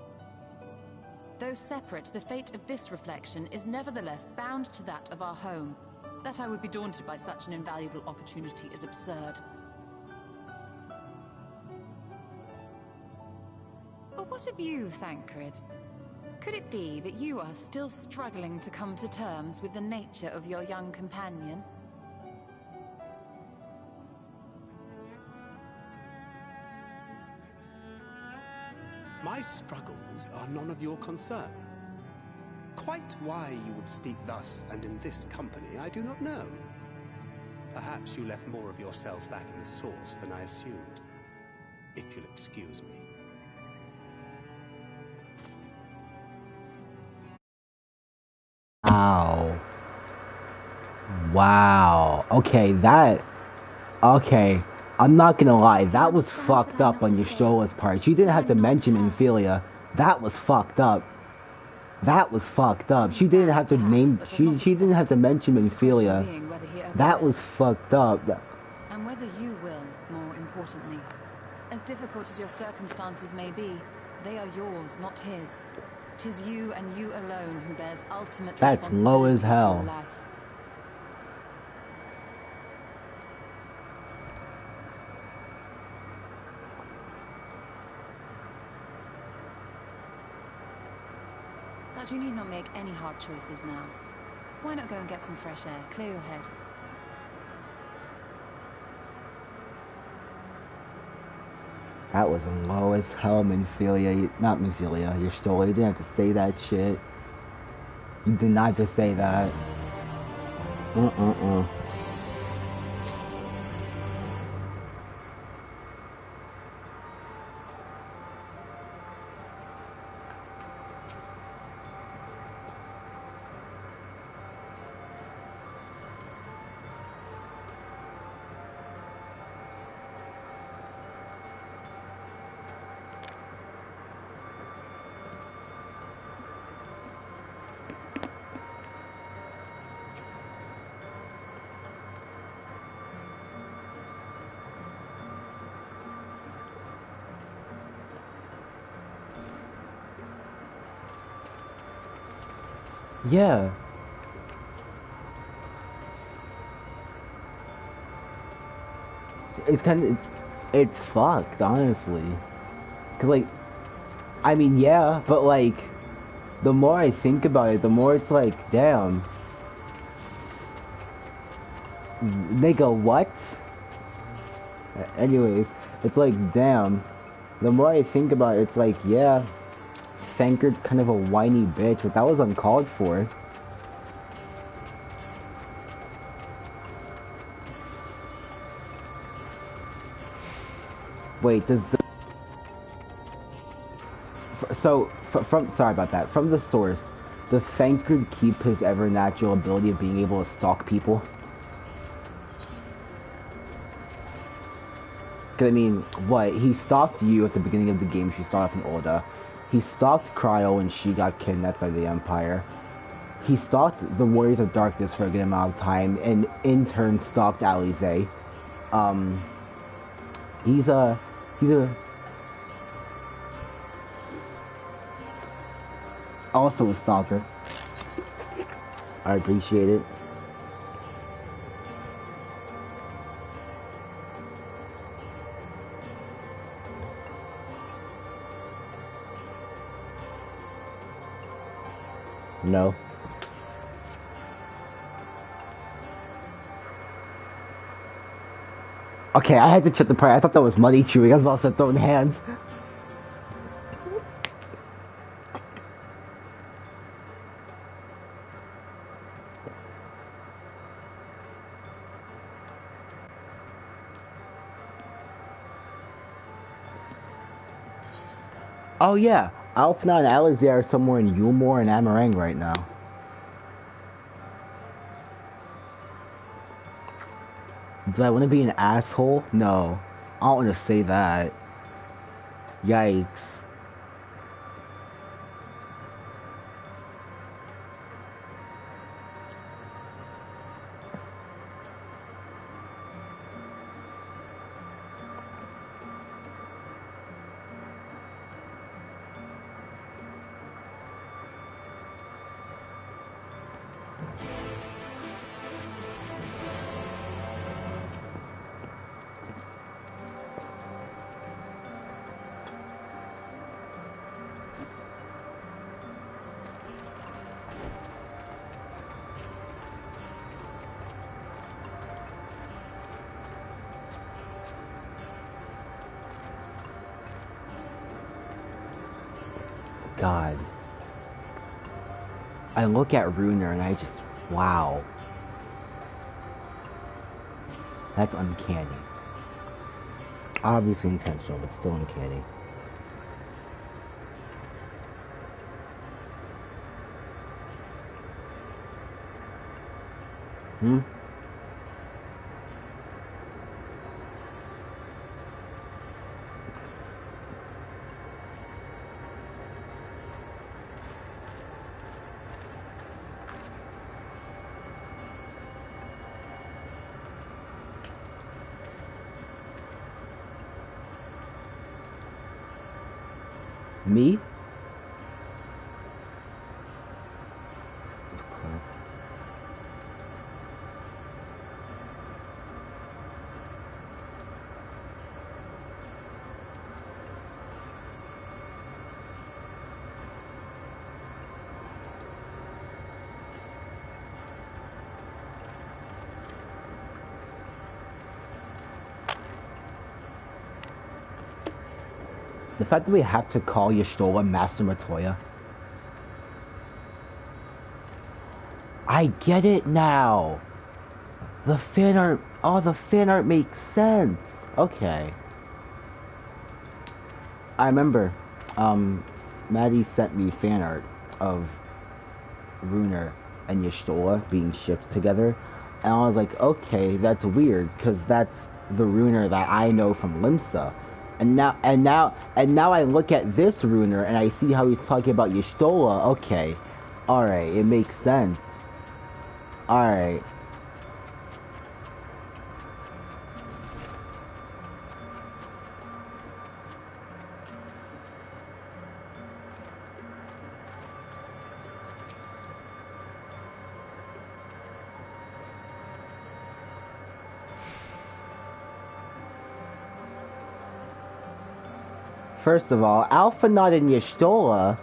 Though separate, the fate of this reflection is nevertheless bound to that of our home. That I would be daunted by such an invaluable opportunity is absurd. But what of you, Thancred? Could it be that you are still struggling to come to terms with the nature of your young companion? My struggles are none of your concern. Quite why you would speak thus and in this company, I do not know. Perhaps you left more of yourself back in the source than I assumed. If you'll excuse me. Wow. Wow. Okay, okay. I'm not gonna lie, that was fucked up on Y'shtola's part. She didn't have to mention Ophelia. That was fucked up. That was fucked up. She didn't have to name. She didn't have to mention Ophelia. That was fucked up. And whether you will, more importantly. As difficult as your circumstances may be, they are yours, not his. 'Tis you and you alone who bears ultimate responsibility. That's low as hell. For your life. But you need not make any hard choices now. Why not go and get some fresh air, clear your head? That was low as hell, Minfilia. Not Minfilia, Y'shtola. You didn't have to say that shit. You did not just say that. Yeah. It's kind of, it's fucked, honestly. Cause like, I mean, yeah, but like, the more I think about it, the more it's like, damn. Nigga, what? Anyways, it's like, damn. The more I think about it, it's like, yeah. Sankard's kind of a whiny bitch, but that was uncalled for. Wait, does the... sorry about that. From the source, does Sankard keep his ever-natural ability of being able to stalk people? Cause I mean, what? He stalked you at the beginning of the game, she started off in Ul'dah. He stalked Cryo when she got kidnapped by the Empire. He stalked the Warriors of Darkness for a good amount of time, and in turn stalked Alize. He's a also a stalker. I appreciate it. No. Okay, I had to check the price. I thought that was money chewing. I was also throwing hands. Oh yeah, Alphna and Alize are somewhere in Yulmore and Amarang right now. Do I want to be an asshole? No. I don't want to say that. Yikes. god. I look at Runer and I just, wow. That's uncanny. Obviously intentional, but still uncanny. Hmm? Me? The fact that we have to call Y'shtola Master Matoya. I get it now. The fan art, oh, the fan art makes sense. Okay. I remember, Maddie sent me fan art of Runer and Y'shtola being shipped together. And I was like, okay, that's weird, because that's the Runer that I know from Limsa. And now I look at this Runer and I see how he's talking about Y'shtola. Okay. Alright, it makes sense. Alright. First of all, Alpha not in Y'shtola.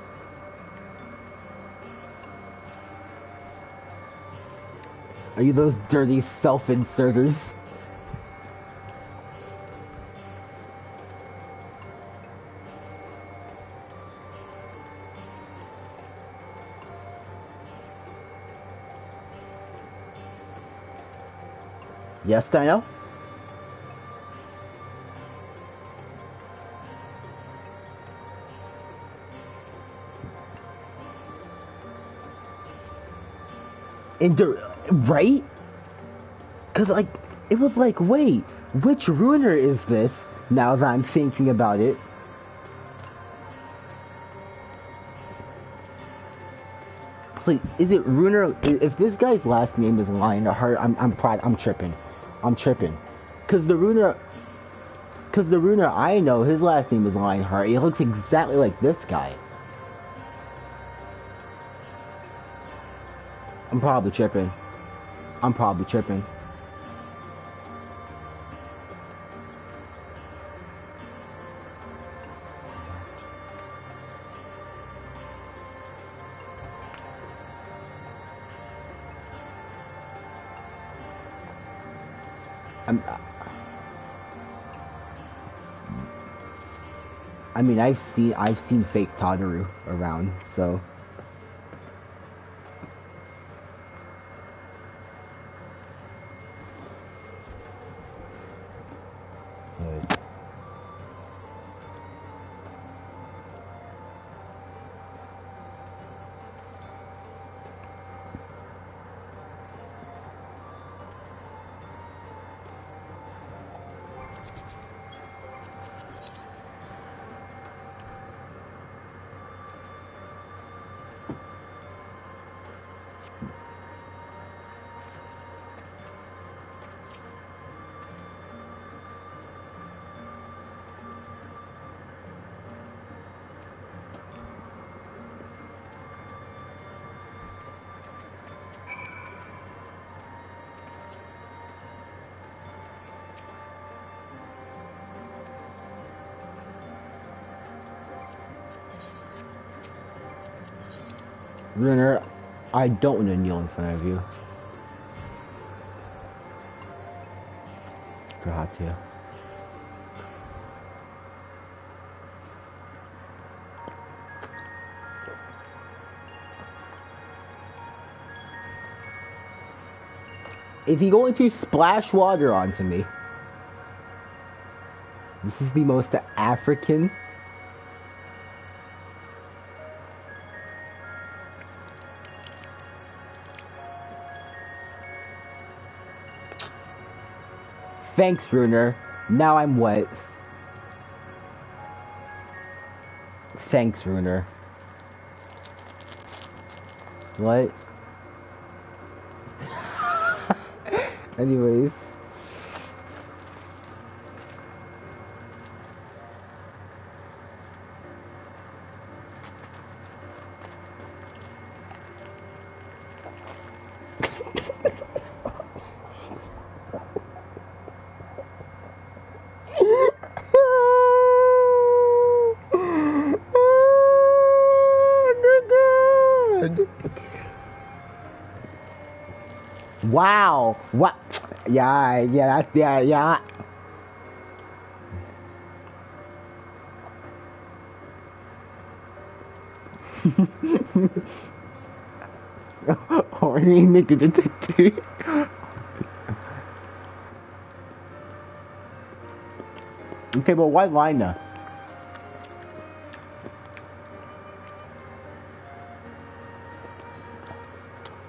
Are you those dirty self-inserters? Yes, Dino? Right? Cause like, it was like, wait, which Runer is this? Now that I'm thinking about it. It's like, is it Runer? If this guy's last name is Lionheart, I'm tripping. I'm tripping. Cause the Runer I know, his last name is Lionheart. He looks exactly like this guy. I'm probably tripping. I mean, I've seen fake Tadaru around, so. Runer, I don't want to kneel in front of you. Gratia. Is he going to splash water onto me? This is the most African. Thanks, Runer. Now I'm wet. Thanks, Runer. What? Anyways. Wow. What? Yeah, that's, yeah. Horny nigga detective. Okay, but why Lina?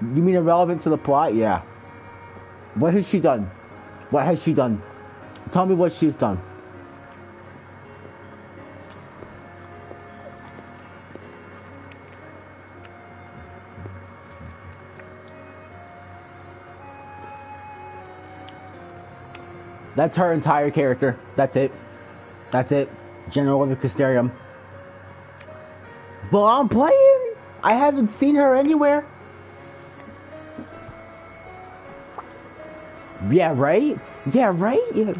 You mean irrelevant to the plot? Yeah. What has she done? What has she done? Tell me what she's done. That's her entire character. That's it. That's it. General of the Custarium. But I'm playing. I haven't seen her anywhere. Yeah, right? Yeah, right? Yeah.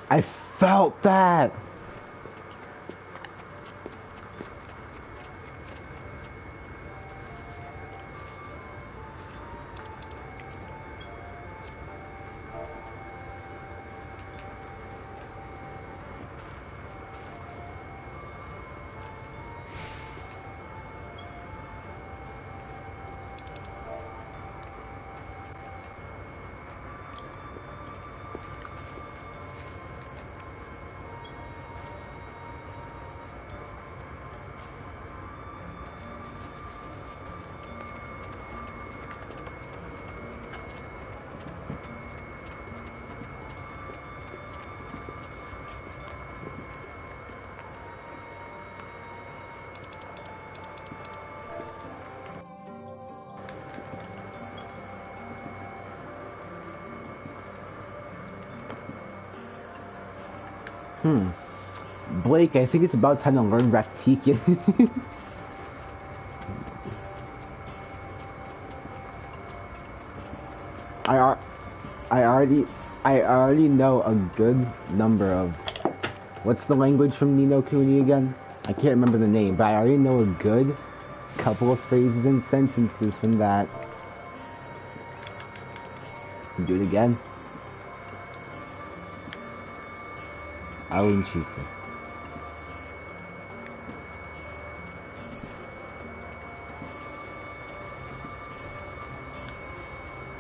I felt that. Blake, I think it's about time to learn Raktikian. I already know a good number of, what's the language from Ni no Kuni again? I can't remember the name, but I already know a good couple of phrases and sentences from that. Do it again. Alan Chisa.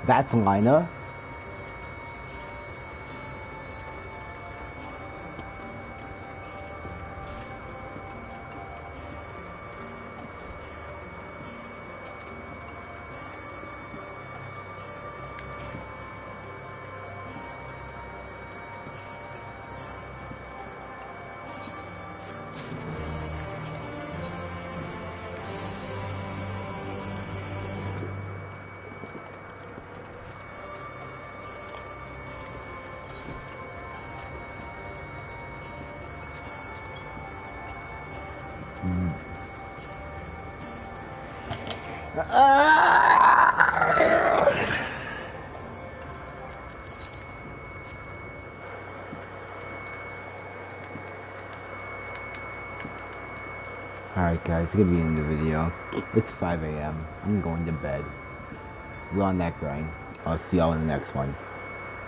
That's Lina. Alright guys, it's gonna be the end of the video. It's 5 a.m. I'm going to bed. We're on that grind. I'll see y'all in the next one.